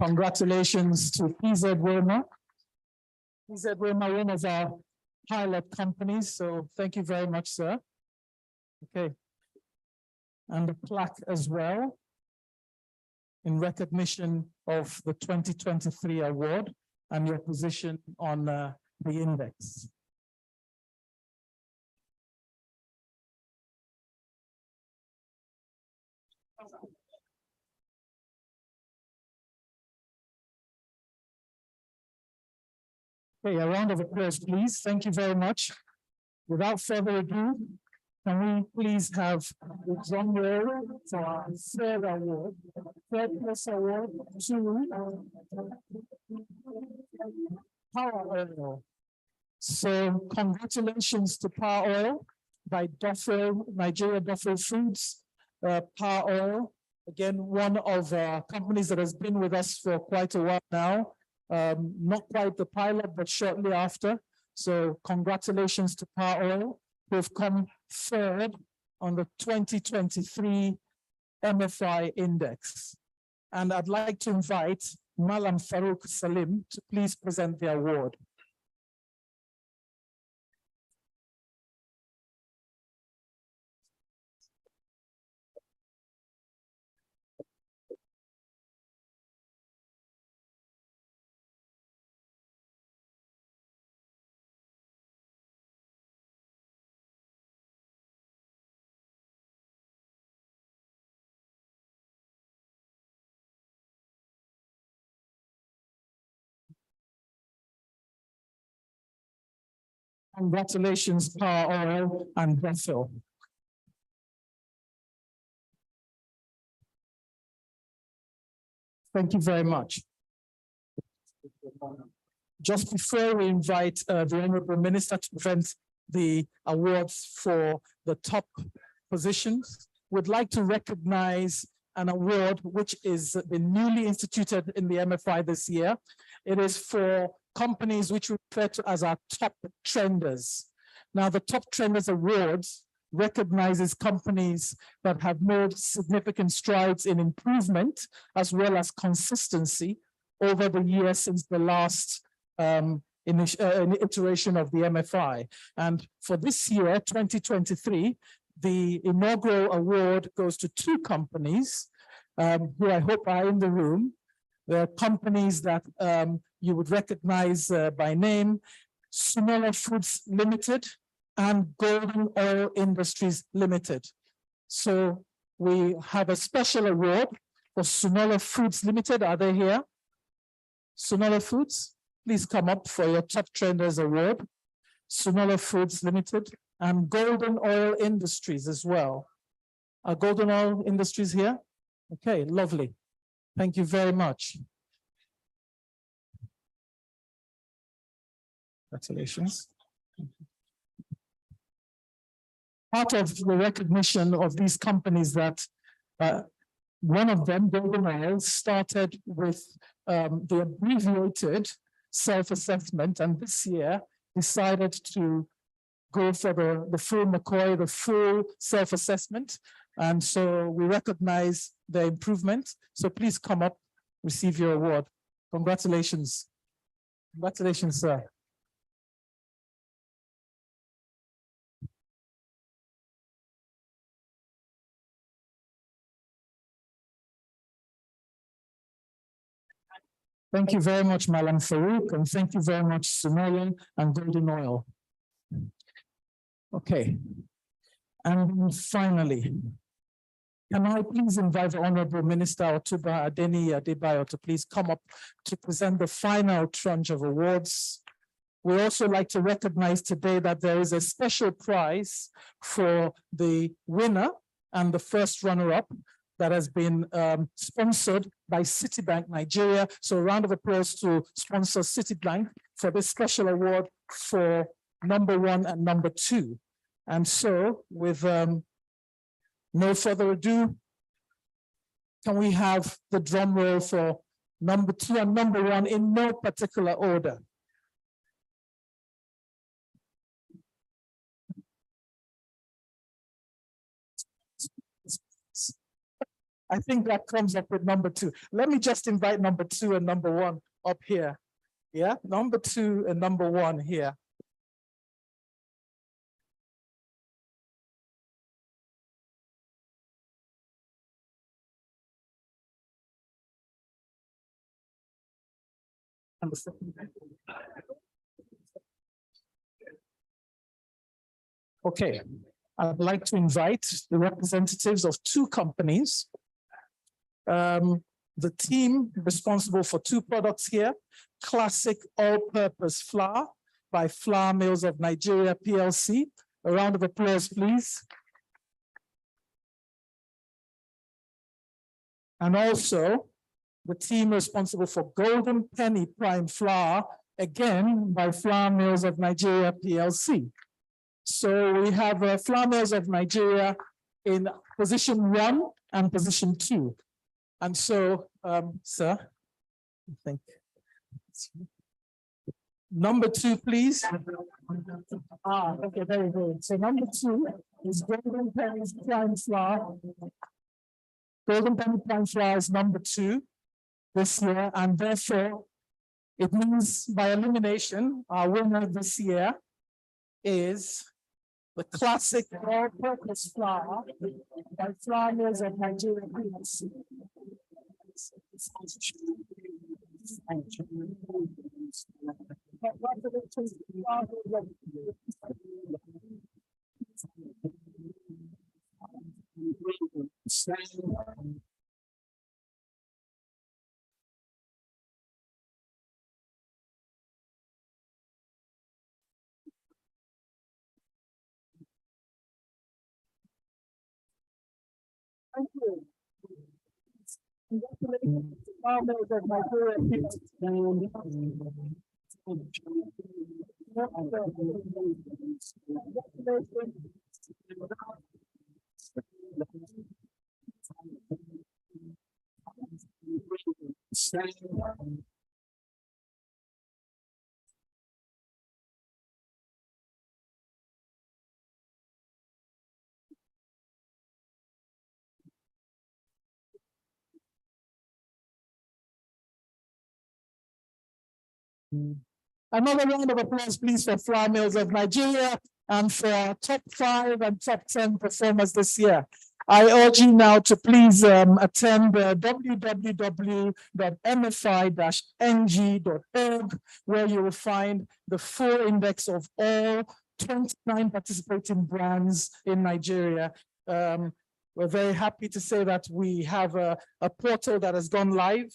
Speaker 17: Congratulations to PZ Roma. PZ Roma, one of our pilot companies, so thank you very much, sir. Okay. And a plaque as well in recognition of the 2023 award and your position on the index. Okay, a round of applause, please. Thank you very much. Without further ado, can we please have the drum roll for our 3rd award, 3rd place award to Power Oil. So congratulations to Power Oil by Duffer, Nigeria Duffer Foods. Power Oil, again, one of companies that has been with us for quite a while now. Not quite the pilot, but shortly after. So congratulations to Power Oil, who have come 3rd on the 2023 MFI index. And I'd like to invite Malam Farouk Salim to please present the award. Congratulations, Power Oil and Bethel. Thank you very much. Just before we invite the Honorable Minister to present the awards for the top positions, we'd like to recognize an award which is been newly instituted in the MFI this year. It is for companies which we refer to as our top trenders. Now, the Top Trenders Awards recognizes companies that have made significant strides in improvement as well as consistency over the years since the last iteration of the MFI. And for this year, 2023, the inaugural award goes to two companies who I hope are in the room. They're companies that you would recognize by name: Sunola Foods Limited and Golden Oil Industries Limited. So we have a special award for Sunola Foods Limited. Are they here? Sunola Foods, please come up for your Top Trenders Award. Sunola Foods Limited and Golden Oil Industries as well. Are Golden Oil Industries here? Okay, lovely. Thank you very much. Congratulations. Part of the recognition of these companies that one of them, Golden Oil, started with the abbreviated self-assessment, and this year decided to go for the full McCoy, the full self-assessment. And so we recognize the improvement. So please come up, receive your award. Congratulations. Congratulations, sir. Thank you very much, Malam Farouk, and thank you very much, Sunola and Golden Oil. Okay. And finally, can I please invite the Honorable Minister Otuba Adeni Adebayo to please come up to present the final tranche of awards. We also like to recognize today that there is a special prize for the winner and the first runner-up that has been sponsored by Citibank Nigeria. So a round of applause to sponsor Citibank for this special award for number 1 and number 2. And so with no further ado, can we have the drum roll for number 2 and number 1 in no particular order? I think that comes up with number 2. Let me just invite number 2 and number 1 up here. Yeah, number 2 and number 1 here. Okay, I'd like to invite the representatives of 2 companies. The team responsible for 2 products here: Classic All-Purpose Flour by Flour Mills of Nigeria PLC. A round of applause, please. And also the team responsible for Golden Penny Prime Flour, again by Flour Mills of Nigeria PLC. So we have Flour Mills of Nigeria in position 1 and position 2. And so, sir, I think number 2, please. Okay, very good. So number 2 is Golden Penny Prime Flour. Golden Penny Prime Flour is number 2 this year, and therefore it means by elimination, our winner this year is the Classic All-Purpose Flour by Flour Mills of Nigeria PLC. Congratulations to farmers of Nigeria. Another round of applause, please, for Flour Mills of Nigeria and for our top 5 and top 10 performers this year. I urge you now to please attend www.mfi-ng.org, where you will find the full index of all 29 participating brands in Nigeria. We're very happy to say that we have a portal that has gone live.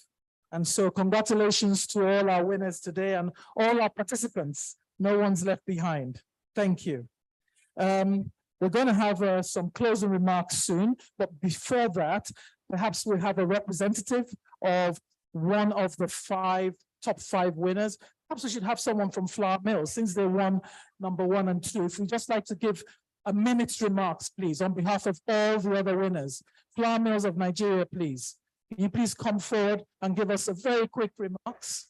Speaker 17: And so congratulations to all our winners today and all our participants. No one's left behind. Thank you. We're going to have some closing remarks soon, but before that, perhaps we'll have a representative of one of the top five winners. Perhaps we should have someone from Flour Mills, since they won number 1 and 2. If we'd just like to give a minute's remarks, please, on behalf of all the other winners. Flour Mills of Nigeria, please. Can you please come forward and give us a very quick remarks?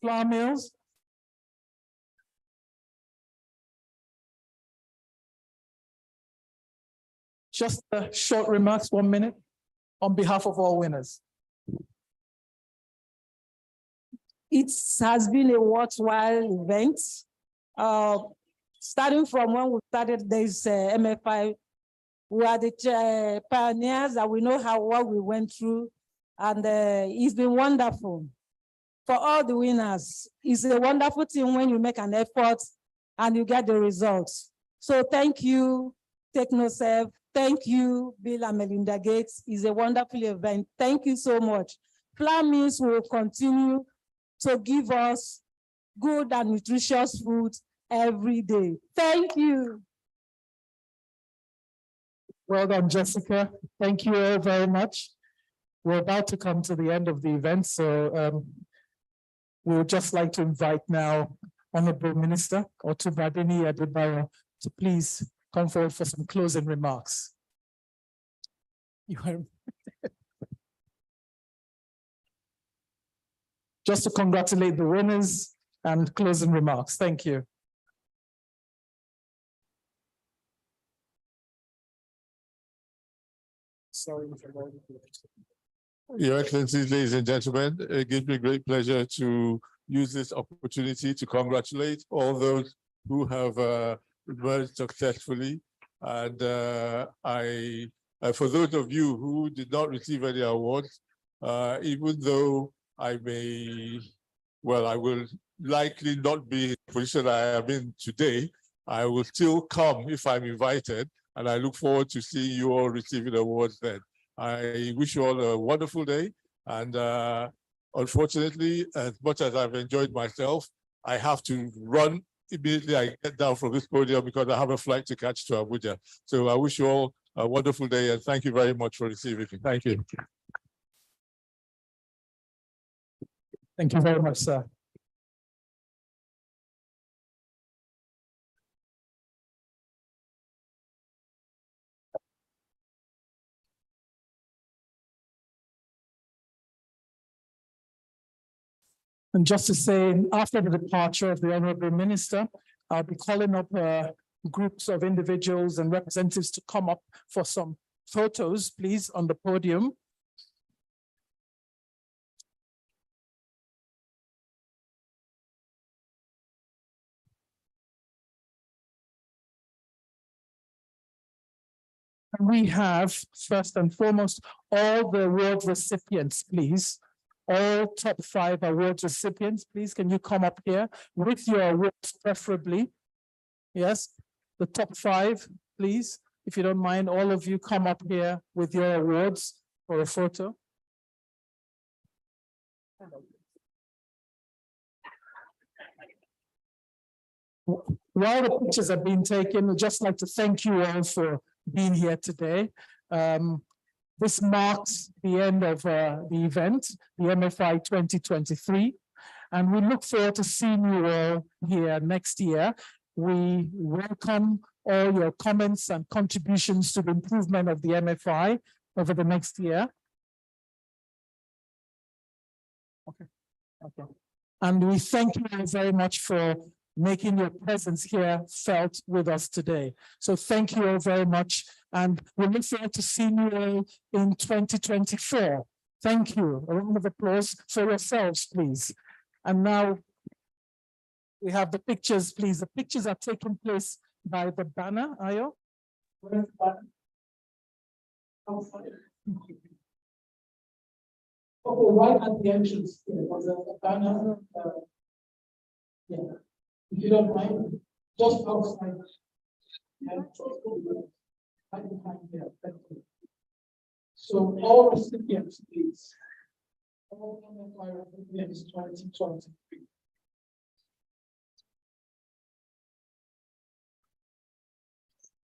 Speaker 17: Flour Mills. Just short remarks, 1 minute, on behalf of all winners.
Speaker 6: It has been a worthwhile event. Starting from when we started this MFI, we are the pioneers and we know what we went through, and it's been wonderful. For all the winners, it's a wonderful thing when you make an effort and you get the results. So thank you, TechnoServe. Thank you, Bill and Melinda Gates. It's a wonderful event. Thank you so much. Flour Mills will continue to give us good and nutritious food every day. Thank you.
Speaker 17: Well done, Jessica. Thank you all very much. We're about to come to the end of the event, so we would just like to invite now Honorable Minister Otubadini Adebayo to please come forward for some closing remarks. Just to congratulate the winners and closing remarks. Thank you. Sorry.
Speaker 15: Your Excellencies, ladies and gentlemen, it gives me great pleasure to use this opportunity to congratulate all those who have emerged successfully. And for those of you who did not receive any awards, even though I will likely not be in the position I am in today, I will still come if I'm invited. And I look forward to seeing you all receiving awards then. I wish you all a wonderful day. And unfortunately, as much as I've enjoyed myself, I have to run immediately I get down from this podium because I have a flight to catch to Abuja. So I wish you all a wonderful day and thank you very much for receiving me. Thank you.
Speaker 17: Thank you very much, sir. And just to say, after the departure of the Honorable Minister, I'll be calling up groups of individuals and representatives to come up for some photos, please, on the podium. And we have, first and foremost, all the award recipients, please. All top 5 award recipients, please, can you come up here with your awards preferably? Yes, the top 5, please. If you don't mind, all of you come up here with your awards for a photo. While the pictures are being taken, we'd just like to thank you all for being here today. This marks the end of the event, the MFI 2023. And we look forward to seeing you all here next year. We welcome all your comments and contributions to the improvement of the MFI over the next year. Okay. And we thank you all very much for making your presence here felt with us today. So thank you all very much. And we look forward to seeing you all in 2024. Thank you. A round of applause for yourselves, please. And now we have the pictures, please. The pictures are taking place by the banner, Ayo. Where's the banner? Okay, right at the entrance, there was a banner. Yeah, if you don't mind, just outside. Yeah, right behind there. Thank you. So all recipients, please. All MFI recipients 2020.